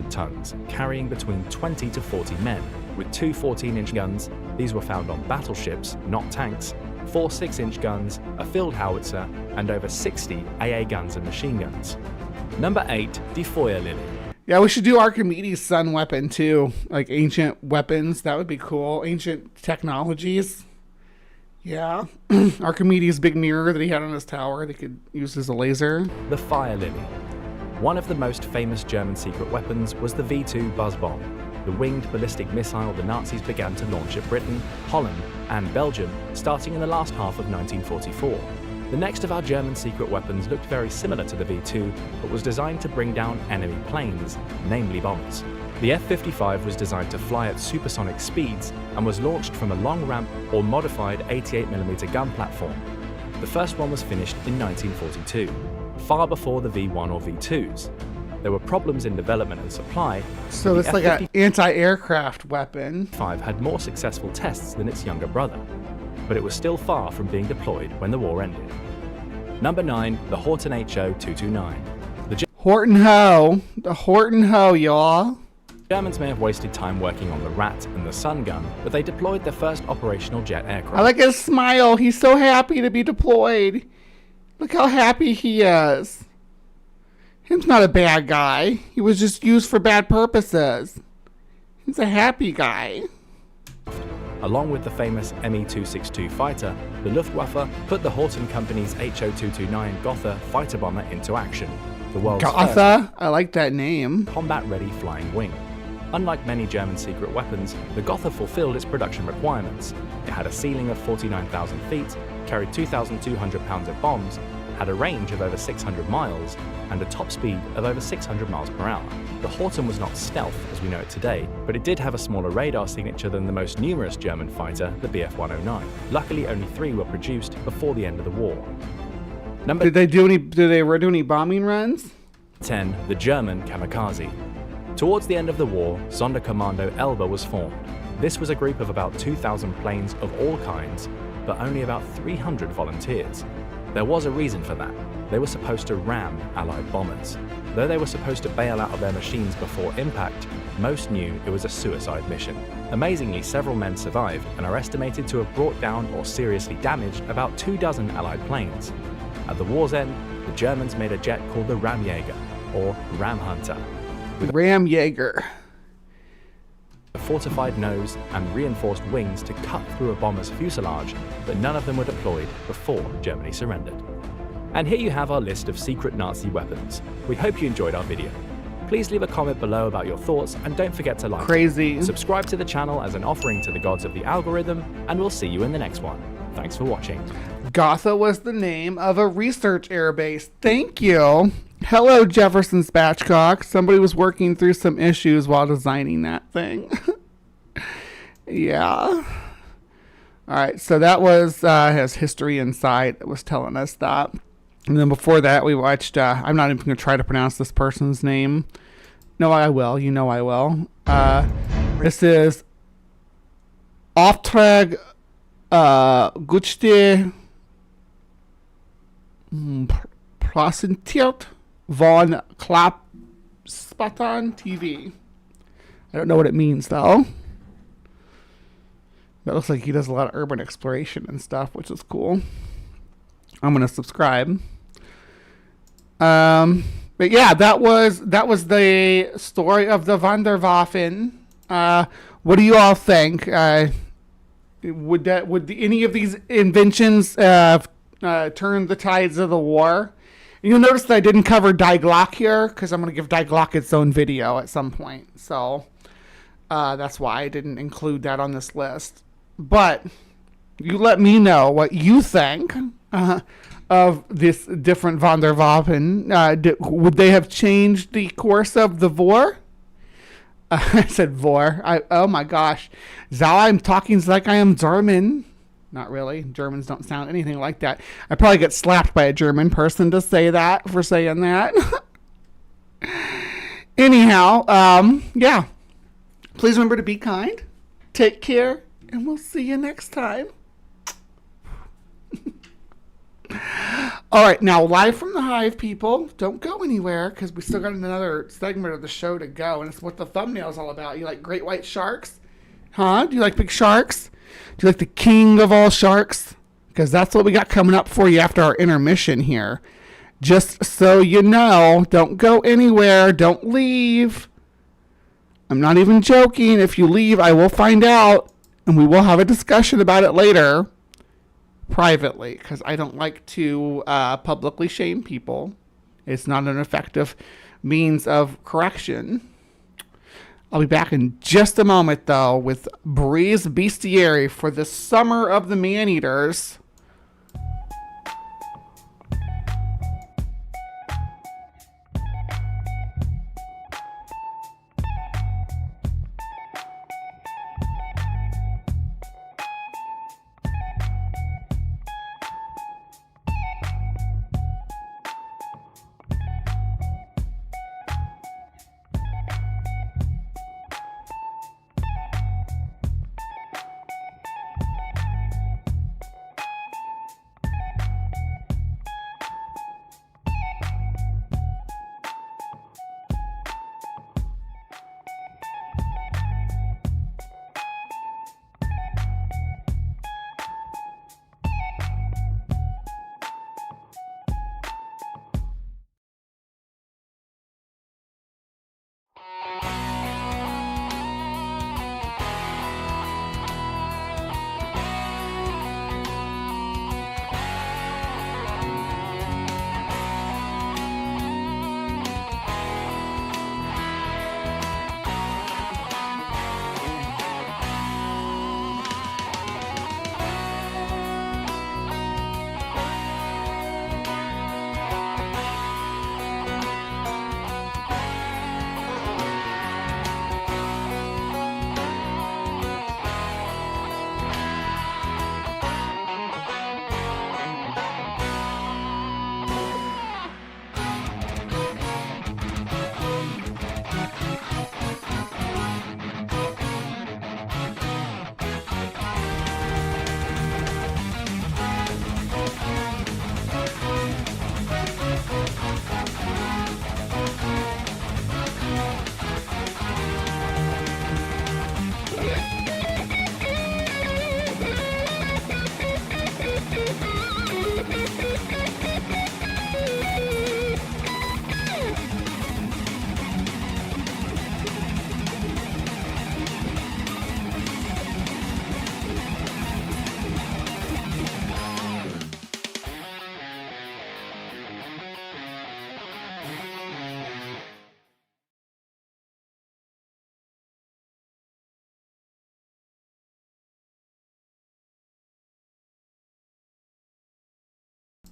Tons, carrying between 20 to 40 men, with two 14-inch guns. These were found on battleships, not tanks, 4 6-inch guns, a field howitzer, and over 60 AA guns and machine guns. Number 8, the Feuer Lily. Yeah, we should do Archimedes' sun weapon too, ancient weapons. That would be cool. Ancient technologies. Yeah. Archimedes' big mirror that he had on his tower, they could use as a laser. The Fire Lily. One of the most famous German secret weapons was the V-2 buzz bomb, the winged ballistic missile the Nazis began to launch at Britain, Holland, and Belgium starting in the last half of 1944. The next of our German secret weapons looked very similar to the V-2, but was designed to bring down enemy planes, namely bombers. The F-55 was designed to fly at supersonic speeds and was launched from a long ramp or modified 88mm gun platform. The first one was finished in 1942, far before the V-1 or V-2s. There were problems in development and supply. So it's like an anti-aircraft weapon. F-55 had more successful tests than its younger brother, but it was still far from being deployed when the war ended. Number 9, the Horton HO-229. Horton Ho. The Horton Ho, y'all. Germans may have wasted time working on the Rat and the Sun gun, but they deployed their first operational jet aircraft. I like his smile. He's so happy to be deployed. Look how happy he is. Him's not a bad guy. He was just used for bad purposes. He's a happy guy. Along with the famous Me-262 fighter, the Luftwaffe put the Horton Company's HO-229 Gotha fighter bomber into action. The world's Gotha? I like that name. Combat-ready flying wing. Unlike many German secret weapons, the Gotha fulfilled its production requirements. It had a ceiling of 49,000 feet, carried 2,200 pounds of bombs, had a range of over 600 miles, and a top speed of over 600 miles per hour. The Horton was not stealth as we know it today, but it did have a smaller radar signature than the most numerous German fighter, the Bf-109. Luckily, only 3 were produced before the end of the war. Did they do any bombing runs? 10. The German Kamikaze. Towards the end of the war, Sonderkommando Elba was formed. This was a group of about 2,000 planes of all kinds, but only about 300 volunteers. There was a reason for that. They were supposed to ram Allied bombers. Though they were supposed to bail out of their machines before impact, most knew it was a suicide mission. Amazingly, several men survived and are estimated to have brought down or seriously damaged about 24 Allied planes. At the war's end, the Germans made a jet called the Ramjäger, or Ram Hunter. Ramjäger. A fortified nose and reinforced wings to cut through a bomber's fuselage, but none of them were deployed before Germany surrendered. And here you have our list of secret Nazi weapons. We hope you enjoyed our video. Please leave a comment below about your thoughts and don't forget to like Crazy. Subscribe to the channel as an offering to the gods of the algorithm, and we'll see you in the next one. Thanks for watching. Gotha was the name of a research airbase. Thank you. Hello, Jefferson Spatchcock. Somebody was working through some issues while designing that thing. Yeah. All right, so that was his History Inside that was telling us that. And then before that, we watched, I'm not even going to try to pronounce this person's name. No, I will. You know I will. This is Auftrag Gutste Präsentiert von Klappspatten TV. I don't know what it means, though. But it looks like he does a lot of urban exploration and stuff, which is cool. I'm going to subscribe. But yeah, that was the story of the Wunderwaffe. What do you all think? Would any of these inventions turn the tides of the war? You'll notice that I didn't cover Die Glock here because I'm going to give Die Glock its own video at some point. So that's why I didn't include that on this list. But you let me know what you think of this different Wunderwaffe. Would they have changed the course of the war? I said vor. Oh my gosh. Now I'm talking like I am German. Not really. Germans don't sound anything like that. I probably get slapped by a German person to say that, for saying that. Anyhow, yeah. Please remember to be kind. Take care. And we'll see you next time. All right, now live from the Hive, people. Don't go anywhere because we still got another segment of the show to go, and it's what the thumbnail is all about. You like great white sharks? Huh? Do you like big sharks? Do you like the king of all sharks? Because that's what we got coming up for you after our intermission here. Just so you know, don't go anywhere. Don't leave. I'm not even joking. If you leave, I will find out. And we will have a discussion about it later, privately, because I don't like to publicly shame people. It's not an effective means of correction. I'll be back in just a moment, though, with Bree's Bestiary for the Summer of the Maneaters.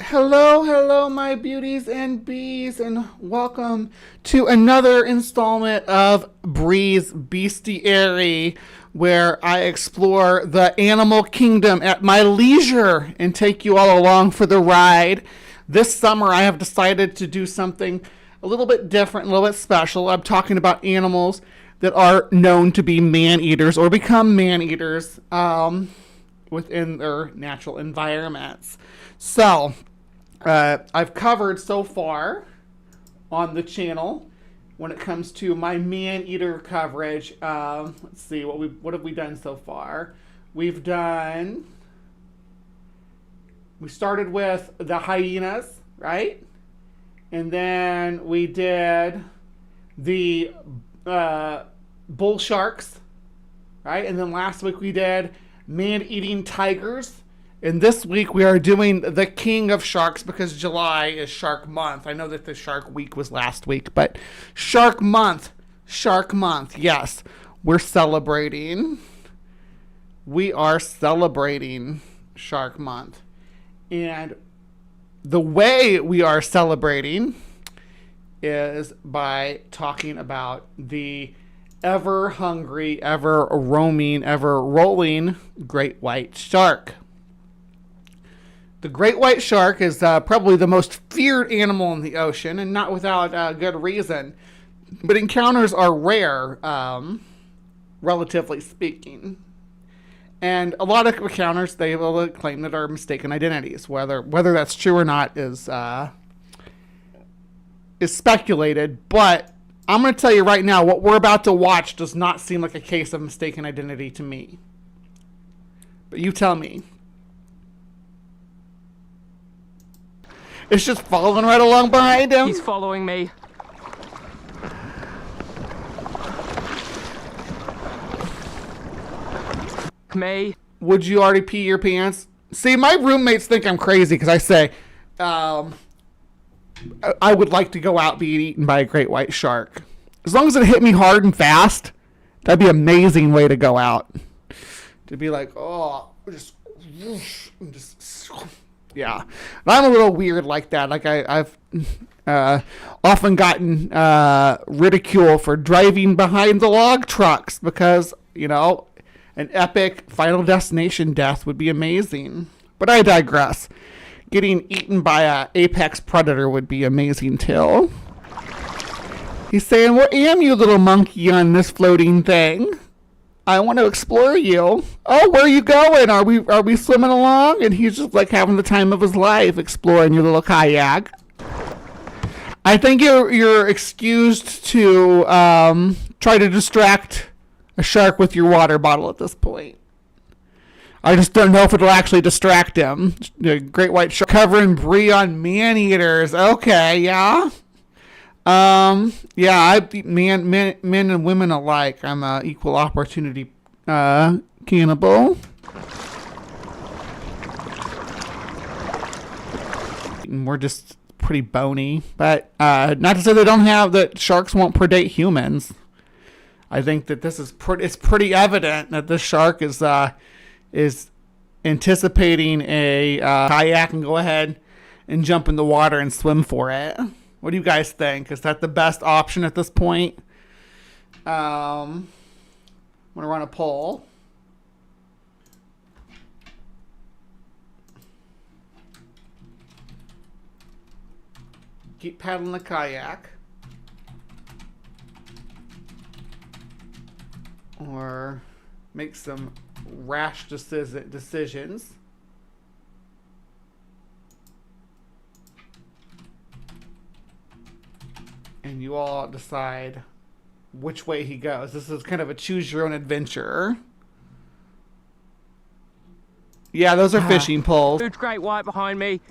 Hello, hello, my beauties and bees, and welcome to another installment of Bree's Bestiary, where I explore the animal kingdom at my leisure and take you all along for the ride. This summer, I have decided to do something a little bit different, a little bit special. I'm talking about animals that are known to be man-eaters or become man-eaters within their natural environments. So, I've covered so far on the channel when it comes to my man-eater coverage. Let's see, what have we done so far? We started with the hyenas, right? And then we did the bull sharks, right? And then last week we did man-eating tigers. And this week we are doing the king of sharks because July is Shark Month. I know that the Shark Week was last week, but Shark Month, yes, we're celebrating. We are celebrating Shark Month. And the way we are celebrating is by talking about the ever hungry, ever roaming, ever rolling great white shark. The great white shark is probably the most feared animal in the ocean, and not without good reason. But encounters are rare, relatively speaking. And a lot of encounters, they will claim that are mistaken identities. Whether that's true or not is speculated. But I'm going to tell you right now, what we're about to watch does not seem like a case of mistaken identity to me. But you tell me. It's just following right along behind him. He's following me. May. Would you already pee your pants? See, my roommates think I'm crazy because I say, I would like to go out being eaten by a great white shark. As long as it hit me hard and fast, that'd be an amazing way to go out. To be like, oh, just yeah. And I'm a little weird like that. Like I've often gotten ridicule for driving behind the log trucks because, an epic Final Destination death would be amazing. But I digress. Getting eaten by an apex predator would be amazing too. He's saying, where am you, little monkey, on this floating thing? I want to explore you. Oh, where are you going? Are we swimming along? And he's just like having the time of his life exploring your little kayak. I think you're excused to try to distract a shark with your water bottle at this point. I just don't know if it'll actually distract him. The great white shark covering Bree on man-eaters. Okay, yeah. I beat men and women alike. I'm a equal opportunity cannibal. We're just pretty bony, but not to say that sharks won't predate humans. I think that this is it's pretty evident that this shark is anticipating a kayak and go ahead and jump in the water and swim for it. What do you guys think? Is that the best option at this point? I'm going to run a poll. Keep paddling the kayak. Or make some rash decisions. And you all decide which way he goes. This is kind of a choose your own adventure. Yeah, those are fishing poles. Huge great white behind me.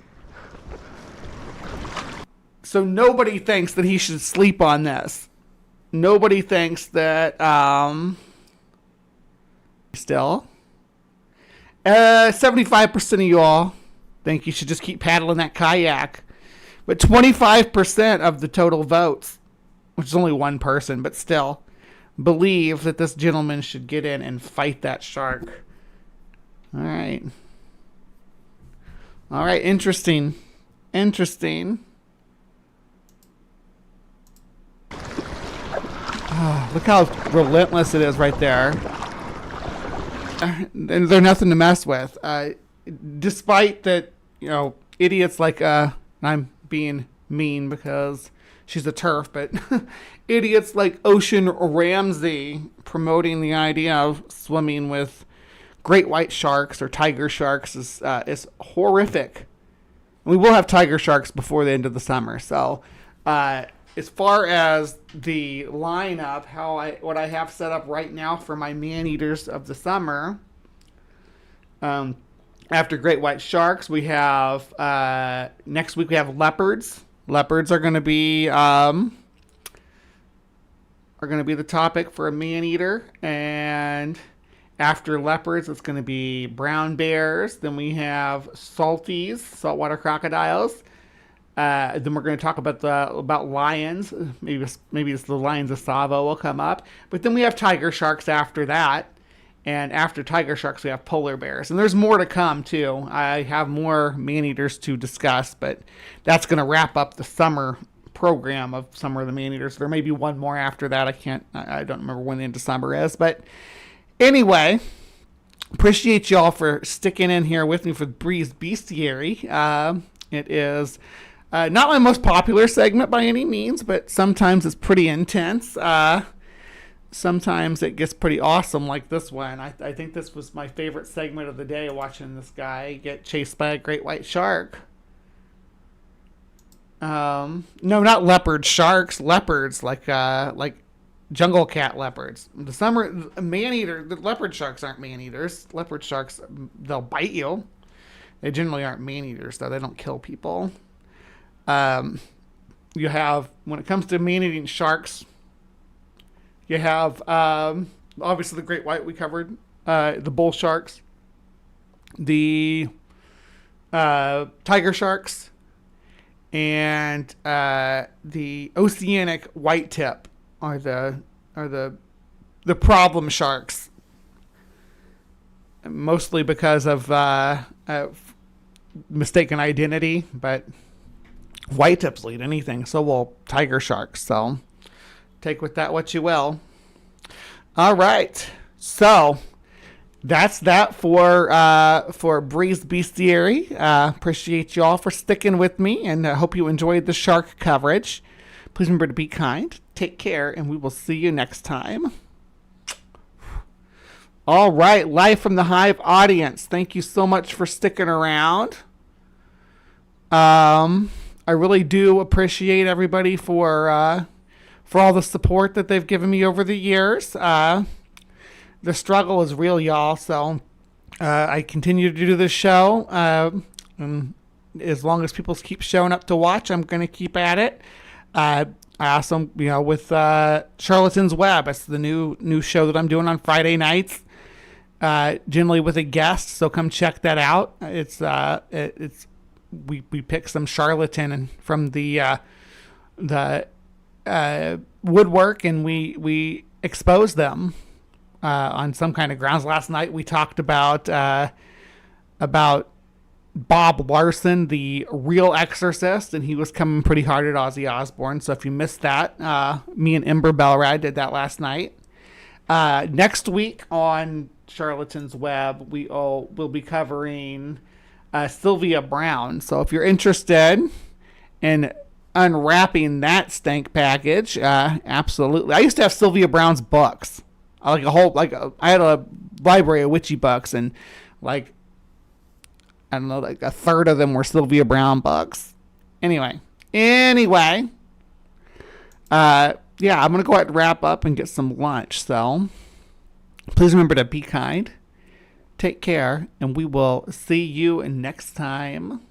So nobody thinks that he should sleep on this. Nobody thinks that, still. 75% of you all think you should just keep paddling that kayak. But 25% of the total votes, which is only one person, but still, believe that this gentleman should get in and fight that shark. All right. Interesting. Interesting. Oh, look how relentless it is right there. And they're nothing to mess with. Despite that, idiots like, I'm being mean because she's a turf, but idiots like Ocean Ramsey promoting the idea of swimming with great white sharks or tiger sharks is horrific. We will have tiger sharks before the end of the summer. So, as far as the lineup, what I have set up right now for my man-eaters of the summer, after great white sharks, we have next week we have leopards. Leopards are going to be the topic for a man-eater, and after leopards, it's going to be brown bears. Then we have salties, saltwater crocodiles. Then we're going to talk about lions. Maybe it's the lions of Tsavo will come up. But then we have tiger sharks after that. And after tiger sharks, we have polar bears. And there's more to come, too. I have more man-eaters to discuss. But that's going to wrap up the summer program of Summer of the Man-Eaters. There may be one more after that. I don't remember when the end of summer is. But anyway, appreciate y'all for sticking in here with me for Bree's Bestiary. It is not my most popular segment by any means, but sometimes it's pretty intense. Sometimes it gets pretty awesome like this one. I think this was my favorite segment of the day, watching this guy get chased by a great white shark. No, not leopard sharks. Leopards, like jungle cat leopards. The leopard sharks aren't man-eaters. Leopard sharks, they'll bite you. They generally aren't man-eaters, though. They don't kill people. You have, when it comes to man-eating sharks, you have, obviously the great white we covered, the bull sharks, the tiger sharks, and the oceanic white tip are the problem sharks, mostly because of mistaken identity, but white tips lead anything, so will tiger sharks. So take with that what you will. All right, so that's that for Bree's Bestiary. Appreciate y'all for sticking with me, and I hope you enjoyed the shark coverage. Please remember to be kind, take care, and we will see you next time. All right, live from the Hive audience. Thank you so much for sticking around. I really do appreciate everybody for all the support that they've given me over the years. The struggle is real, y'all. So I continue to do this show. And as long as people keep showing up to watch, I'm going to keep at it. I also, with Charlatan's Web, it's the new show that I'm doing on Friday nights. Generally with a guest, so come check that out. We pick some charlatan from the woodwork, and we expose them on some kind of grounds. Last night we talked about Bob Larson, the real exorcist, and he was coming pretty hard at Ozzy Osbourne. So if you missed that, me and Ember Belrad did that last night. Next week on Charlatan's Web, we'll be covering Sylvia Browne. So if you're interested in unwrapping that stank package, absolutely. I used to have Sylvia Browne's books, I had a library of witchy books, and I don't know, a third of them were Sylvia Browne books. Anyway, yeah, I'm gonna go ahead and wrap up and get some lunch. So please remember to be kind, take care, and we will see you next time.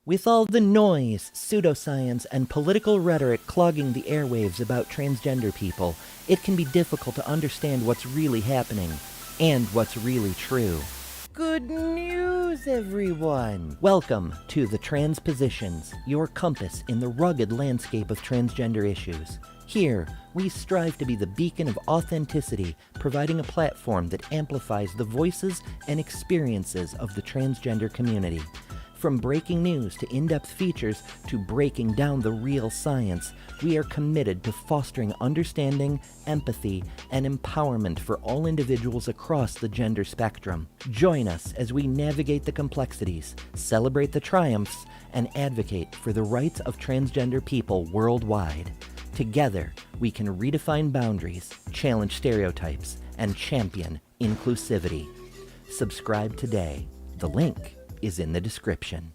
With all the noise, pseudoscience, and political rhetoric clogging the airwaves about transgender people, it can be difficult to understand what's really happening and what's really true. Good news, everyone! Welcome to The Transpositions, your compass in the rugged landscape of transgender issues. Here, we strive to be the beacon of authenticity, providing a platform that amplifies the voices and experiences of the transgender community. From breaking news to in-depth features to breaking down the real science, we are committed to fostering understanding, empathy, and empowerment for all individuals across the gender spectrum. Join us as we navigate the complexities, celebrate the triumphs, and advocate for the rights of transgender people worldwide. Together, we can redefine boundaries, challenge stereotypes, and champion inclusivity. Subscribe today. The link is in the description.